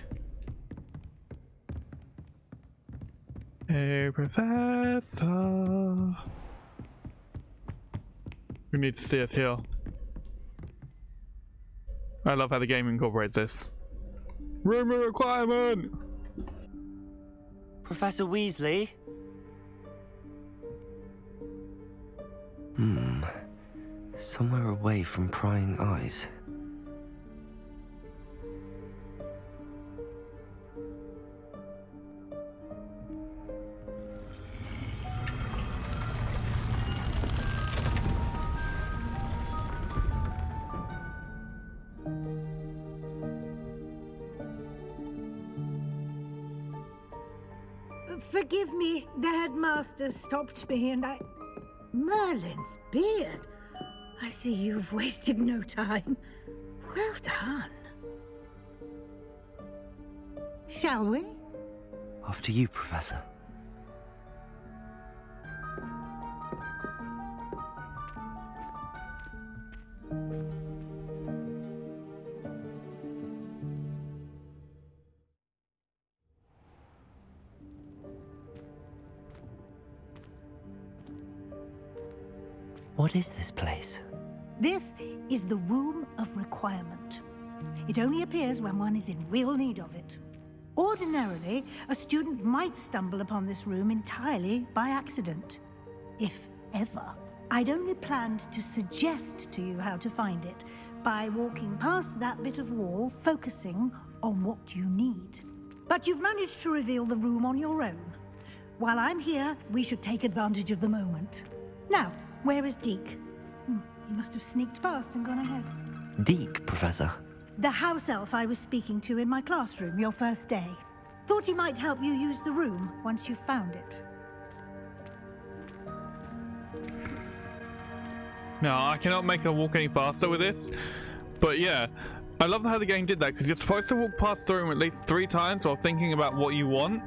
Hey, Professor. We need to see us here. I love how the game incorporates this. Room requirement! Professor Weasley? Somewhere away from prying eyes. Forgive me, the headmaster stopped me and I... Merlin's beard. I see you've wasted no time. Well done. Shall we? After you, Professor. What is this place? This is the Room of Requirement. It only appears when one is in real need of it. Ordinarily, a student might stumble upon this room entirely by accident, if ever. I'd only planned to suggest to you how to find it by walking past that bit of wall, focusing on what you need. But you've managed to reveal the room on your own. While I'm here, we should take advantage of the moment. Now, where is Deke? He must have sneaked past and gone ahead. Deke, Professor. The house elf I was speaking to in my classroom your first day. Thought he might help you use the room once you found it. No, I cannot make her walk any faster with this. But yeah, I love how the game did that, because you're supposed to walk past the room at least 3 times while thinking about what you want.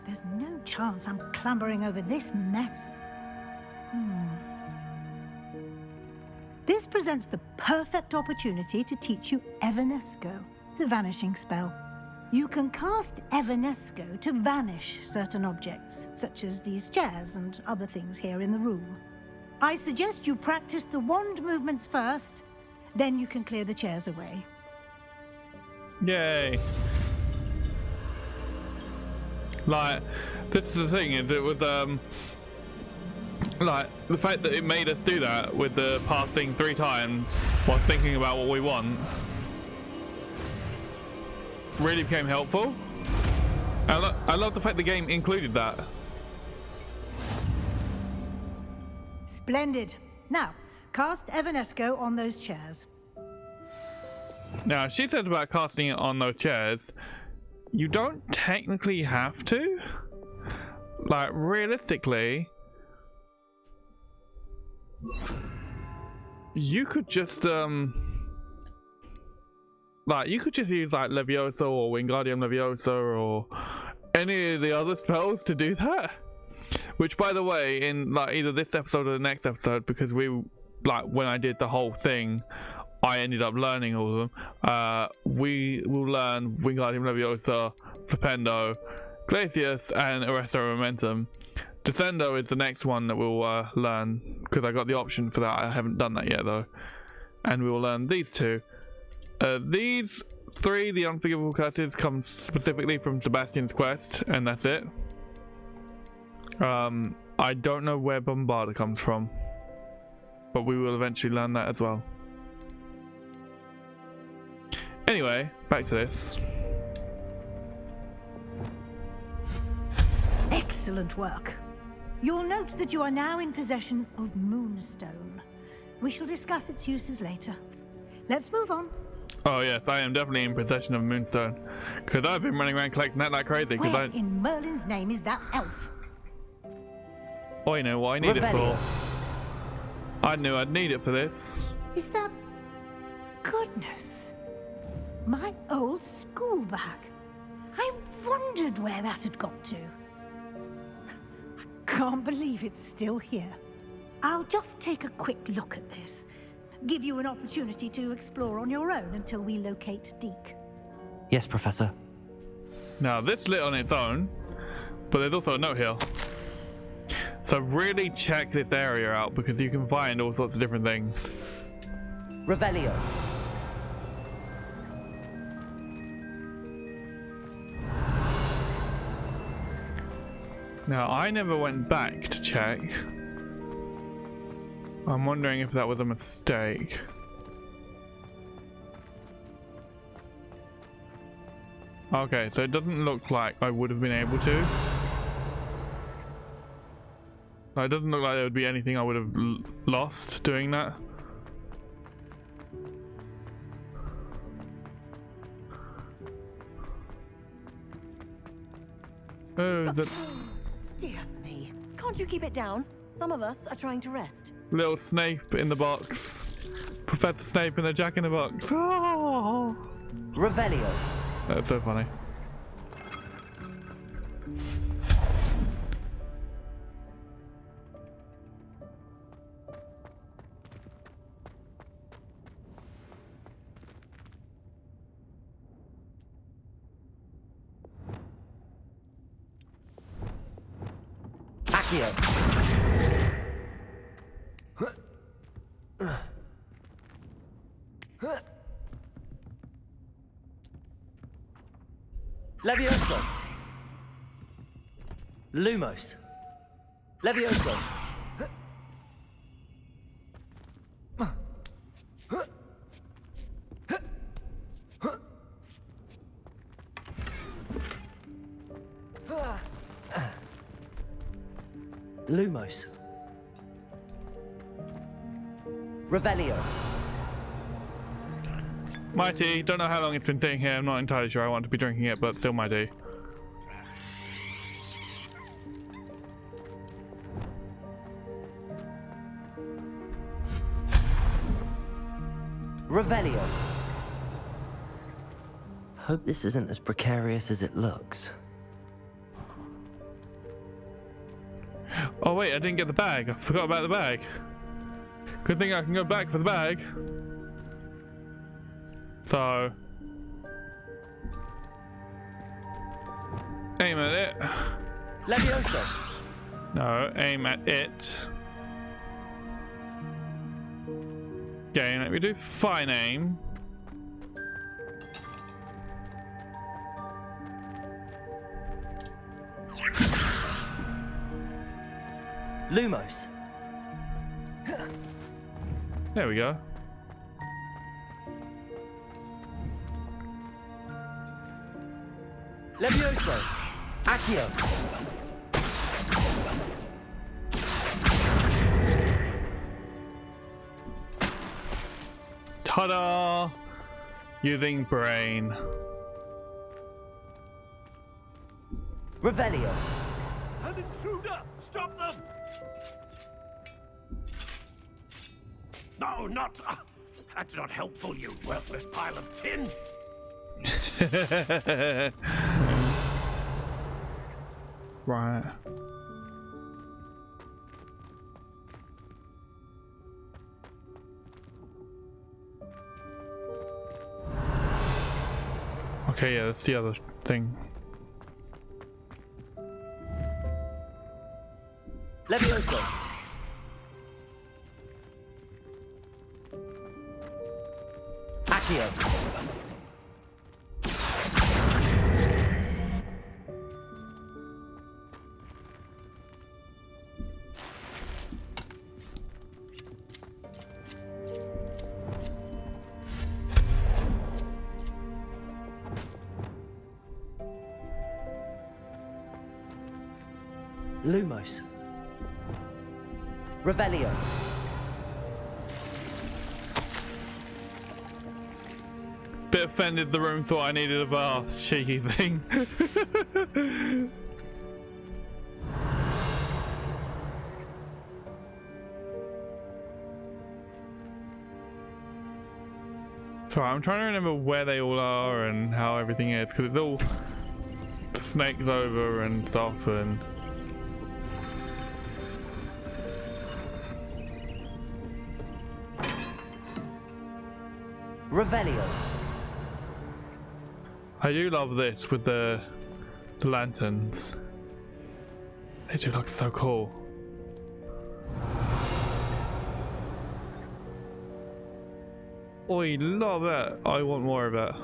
There's no chance I'm clambering over this mess. This presents the perfect opportunity to teach you Evanesco, the vanishing spell. You can cast Evanesco to vanish certain objects, such as these chairs and other things here in the room. I suggest you practice the wand movements first, then you can clear the chairs away. Yay. Like, this is the thing, is it was, like, the fact that it made us do that with the passing 3 times while thinking about what we want really became helpful. I love the fact the game included that. Splendid. Now, cast Evanesco on those chairs. Now, she says about casting it on those chairs, you don't technically have to. Like, realistically, you could just you could just use like Leviosa or Wingardium Leviosa or any of the other spells to do that. Which, by the way, in like either this episode or the next episode, because we when I did the whole thing, I ended up learning all of them. We will learn Wingardium Leviosa, Flipendo, Glacius, and Arresto Momentum. Descendo is the next one that we'll learn, because I got the option for that. I haven't done that yet though. And we will learn these 2. These 3, the Unforgivable Curses, come specifically from Sebastian's quest, and that's it. I don't know where Bombarda comes from, but we will eventually learn that as well. Anyway, back to this. Excellent work. You'll note that you are now in possession of Moonstone. We shall discuss its uses later. Let's move on. Oh yes, I am definitely in possession of Moonstone, because I've been running around collecting that like crazy. Where in Merlin's name is that elf? Oh, you know what I need it for. I knew I'd need it for this. Is that... Goodness. My old school bag. I wondered where that had got to. I can't believe it's still here. I'll just take a quick look at this. Give you an opportunity to explore on your own until we locate Deke. Yes, Professor. Now, this lit on its own, but there's also a note here. So really check this area out, because you can find all sorts of different things. Revelio. Now, I never went back to check. I'm wondering if that was a mistake. Okay, so it doesn't look like I would have been able to. It doesn't look like there would be anything I would have lost doing that. Oh, Dear me. Can't you keep it down? Some of us are trying to rest. Little Snape in the box. Professor Snape in a Jack in the Box. Oh. Revelio. That's so funny. Accio. Levioso. Lumos. Levioso. Lumos. Revelio. My tea. Don't know how long it's been sitting here. I'm not entirely sure I want to be drinking it, but still my tea. Revelio. Hope this isn't as precarious as it looks. Oh wait, I didn't get the bag. I forgot about the bag. Good thing I can go back for the bag. So aim at it. Levioso. No, aim at it. Okay, let me do fine aim. Lumos. There we go. Levioso. Accio. Ta-da! Using brain. Revelio. An intruder! Stop them! No, not... that's not helpful, you worthless pile of tin! Right. Okay, yeah, that's the other thing. Levioso. Accio. Lumos. Revelio. Bit offended the room thought I needed a bath. Cheeky thing. So I'm trying to remember where they all are and how everything is, because it's all snakes over and stuff and... Revelio. I do love this with the lanterns. They do look so cool. I love it. I want more of it.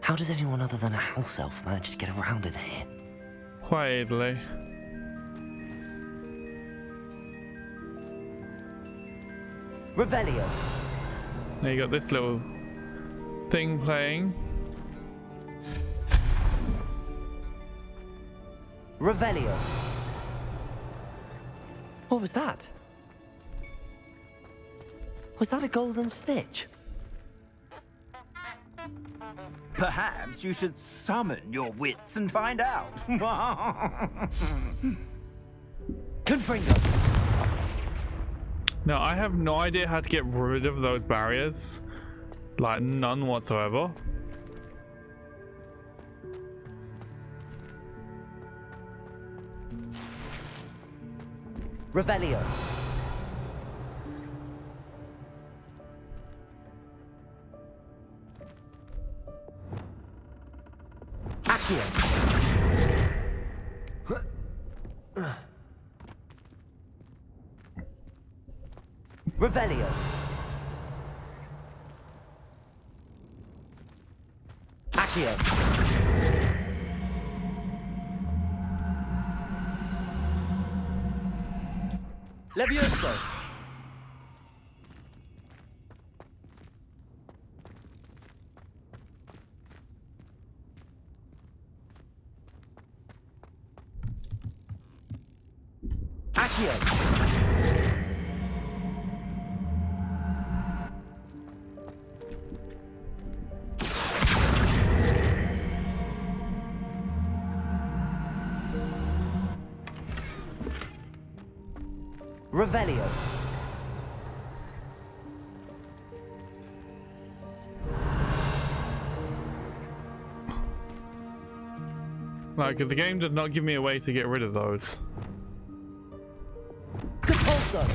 How does anyone other than a house elf manage to get around in here? Quite easily. Revelio. Now you got this little thing playing. Revelio. What was that? Was that a golden stitch? Perhaps you should summon your wits and find out. Confringo! No, I have no idea how to get rid of those barriers. Like, none whatsoever. Revelio. Accio. Revelio. Accio. Levioso. Accio. Revelio. Like, because the game does not give me a way to get rid of those. Compulso.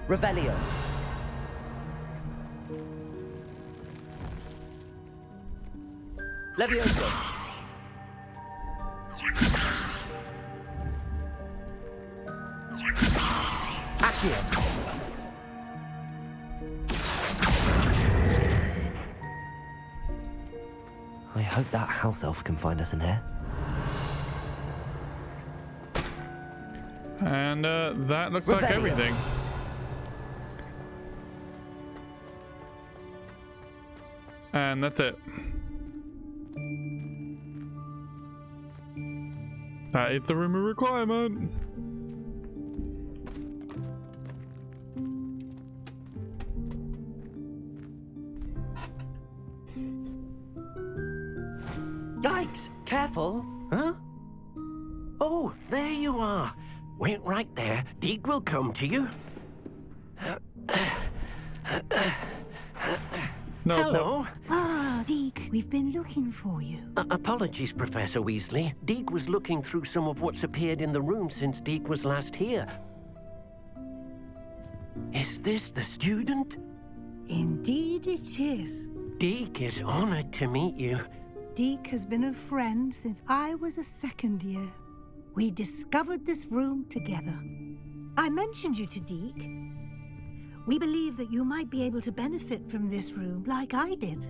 Revelio. Levioso. Accio. I hope that house elf can find us in here. And that looks like everything. And that's it. That is the room of requirement. Yikes! Careful! Huh? Oh, there you are. Wait right there. Deke will come to you. No. Hello. Ah, Deke, we've been looking for you. Apologies, Professor Weasley. Deke was looking through some of what's appeared in the room since Deke was last here. Is this the student? Indeed it is. Deke is honored to meet you. Deke has been a friend since I was a second year. We discovered this room together. I mentioned you to Deke. We believe that you might be able to benefit from this room like I did.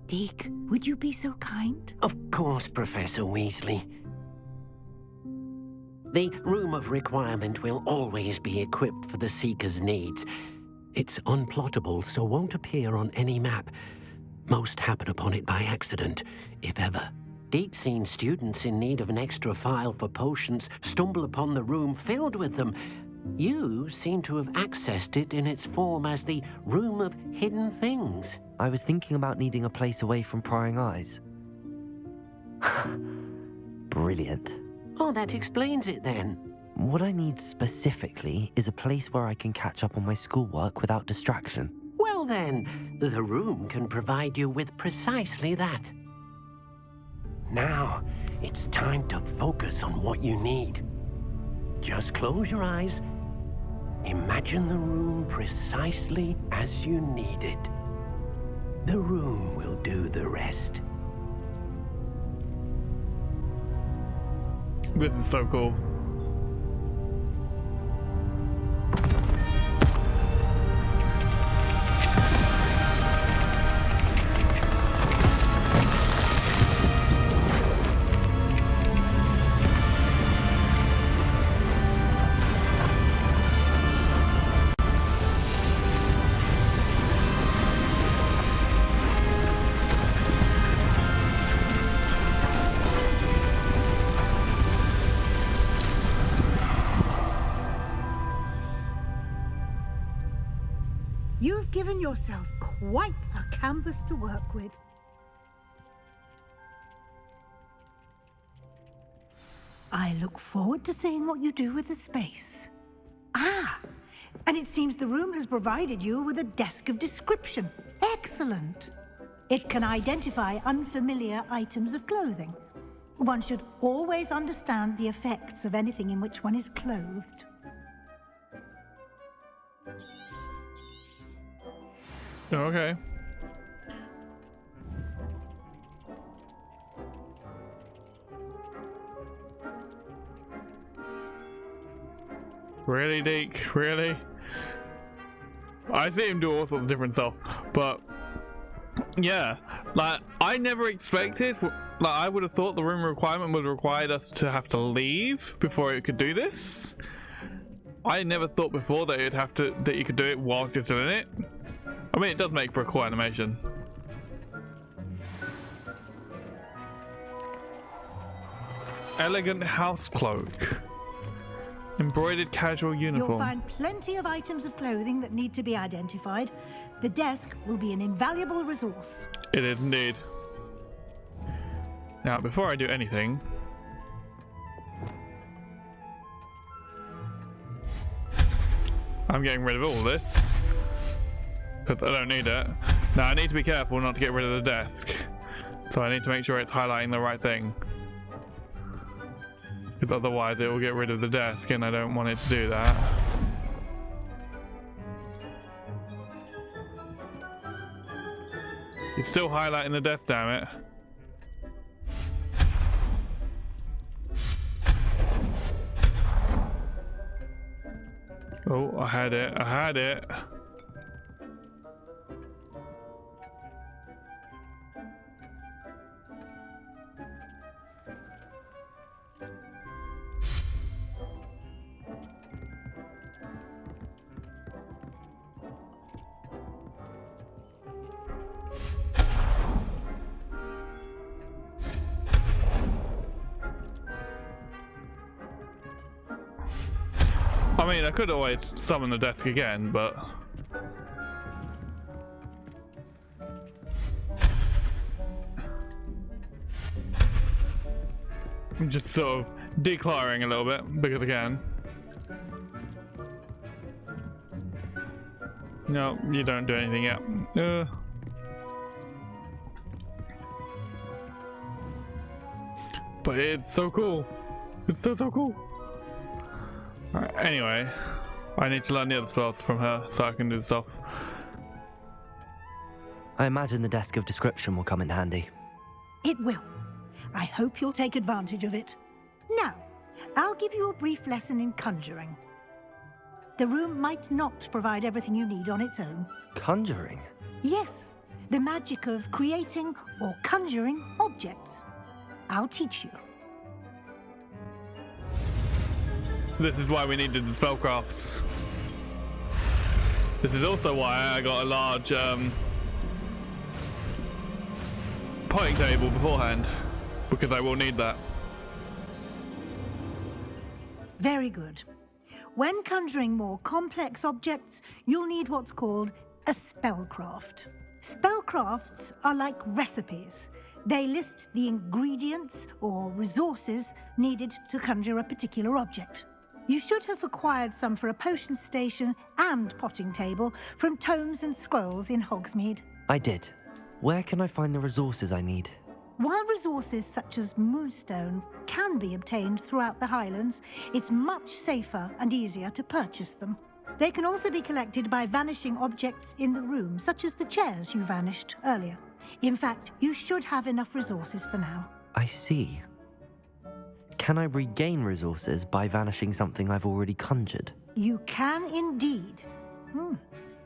Deke, would you be so kind? Of course, Professor Weasley. The Room of Requirement will always be equipped for the Seeker's needs. It's unplottable, so won't appear on any map. Most happen upon it by accident, if ever. Deke's seen students in need of an extra file for potions stumble upon the room filled with them. You seem to have accessed it in its form as the Room of Hidden Things. I was thinking about needing a place away from prying eyes. Brilliant. Oh, that explains it then. What I need specifically is a place where I can catch up on my schoolwork without distraction. Well then, the room can provide you with precisely that. Now, it's time to focus on what you need. Just close your eyes. Imagine the room precisely as you need it. The room will do the rest. This is so cool. You've given yourself quite a canvas to work with. I look forward to seeing what you do with the space. Ah, and it seems the room has provided you with a desk of description. Excellent. It can identify unfamiliar items of clothing. One should always understand the effects of anything in which one is clothed. Okay. Really, Deke? Really? I see him do all sorts of different stuff, but yeah, like I never expected. Like I would have thought the room requirement would have required us to have to leave before it could do this. I never thought before that you could do it whilst you're still in it. I mean, it does make for a cool animation. Elegant house cloak. Embroidered casual uniform. You'll find plenty of items of clothing that need to be identified. The desk will be an invaluable resource. It is indeed. Now, before I do anything, I'm getting rid of all this because I don't need it. Now, I need to be careful not to get rid of the desk, so I need to make sure it's highlighting the right thing, because otherwise it will get rid of the desk and I don't want it to do that. It's still highlighting the desk, damn it. Oh, I had it. I had it. I mean, I could always summon the desk again, but I'm just sort of decluttering a little bit because I can. No, you don't do anything yet. But it's so cool. It's so cool. Alright, anyway, I need to learn the other spells from her so I can do the stuff. I imagine the desk of description will come in handy. It will. I hope you'll take advantage of it. Now, I'll give you a brief lesson in conjuring. The room might not provide everything you need on its own. Conjuring? Yes, the magic of creating or conjuring objects. I'll teach you. This is why we needed the spellcrafts. This is also why I got a large potting table beforehand, because I will need that. Very good. When conjuring more complex objects, you'll need what's called a spellcraft. Spellcrafts are like recipes. They list the ingredients or resources needed to conjure a particular object. You should have acquired some for a potion station and potting table from tomes and scrolls in Hogsmeade. I did. Where can I find the resources I need? While resources such as moonstone can be obtained throughout the Highlands, it's much safer and easier to purchase them. They can also be collected by vanishing objects in the room, such as the chairs you vanished earlier. In fact, you should have enough resources for now. I see. Can I regain resources by vanishing something I've already conjured? You can indeed.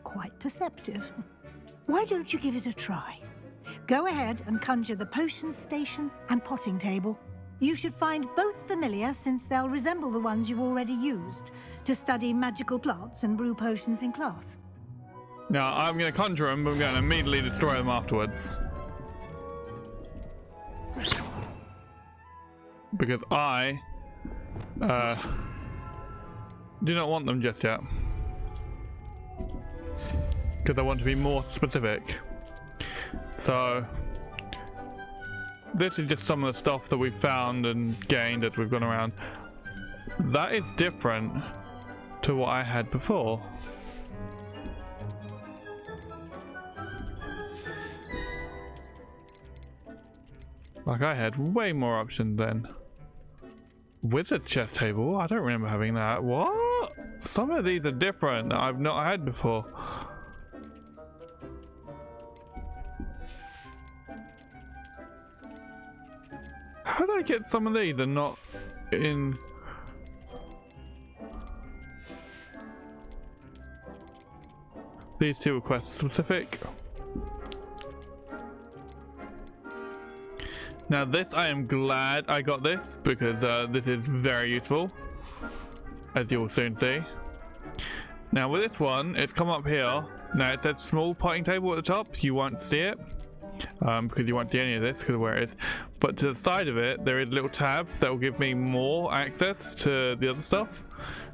Quite perceptive. Why don't you give it a try? Go ahead and conjure the potion station and potting table. You should find both familiar, since they'll resemble the ones you've already used to study magical plants and brew potions in class. Now, I'm going to conjure them, but I'm going to immediately destroy them afterwards. Because I do not want them just yet. because I want to be more specific. So this is just some of the stuff that we've found and gained as we've gone around. That is different to what I had before. Like, I had way more options then. Wizard's chess table? I don't remember having that. What? Some of these are different that I've not had before. How did I get some of these and not in... These two are quest specific. Now this, I am glad I got this because this is very useful, as you will soon see. Now with this one, it's come up here. Now it says small potting table at the top. You won't see it because you won't see any of this because of where it is. But to the side of it, there is a little tab that will give me more access to the other stuff.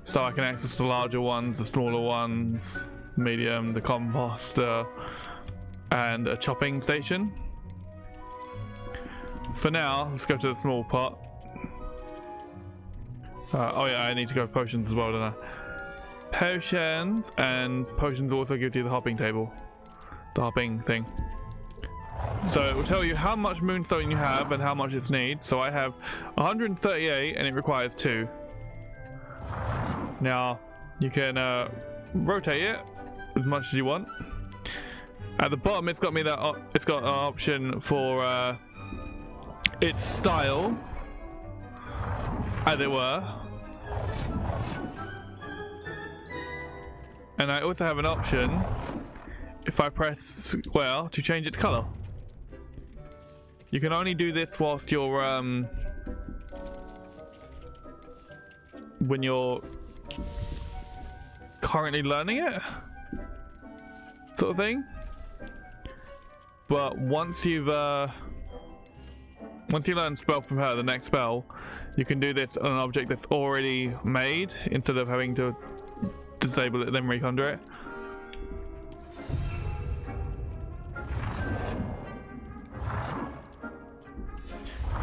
So I can access the larger ones, the smaller ones, medium, the composter, and a chopping station. For now, let's go to the small pot. Oh yeah, I need to go with potions as well, don't I? Potions, and potions also gives you the hopping table. The hopping thing. So it will tell you how much moonstone you have and how much it needs. So I have 138 and it requires 2. Now, you can rotate it as much as you want. At the bottom, it's got me that it's got an option for its style, as it were. And I also have an option, if I press square, to change its color. You can only do this whilst you're when you're currently learning it, sort of thing. But once you learn spell from her, the next spell, you can do this on an object that's already made instead of having to disable it then reconjure it.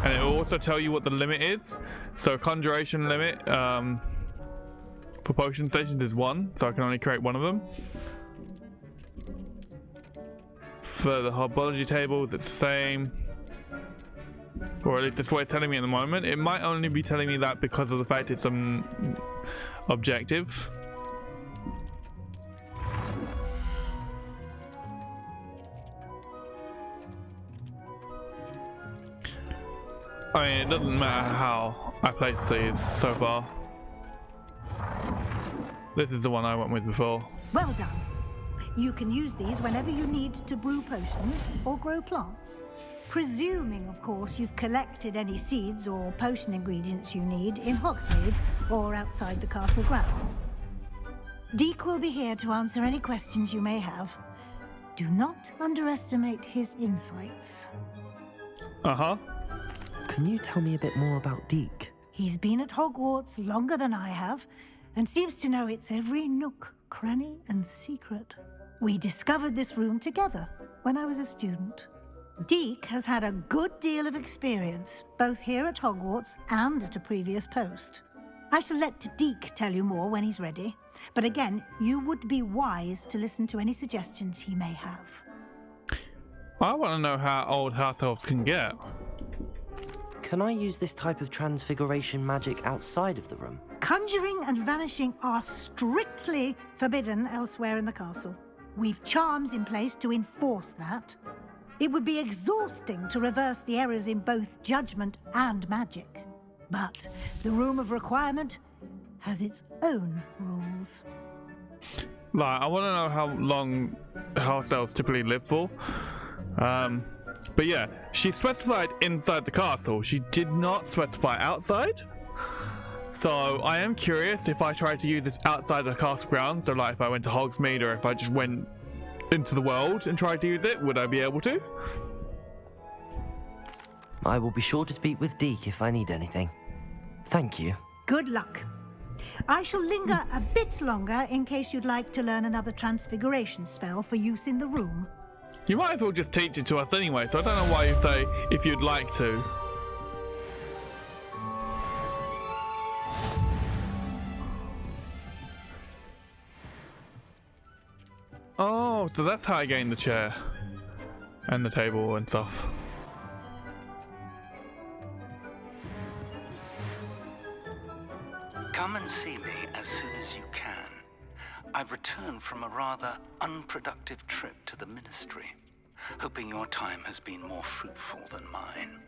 And it will also tell you what the limit is. So conjuration limit for potion stations is 1, so I can only create 1 of them. For the Herbology tables, it's the same. Or at least that's what it's telling me at the moment. It might only be telling me that because of the fact it's some objective. I mean, it doesn't matter how I place these so far. This is the one I went with before. Well done. You can use these whenever you need to brew potions or grow plants. Presuming, of course, you've collected any seeds or potion ingredients you need in Hogsmeade or outside the castle grounds. Deek will be here to answer any questions you may have. Do not underestimate his insights. Uh-huh. Can you tell me a bit more about Deek? He's been at Hogwarts longer than I have, and seems to know its every nook, cranny, and secret. We discovered this room together when I was a student. Deek has had a good deal of experience, both here at Hogwarts and at a previous post. I shall let Deek tell you more when he's ready, but again, you would be wise to listen to any suggestions he may have. I want to know how old house elves can get. Can I use this type of transfiguration magic outside of the room? Conjuring and vanishing are strictly forbidden elsewhere in the castle. We've charms in place to enforce that. It would be exhausting to reverse the errors in both judgment and magic. But the Room of Requirement has its own rules. Like, I want to know how long house elves typically live for. But yeah, she specified inside the castle. She did not specify outside. So I am curious if I tried to use this outside the castle grounds. So like if I went to Hogsmeade or if I just went into the world and tried to use it, would I be able to? I will be sure to speak with Deek if I need anything. Thank you. Good luck. I shall linger a bit longer in case you'd like to learn another transfiguration spell for use in the room. You might as well just teach it to us anyway, so I don't know why you say if you'd like to. Oh, so that's how I gained the chair. And the table and stuff. Come and see me as soon as you can. I've returned from a rather unproductive trip to the Ministry, hoping your time has been more fruitful than mine.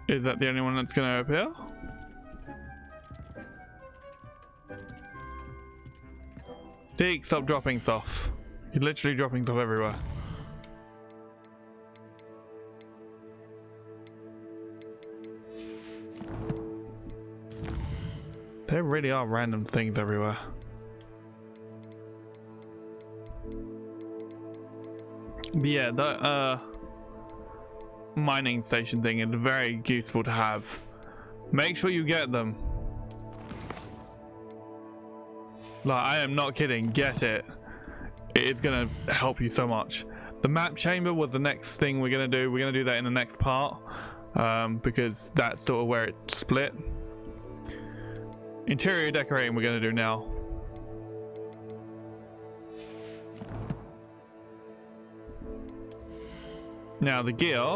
Is that the only one that's going to appear? Deke, stop dropping stuff. You're literally dropping stuff everywhere. There really are random things everywhere. But yeah, that mining station thing is very useful to have. Make sure you get them. Like, I am not kidding, get it. It is gonna help you so much. The map chamber was the next thing we're gonna do. We're gonna do that in the next part, because that's sort of where it split. Interior decorating we're gonna do now. Now the gear,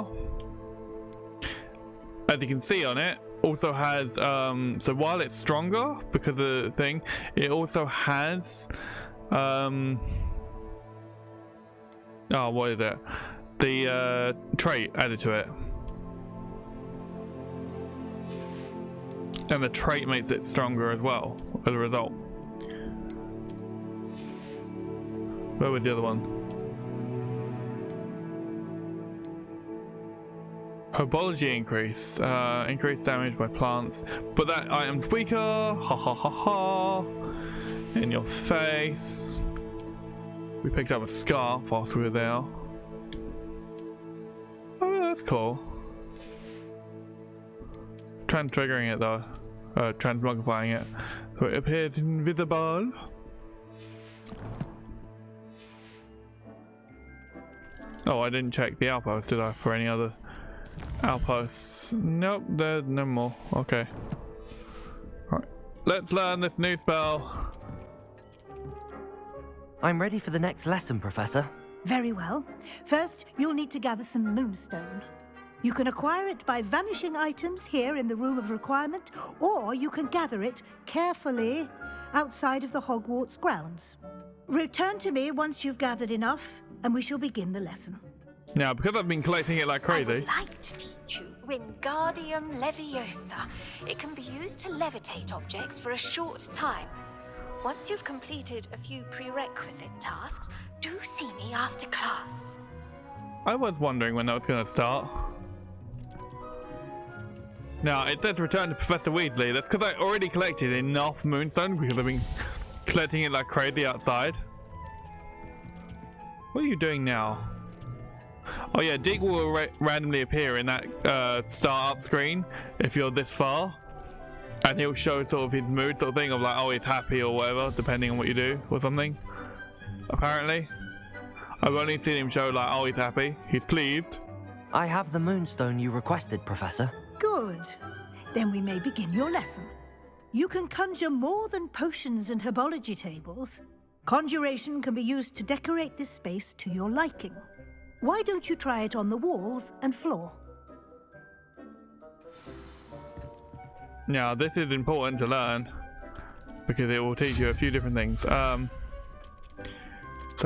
as you can see on it, also has so while it's stronger because of the thing, it also has oh, what is it? The trait added to it. And the trait makes it stronger as well as a result. Where was the other one? Herbology increase. Increased damage by plants. But that item's weaker. Ha ha ha ha. In your face. We picked up a scarf whilst we were there. Oh, that's cool. Transfiguring it though. Transmogrifying it. So it appears invisible. Oh, I didn't check the outpost, did I? For any other outposts? Nope, there's no more. Okay. Alright. Let's learn this new spell. I'm ready for the next lesson, Professor. Very well. First, you'll need to gather some moonstone. You can acquire it by vanishing items here in the Room of Requirement, or you can gather it carefully outside of the Hogwarts grounds. Return to me once you've gathered enough, and we shall begin the lesson. Now, because I've been collecting it like crazy. I would like to teach you Wingardium Leviosa. It can be used to levitate objects for a short time. Once you've completed a few prerequisite tasks, do see me after class. I was wondering when that was going to start. Now, it says return to Professor Weasley. That's because I already collected enough moonstone because I've been collecting it like crazy outside. What are you doing now? Oh yeah, Deke will randomly appear in that start up screen if you're this far. And he'll show sort of his mood sort of thing of like, oh, he's happy or whatever, depending on what you do or something. Apparently. I've only seen him show like, oh, he's happy, he's pleased. I have the moonstone you requested, Professor. Good. Then we may begin your lesson. You can conjure more than potions and herbology tables. Conjuration can be used to decorate this space to your liking. Why don't you try it on the walls and floor? Now, this is important to learn because it will teach you a few different things. So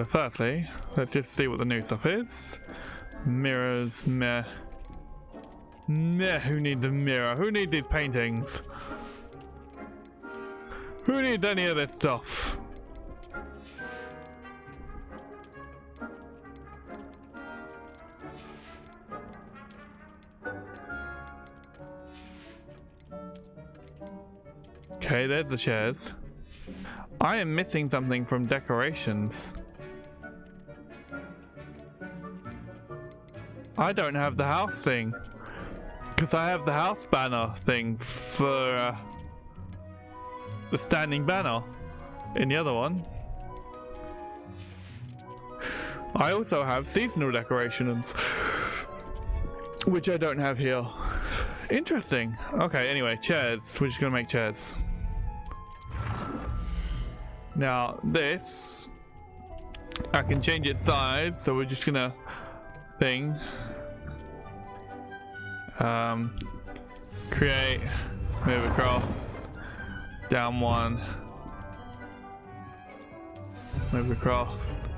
firstly, let's just see what the new stuff is. Mirrors, meh. Meh, who needs a mirror? Who needs these paintings? Who needs any of this stuff? Okay, there's the chairs. I am missing something from decorations. I don't have the house thing. Because I have the house banner thing for the standing banner in the other one. I also have seasonal decorations, which I don't have here. Interesting. Okay, anyway, chairs. We're just gonna make chairs. Now this, I can change its size, so we're just gonna thing. Create, move across, down one, move across,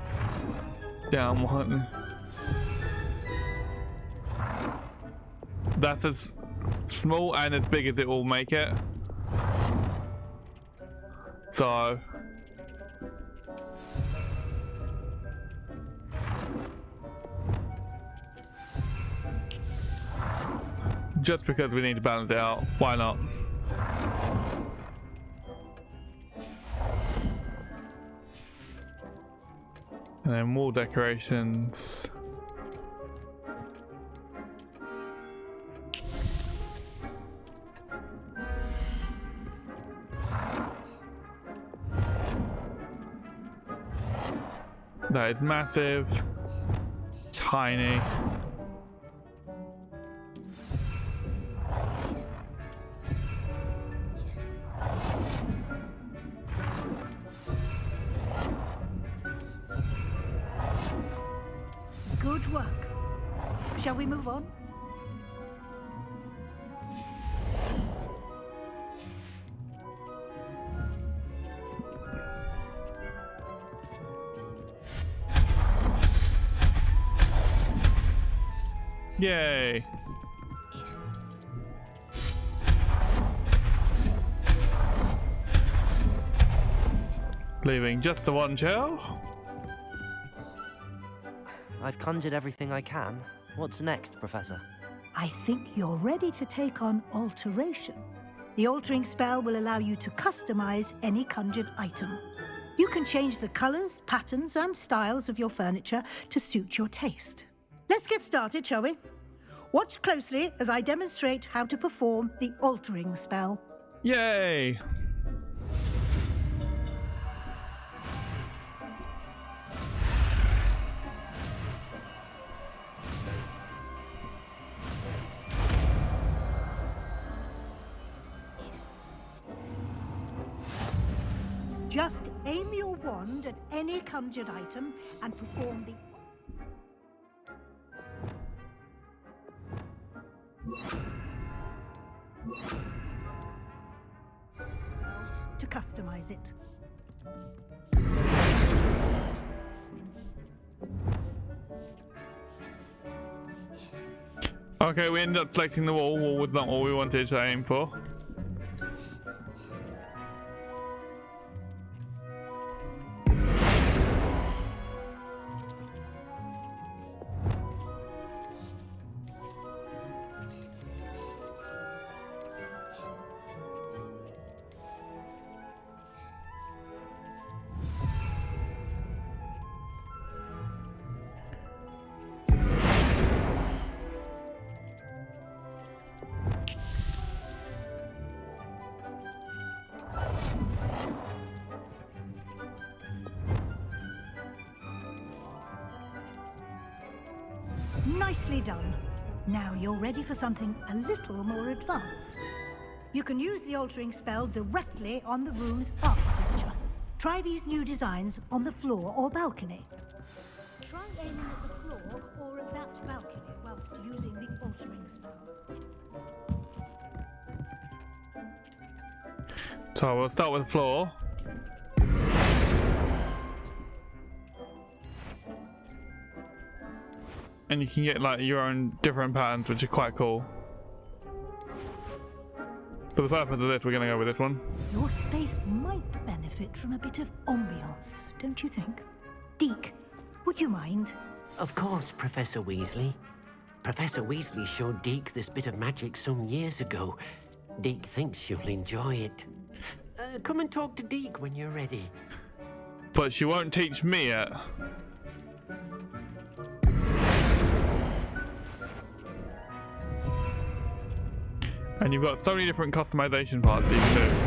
down one. That's as small and as big as it will make it. So just because we need to balance it out, why not? And then wall decorations. That is massive, tiny. Good work. Shall we move on? Yay! Leaving just the one chair. I've conjured everything I can. What's next, Professor? I think you're ready to take on alteration. The altering spell will allow you to customize any conjured item. You can change the colors, patterns, and styles of your furniture to suit your taste. Let's get started, shall we? Watch closely as I demonstrate how to perform the altering spell. Yay! Just aim your wand at any conjured item and perform the... to customize it. Okay, we ended up selecting the wall. Wall was not what we wanted to aim for. Nicely done. Now you're ready for something a little more advanced. You can use the altering spell directly on the room's architecture. Try these new designs on the floor or balcony. Try aiming at the floor or at that balcony whilst using the altering spell. So we'll start with the floor. And you can get like your own different patterns, which are quite cool. For the purpose of this, we're gonna go with this one. Your space might benefit from a bit of ambiance, don't you think? Deke, would you mind? Of course, Professor Weasley. Professor Weasley showed Deke this bit of magic some years ago. Deke thinks you'll enjoy it. Come and talk to Deke when you're ready. But she won't teach me yet. And you've got so many different customization parts that you can do.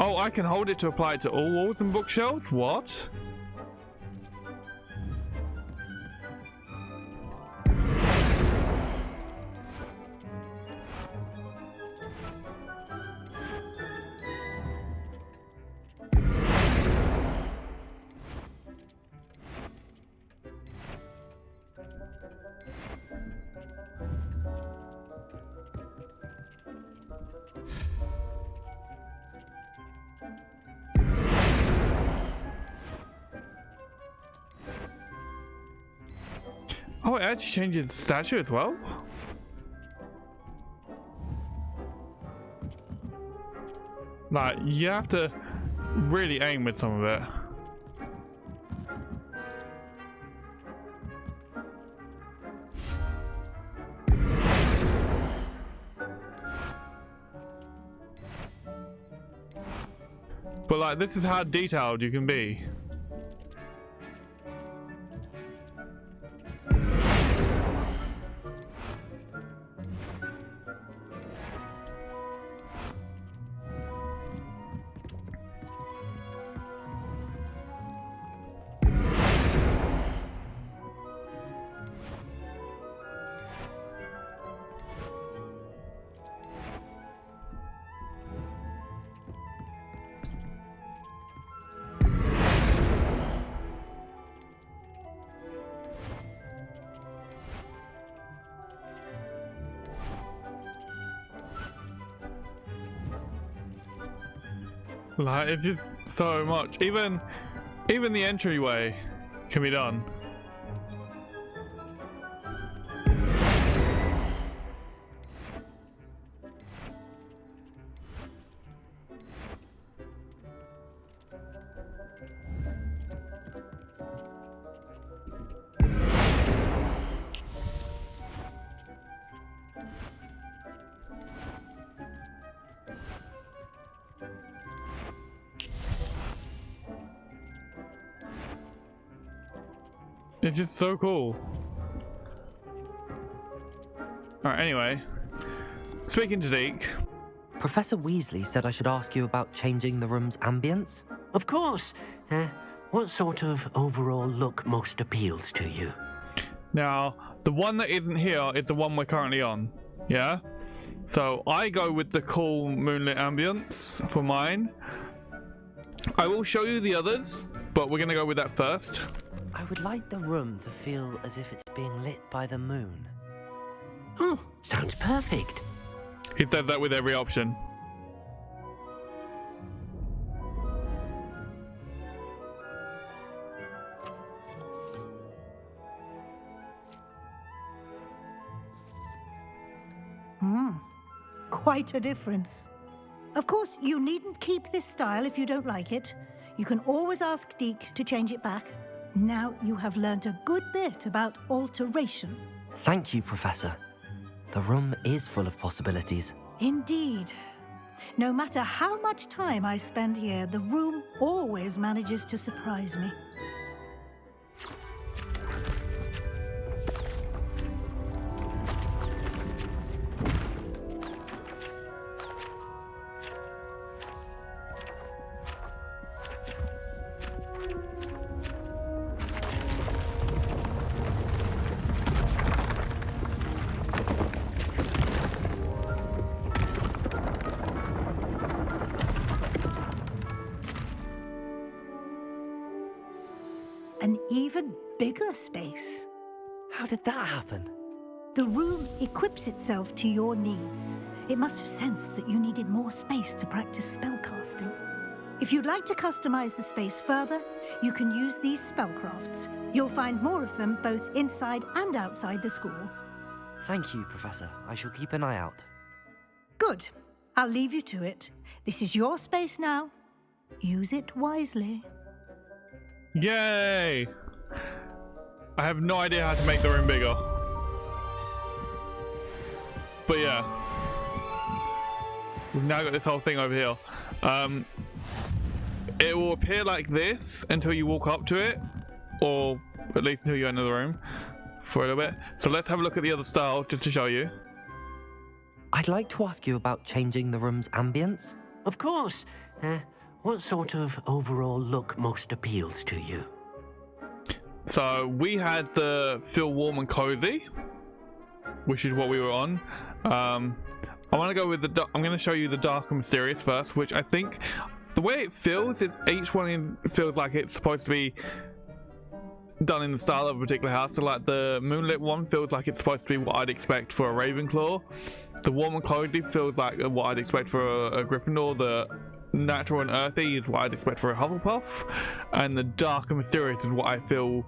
Oh, I can hold it to apply it to all walls and bookshelves? What? Oh, it actually changes the statue as well? Like, you have to really aim with some of it. But like, this is how detailed you can be. Like, it's just so much. Even the entryway can be done. It's just so cool. Alright, anyway. Speaking to Deke. Professor Weasley said I should ask you about changing the room's ambience. Of course. What sort of overall look most appeals to you? Now, the one that isn't here is the one we're currently on. Yeah? So I go with the cool moonlit ambience for mine. I will show you the others, but we're gonna go with that first. I would like the room to feel as if it's being lit by the moon. Oh, sounds perfect. He says that with every option. Quite a difference. Of course, you needn't keep this style if you don't like it. You can always ask Deke to change it back. Now you have learnt a good bit about alteration. Thank you, Professor. The room is full of possibilities. Indeed. No matter how much time I spend here, the room always manages to surprise me. An even bigger space. How did that happen? The room equips itself to your needs. It must have sensed that you needed more space to practice spellcasting. If you'd like to customize the space further, you can use these spellcrafts. You'll find more of them both inside and outside the school. Thank you, Professor. I shall keep an eye out. Good. I'll leave you to it. This is your space now. Use it wisely. Yay! I have no idea how to make the room bigger. But yeah. We've now got this whole thing over here. It will appear like this until you walk up to it, or at least until you enter the room for a little bit. So let's have a look at the other styles just to show you. I'd like to ask you about changing the room's ambience. Of course. What sort of overall look most appeals to you? So we had the feel warm and cozy, which is what we were on. I want to go with the. I'm going to show you the dark and mysterious first, which I think the way it feels is each one feels like it's supposed to be done in the style of a particular house. So like the moonlit one feels like it's supposed to be what I'd expect for a Ravenclaw. The warm and cozy feels like what I'd expect for a Gryffindor. The natural and earthy is what I'd expect for a Hufflepuff, and the dark and mysterious is what I feel,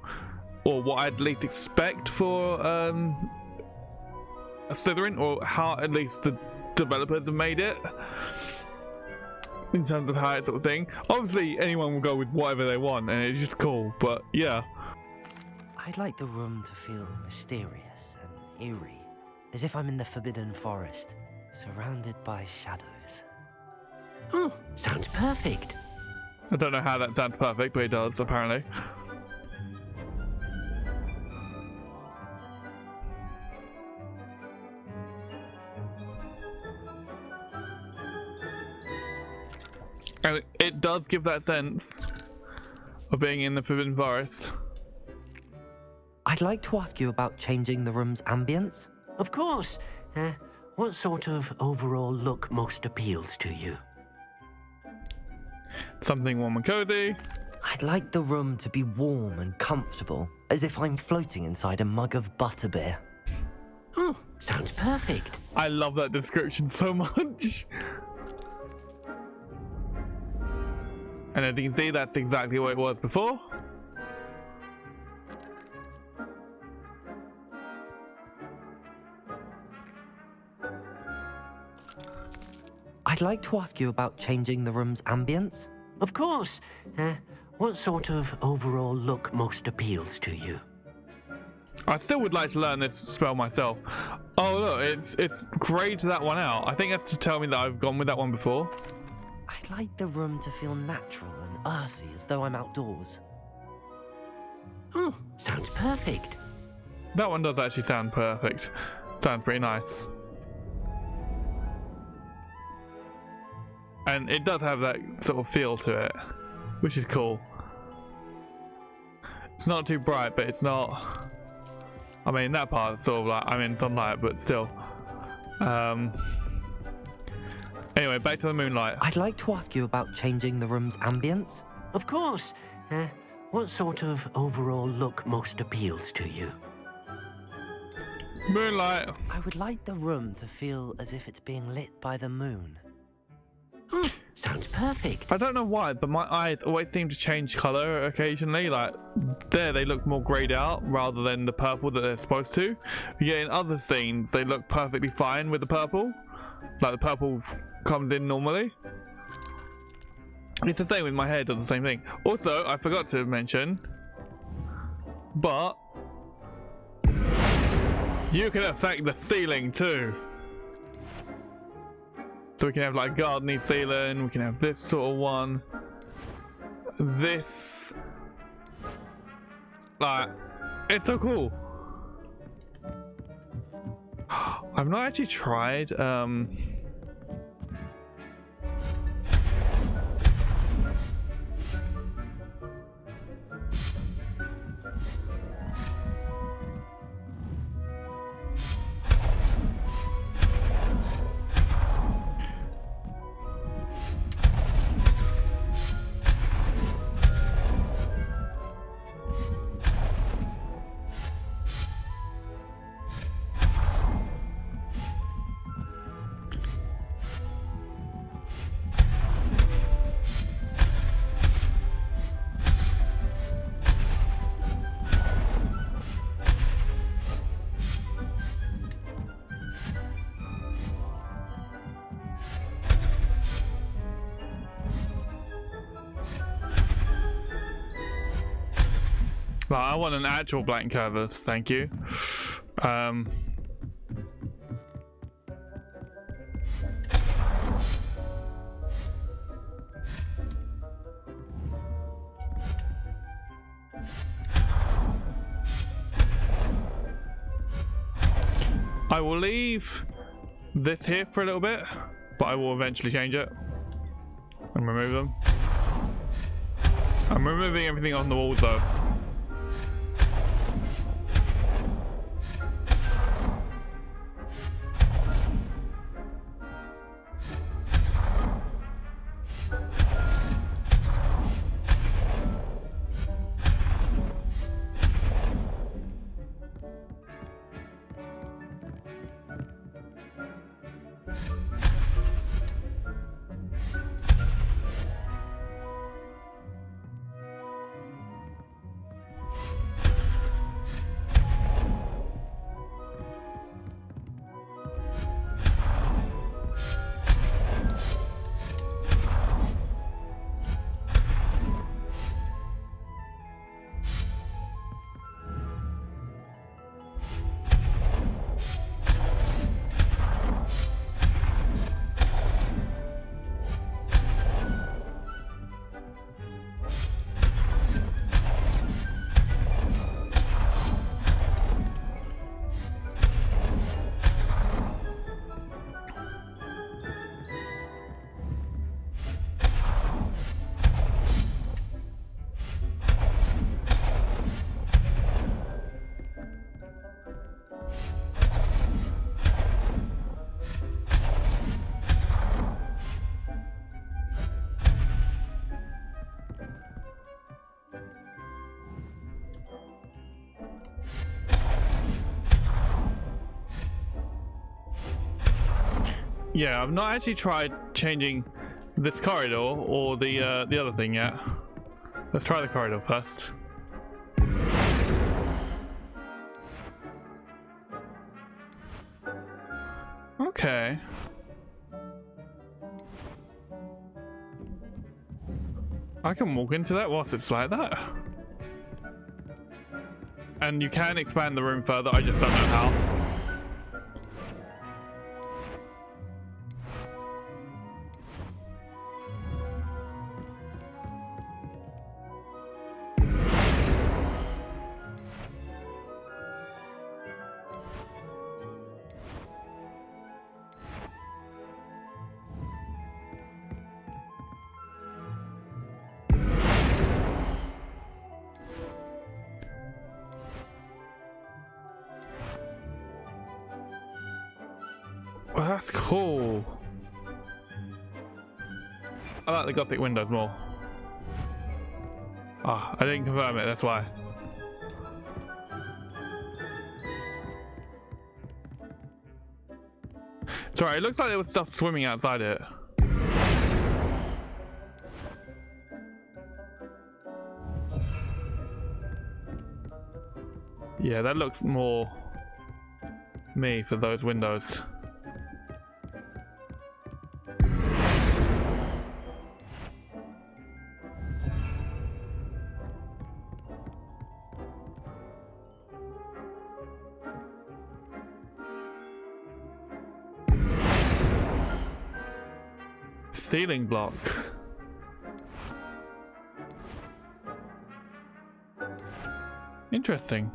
or what I'd at least expect for a Slytherin, or how at least the developers have made it in terms of how it's sort of thing. Obviously anyone will go with whatever they want and it's just cool, but yeah. I'd like the room to feel mysterious and eerie, as if I'm in the Forbidden Forest, surrounded by shadows. Oh, sounds perfect. I don't know how that sounds perfect, but it does, apparently. And it does give that sense of being in the Forbidden Forest. I'd like to ask you about changing the room's ambience. Of course. What sort of overall look most appeals to you? Something warm and cozy. I'd like the room to be warm and comfortable, as if I'm floating inside a mug of butterbeer. Oh, sounds perfect. I love that description so much. And as you can see, that's exactly what it was before. I'd like to ask you about changing the room's ambience. Of course. What sort of overall look most appeals to you? I still would like to learn this spell myself. Oh look, it's grayed that one out. I think that's to tell me that I've gone with that one before. I'd like the room to feel natural and earthy, as though I'm outdoors. Oh, sounds perfect. That one does actually sound perfect. Sounds pretty nice. And it does have that sort of feel to it, which is cool. It's not too bright, but it's not... I mean, that part's sort of like, I'm in sunlight, but still. Anyway, back to the moonlight. I'd like to ask you about changing the room's ambience. Of course. What sort of overall look most appeals to you? Moonlight. I would like the room to feel as if it's being lit by the moon. Oh, sounds perfect. I don't know why, but my eyes always seem to change colour occasionally. Like, there they look more greyed out rather than the purple that they're supposed to. Yet in other scenes, they look perfectly fine with the purple. Like, the purple comes in normally. It's the same with my hair, does the same thing. Also, I forgot to mention, but you can affect the ceiling too. So we can have like gardeny ceiling, we can have this sort of one. This, like, it's so cool. I've not actually tried Well, I want an actual blank canvas, thank you. I will leave this here for a little bit, but I will eventually change it and remove them. I'm removing everything on the walls though. Yeah, I've not actually tried changing this corridor or the other thing yet. Let's try the corridor first. Okay. I can walk into that whilst it's like that. And you can expand the room further, I just don't know how. Well, that's cool. I like the Gothic windows more. Ah, I didn't confirm it, that's why. Sorry, it looks like there was stuff swimming outside it. Yeah, that looks more me for those windows. Ceiling block. Interesting.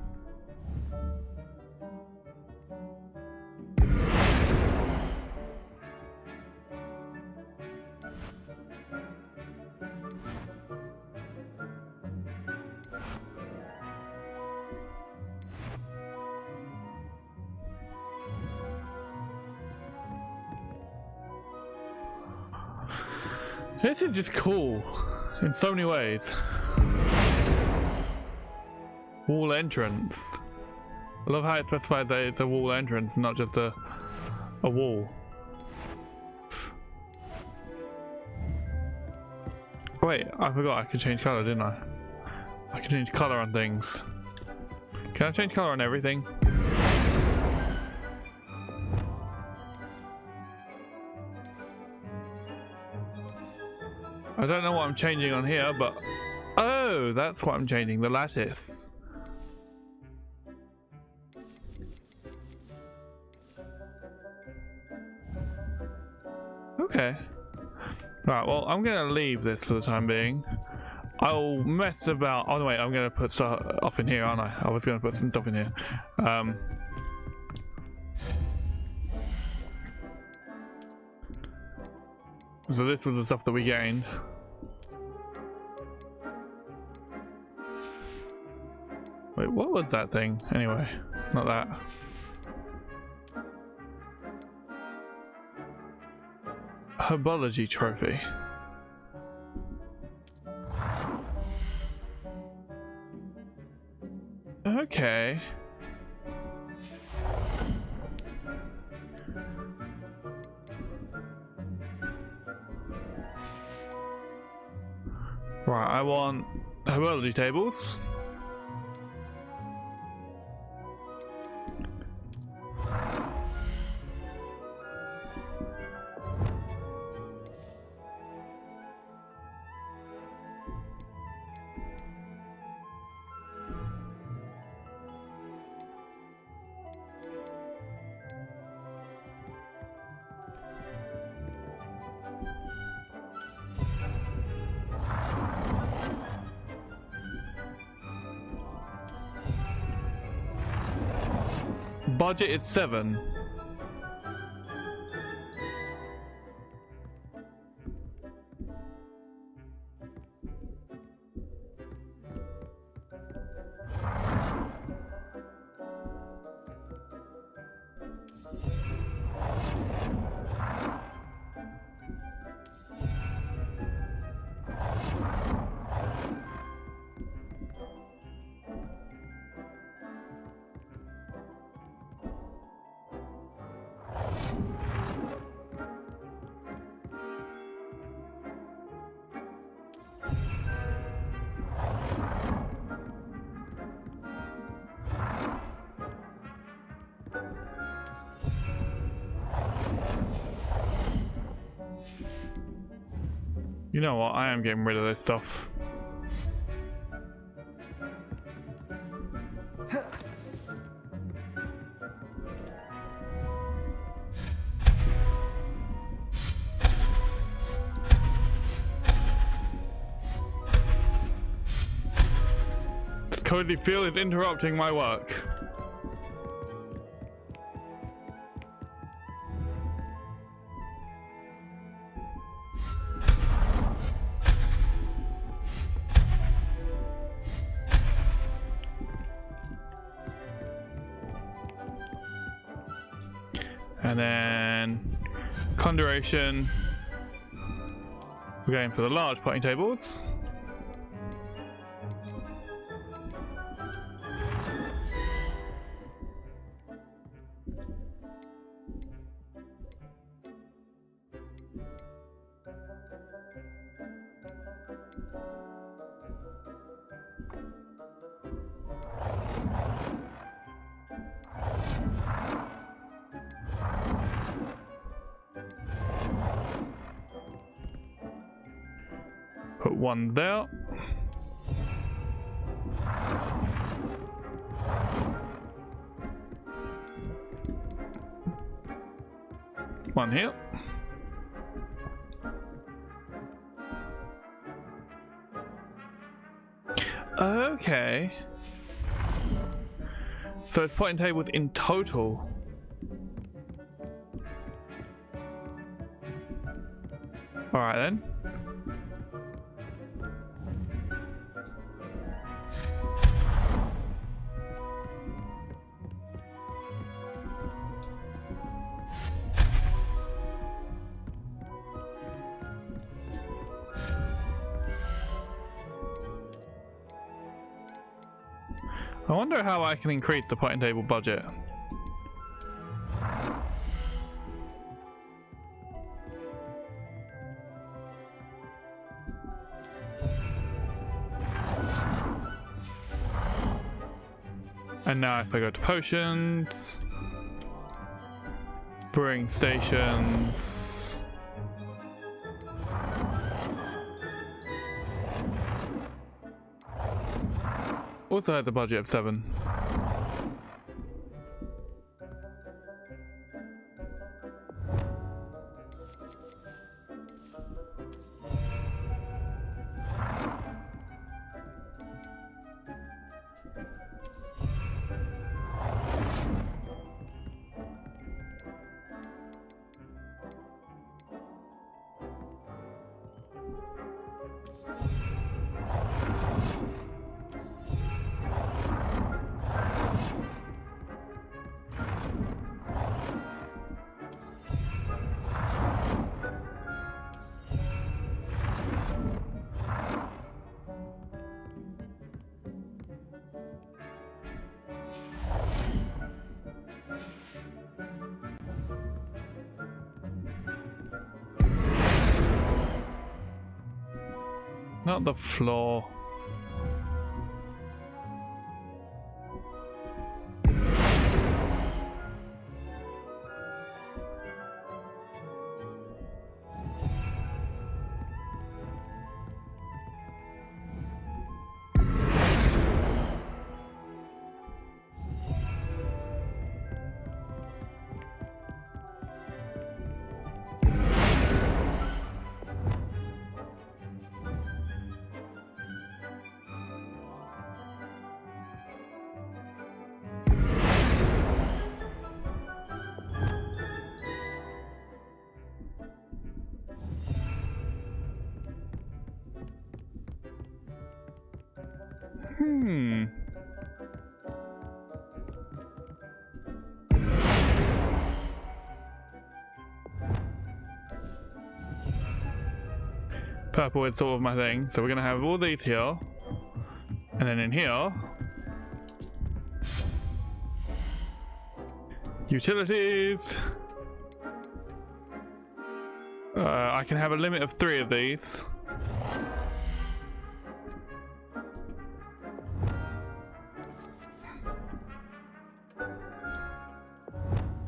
This is just cool in so many ways. Wall entrance. I love how it specifies that it's a wall entrance, not just a wall. Wait, I forgot I could change color, didn't I? I can change color on things. Can I change color on everything? I don't know what I'm changing on here, but oh, that's what I'm changing, the lattice. Okay. Right, well, I'm gonna leave this for the time being. I'll mess about. Oh, no, wait, I'm gonna put stuff off in here, aren't I? I was gonna put some stuff in here. So this was the stuff that we gained. Wait, what was that thing? Anyway, not that. Herbology trophy. Okay. Right, I want Herbology tables. Budget is 7. You know what? I am getting rid of this stuff. This cozy feel is interrupting my work. And then Conjuration. We're going for the large potting tables. Put one there. One here. Okay. So it's potting tables in total. Alright then. I wonder how I can increase the potting table budget. And now if I go to potions, brewing stations, also had the budget of 7. Not the floor. Purple is sort of my thing, so we're gonna have all these here, and then in here, utilities. I can have a limit of 3 of these.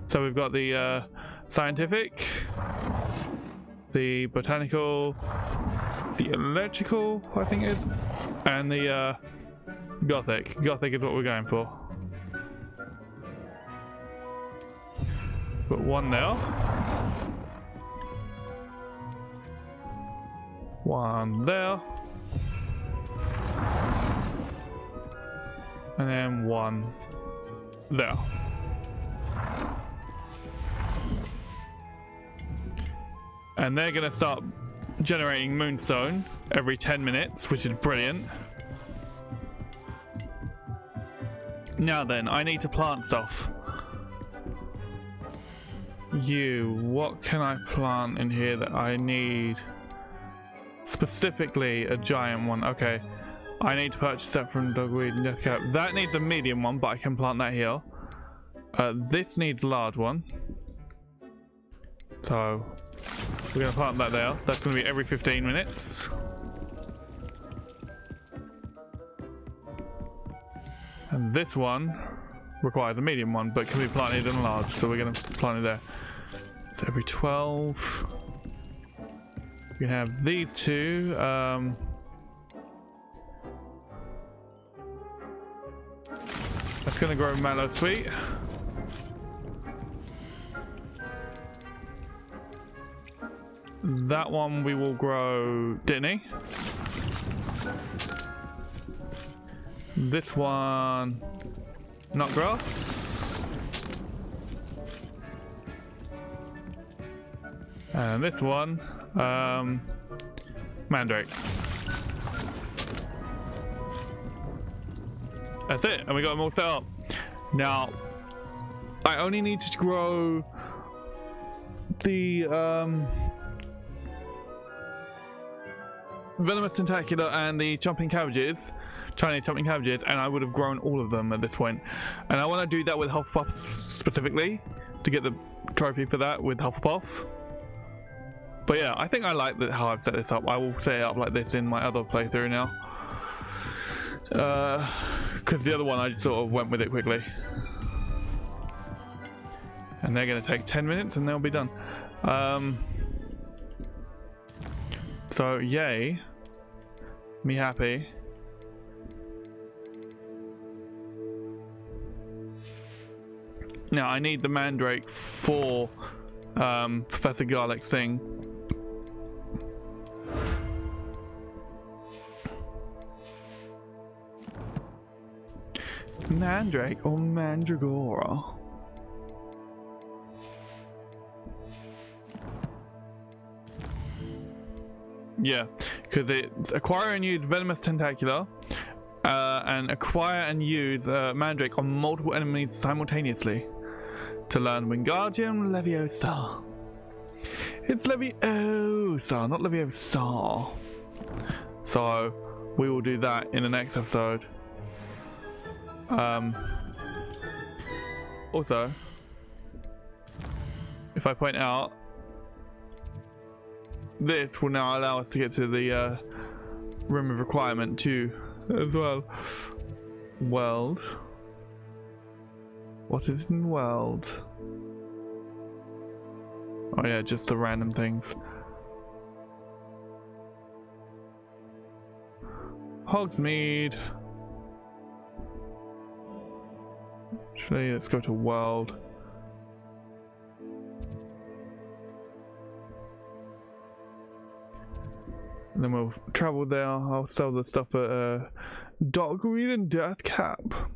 So we've got the scientific, the botanical, the electrical, I think it is, and the gothic. Gothic is what we're going for. Put 1 there. 1 there. And then 1 there. And they're gonna start generating moonstone every 10 minutes, which is brilliant. Now then, I need to plant stuff. What can I plant in here that I need? Specifically a giant one. Okay, I need to purchase that from Dogweed. Okay, that needs a medium one, but I can plant that here. This needs a large one, so we're gonna plant that there. That's gonna be every 15 minutes. And this one requires a medium one, but can be planted in large, so we're gonna plant it there. So every 12. We can have these 2. That's gonna grow mallow sweet. That one we will grow Dinny. This one, Nutgrass. And this one, Mandrake. That's it, and we got them all set up. Now, I only need to grow the Venomous Tentacular and the Jumping Cabbages, Chinese Jumping Cabbages, and I would have grown all of them at this point. And I want to do that with Hufflepuff specifically, to get the trophy for that with Hufflepuff. But yeah, I think I like how I've set this up. I will set it up like this in my other playthrough now. Because the other one I sort of went with it quickly. And they're going to take 10 minutes and they'll be done. So yay. Me happy. Now I need the Mandrake for Professor Garlick's thing. Mandrake or Mandragora? Yeah, because it's acquire and use Venomous Tentacular, and acquire and use Mandrake on multiple enemies simultaneously to learn Wingardium Leviosa. It's Leviosa, not Leviosa. So we will do that in the next episode. Also, if I point out, this will now allow us to get to the room of requirement too, as well. World. What is in world? Oh yeah, just the random things. Hogsmeade. Actually, let's go to world. And then we'll travel there. I'll sell the stuff at Dogweed and Deathcap.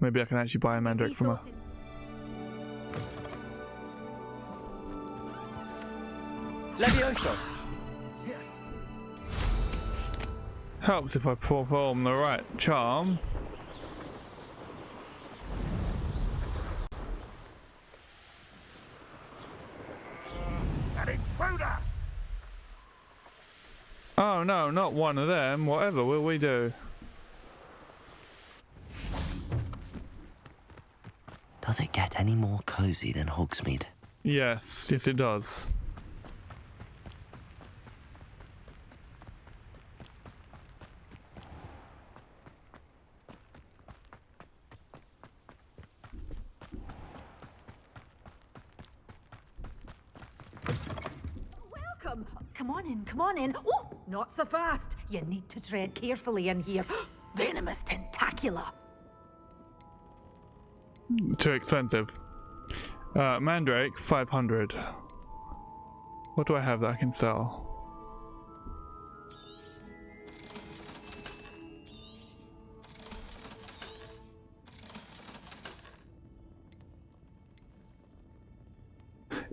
Maybe I can actually buy a mandrake from her. Levioso! Helps if I perform the right charm. Oh no, not one of them. Whatever will we do? Does it get any more cozy than Hogsmeade? Yes, yes it does. Come on in, come on in. Oh, not so fast. You need to tread carefully in here. Venomous tentacula. Too expensive. Mandrake, 500. What do I have that I can sell?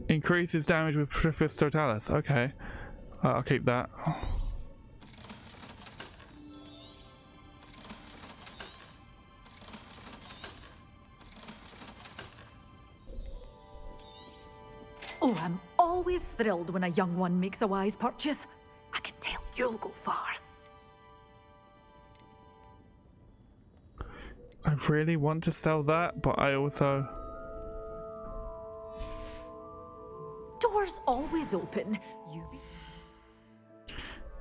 Increases damage with Preface Totalis. Okay. I'll keep that. Oh, I'm always thrilled when a young one makes a wise purchase. I can tell you'll go far. I really want to sell that, but I also... Doors always open.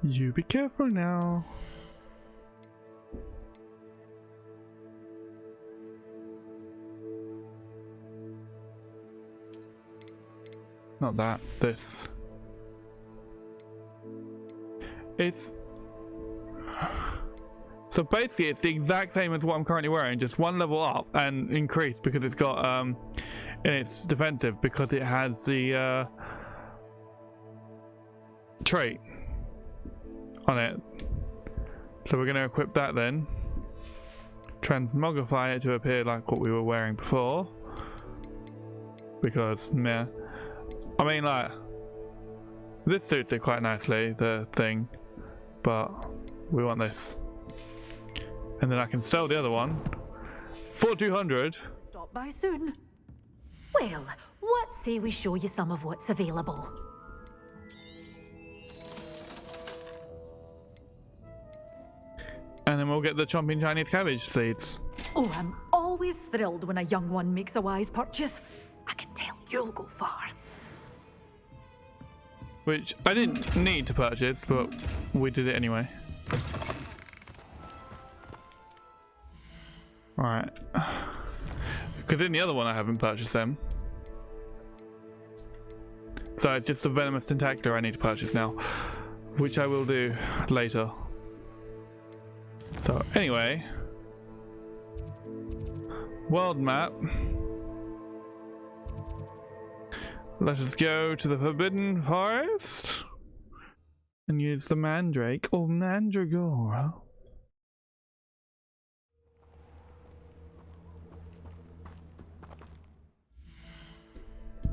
You be careful now. Not that, this. It's... So basically it's the exact same as what I'm currently wearing, just one level up and increased because it's got, and it's defensive because it has the, trait on it. So we're going to equip that then. Transmogrify it to appear like what we were wearing before. Because, meh. I mean, like, this suits it quite nicely, the thing. But we want this. And then I can sell the other one for 200. Stop by soon. Well, what say we show you some of what's available? And then we'll get the chomping Chinese cabbage seeds. Oh, I'm always thrilled when a young one makes a wise purchase. I can tell you'll go far. Which I didn't need to purchase, but we did it anyway. Alright. Because in the other one I haven't purchased them. So it's just the venomous tentacula I need to purchase now. Which I will do later. So anyway. World map. Let us go to the Forbidden Forest. And use the Mandrake or Mandragora.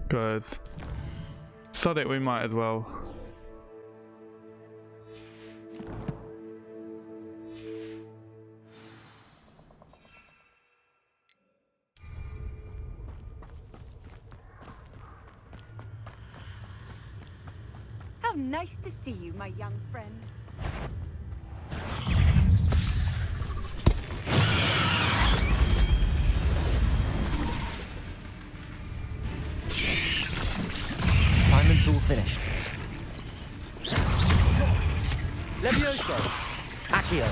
Because sod it, we might as well. How nice to see you, my young friend. Assignment's all finished. Levioso! Accio.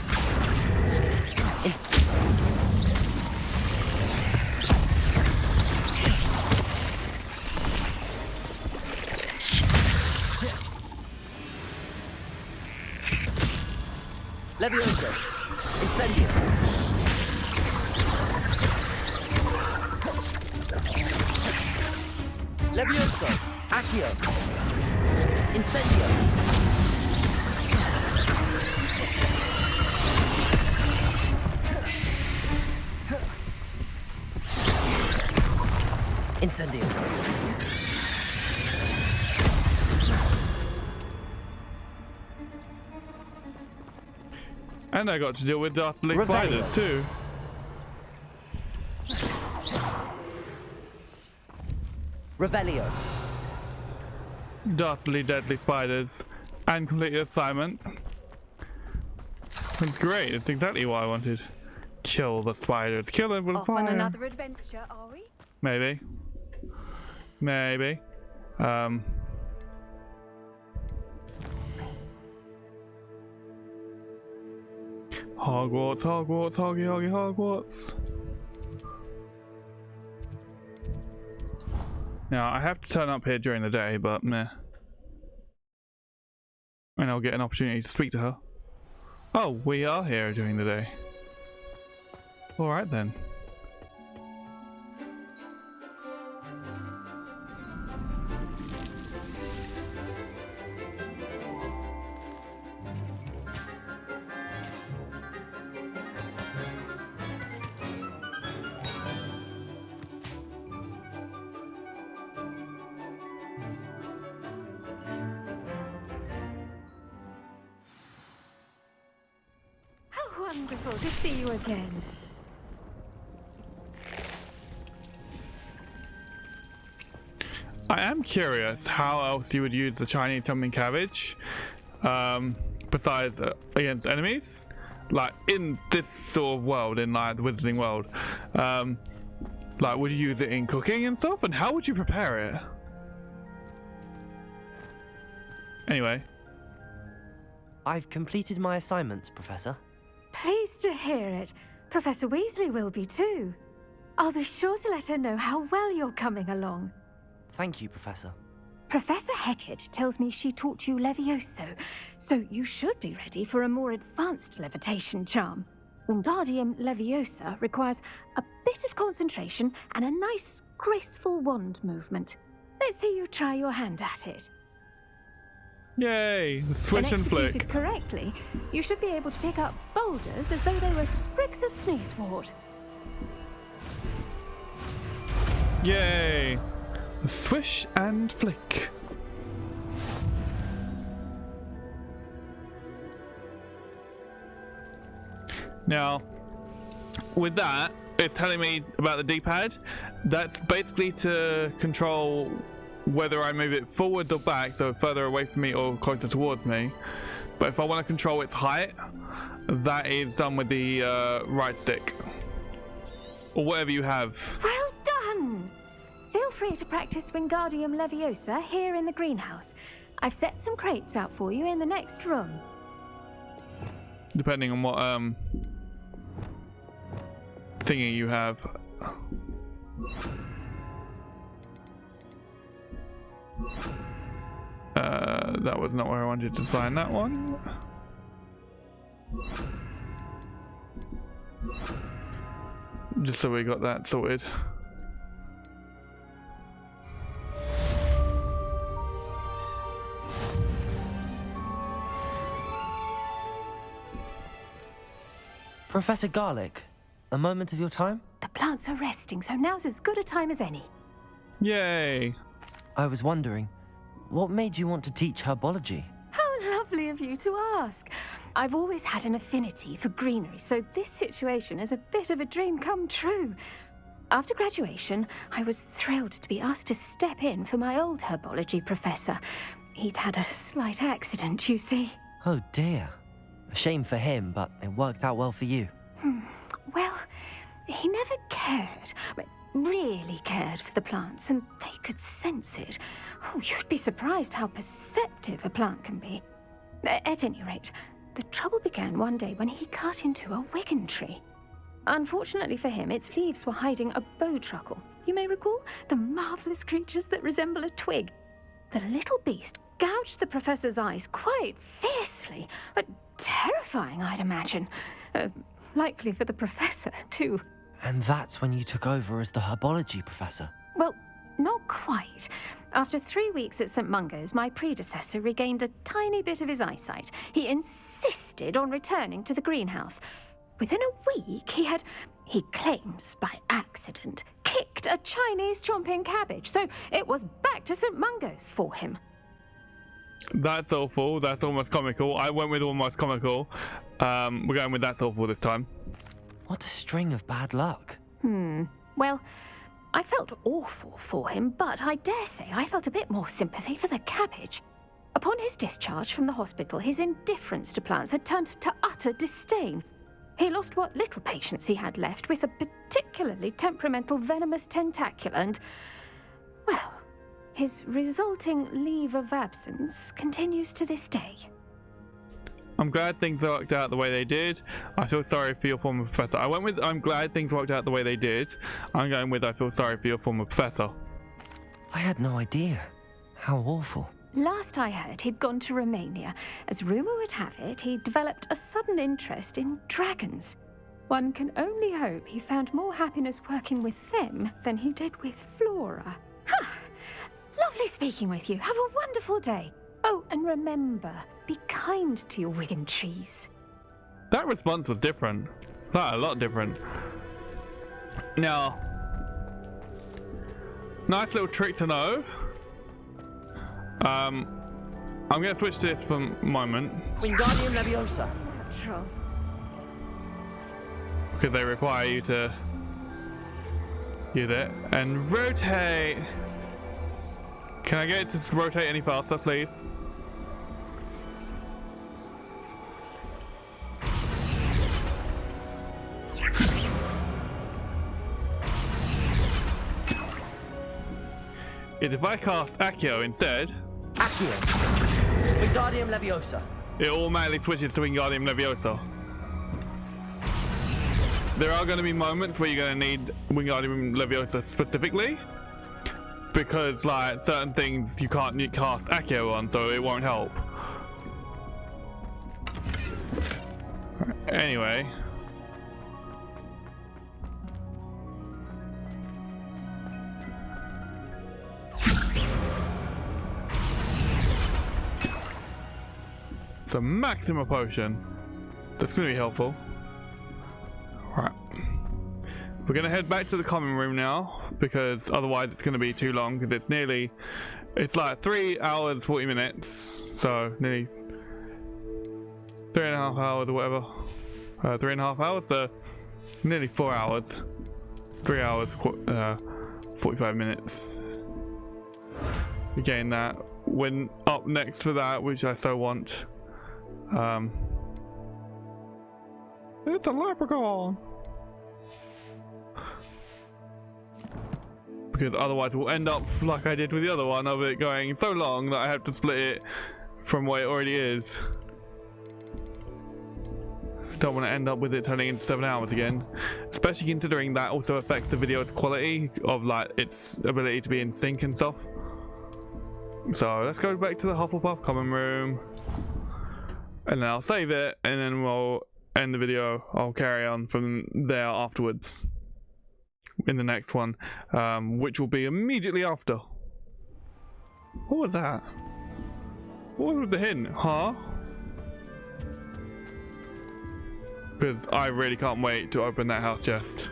Levioso. Incendio. Levioso. Accio. Incendio. Incendio. And I got to deal with dastardly spiders too. Revelio. Dastardly deadly spiders. And complete the assignment. That's great. It's exactly what I wanted. Kill the spiders. Kill them with Off fire. on another adventure, are we? Maybe. Maybe. Hogwarts, Hogwarts, Hogwarts. Now, I have to turn up here during the day, but meh. And I'll get an opportunity to speak to her. Oh, we are here during the day. Alright then. Wonderful to see you again. I am curious how else you would use the Chinese tumbling cabbage besides against enemies, like in this sort of world, in like the wizarding world. Like, would you use it in cooking and stuff, and how would you prepare it? Anyway, I've completed my assignments, Professor. Pleased to hear it. Professor Weasley will be too. I'll be sure to let her know how well you're coming along. Thank you, Professor. Professor Hecat tells me she taught you Levioso, so you should be ready for a more advanced levitation charm. Wingardium Leviosa requires a bit of concentration and a nice, graceful wand movement. Let's see you try your hand at it. yay! Switch and flick. Executed correctly, you should be able to pick up boulders as though they were sprigs of sneezewort. Yay! Swish and flick. Now, with that, it's telling me about the D-pad. That's basically to control whether I move it forwards or back, so further away from me or closer towards me. But if I want to control its height, that is done with the right stick. Or whatever you have. Well done! Feel free to practice Wingardium Leviosa here in the greenhouse. I've set some crates out for you in the next room. Depending on what thingy you have. That was not where I wanted to sign that one. Just so we got that sorted. Professor Garlick, a moment of your time? The plants are resting, so now's as good a time as any. Yay! I was wondering, what made you want to teach herbology? How lovely of you to ask. I've always had an affinity for greenery, so this situation is a bit of a dream come true. After graduation, I was thrilled to be asked to step in for my old herbology professor. He'd had a slight accident, you see. Oh dear. A shame for him, but it worked out well for you. Well, he never cared, really cared for the plants, and they could sense it. Oh, you'd be surprised how perceptive a plant can be. At any rate, The trouble began one day when he cut into a wigan tree. Unfortunately for him, its leaves were hiding a bowtruckle. You may recall the marvelous creatures that resemble a twig. The little beast gouged the professor's eyes quite fiercely, but terrifying, I'd imagine. Likely for the professor, too. And that's when you took over as the Herbology professor? Well, not quite. After 3 weeks at St. Mungo's, my predecessor regained a tiny bit of his eyesight. He insisted on returning to the greenhouse. Within a week, he claims by accident, kicked a Chinese chomping cabbage, so it was back to St. Mungo's for him. That's awful. That's almost comical. I went with almost comical. We're going with that's awful this time. What a string of bad luck. Well, I felt awful for him, but I dare say I felt a bit more sympathy for the cabbage. Upon his discharge from the hospital, his indifference to plants had turned to utter disdain. He lost what little patience he had left with a particularly temperamental venomous tentacula and, well, his resulting leave of absence continues to this day. I'm glad things worked out the way they did. I feel sorry for your former professor. I went with I'm glad things worked out the way they did. I'm going with I feel sorry for your former professor. I had no idea. How awful. Last I heard, he'd gone to Romania. As rumour would have it, he developed a sudden interest in dragons. One can only hope he found more happiness working with them than he did with Flora. Lovely speaking with you. Have a wonderful day. Oh, and remember, be kind to your wigan trees. That response was different. A lot different. Now, nice little trick to know. I'm going to switch to this for a moment. Wingardium Leviosa. Sure. Because they require you to use it. And rotate. Can I get it to rotate any faster, please? If I cast Accio instead... Accio. Wingardium Leviosa. It automatically switches to Wingardium Leviosa. There are going to be moments where you're going to need Wingardium Leviosa specifically. Because, like, certain things you can't cast Accio on, so it won't help. Anyway. It's a Maxima potion. That's going to be helpful. Right. We're going to head back to the common room now, because otherwise it's going to be too long, because it's like 3 hours, 40 minutes. So nearly 3.5 hours or whatever. 3.5 hours, so nearly 4 hours. 3 hours, 45 minutes. Again, that. When up next for that, which I so want. It's a leprechaun. Because otherwise we'll end up like I did with the other one, of it going so long that I have to split it from where it already is. Don't want to end up with it turning into 7 hours again, especially considering that also affects the video's quality of like its ability to be in sync and stuff. So let's go back to the Hufflepuff common room, and then I'll save it, and then we'll end the video. I'll carry on from there afterwards in the next one, which will be immediately after. What was that? What was the hint? Huh? Because I really can't wait to open that house chest.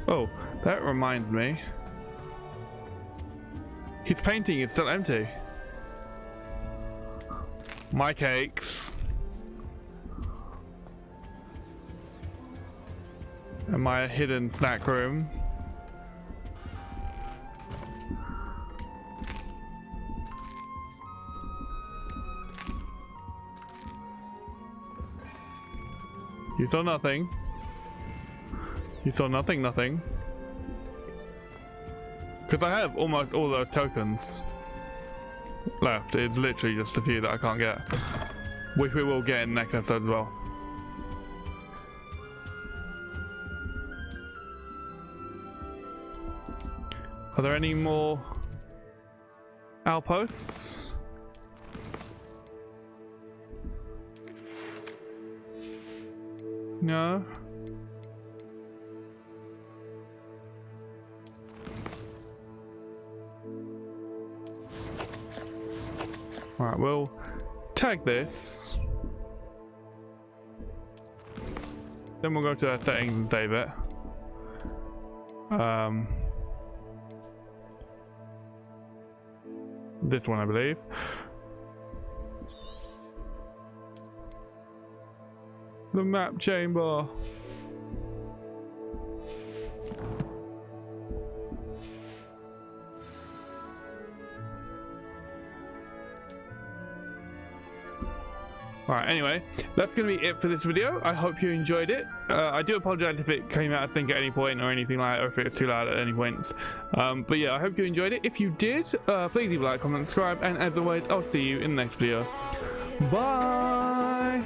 Oh, that reminds me. His painting is still empty. My cakes. And my hidden snack room. You saw nothing. You saw nothing, nothing. Because I have almost all those tokens left. It's literally just a few that I can't get. which we will get in the next episode as well. Are there any more outposts? No. Alright, we'll tag this. Then we'll go to our settings and save it. This one, I believe. The map chamber. Alright, anyway, that's going to be it for this video. I hope you enjoyed it. I do apologize if it came out of sync at any point or anything like that, or if it was too loud at any points. But yeah, I hope you enjoyed it. If you did, please leave a like, comment, subscribe, and as always, I'll see you in the next video. Bye!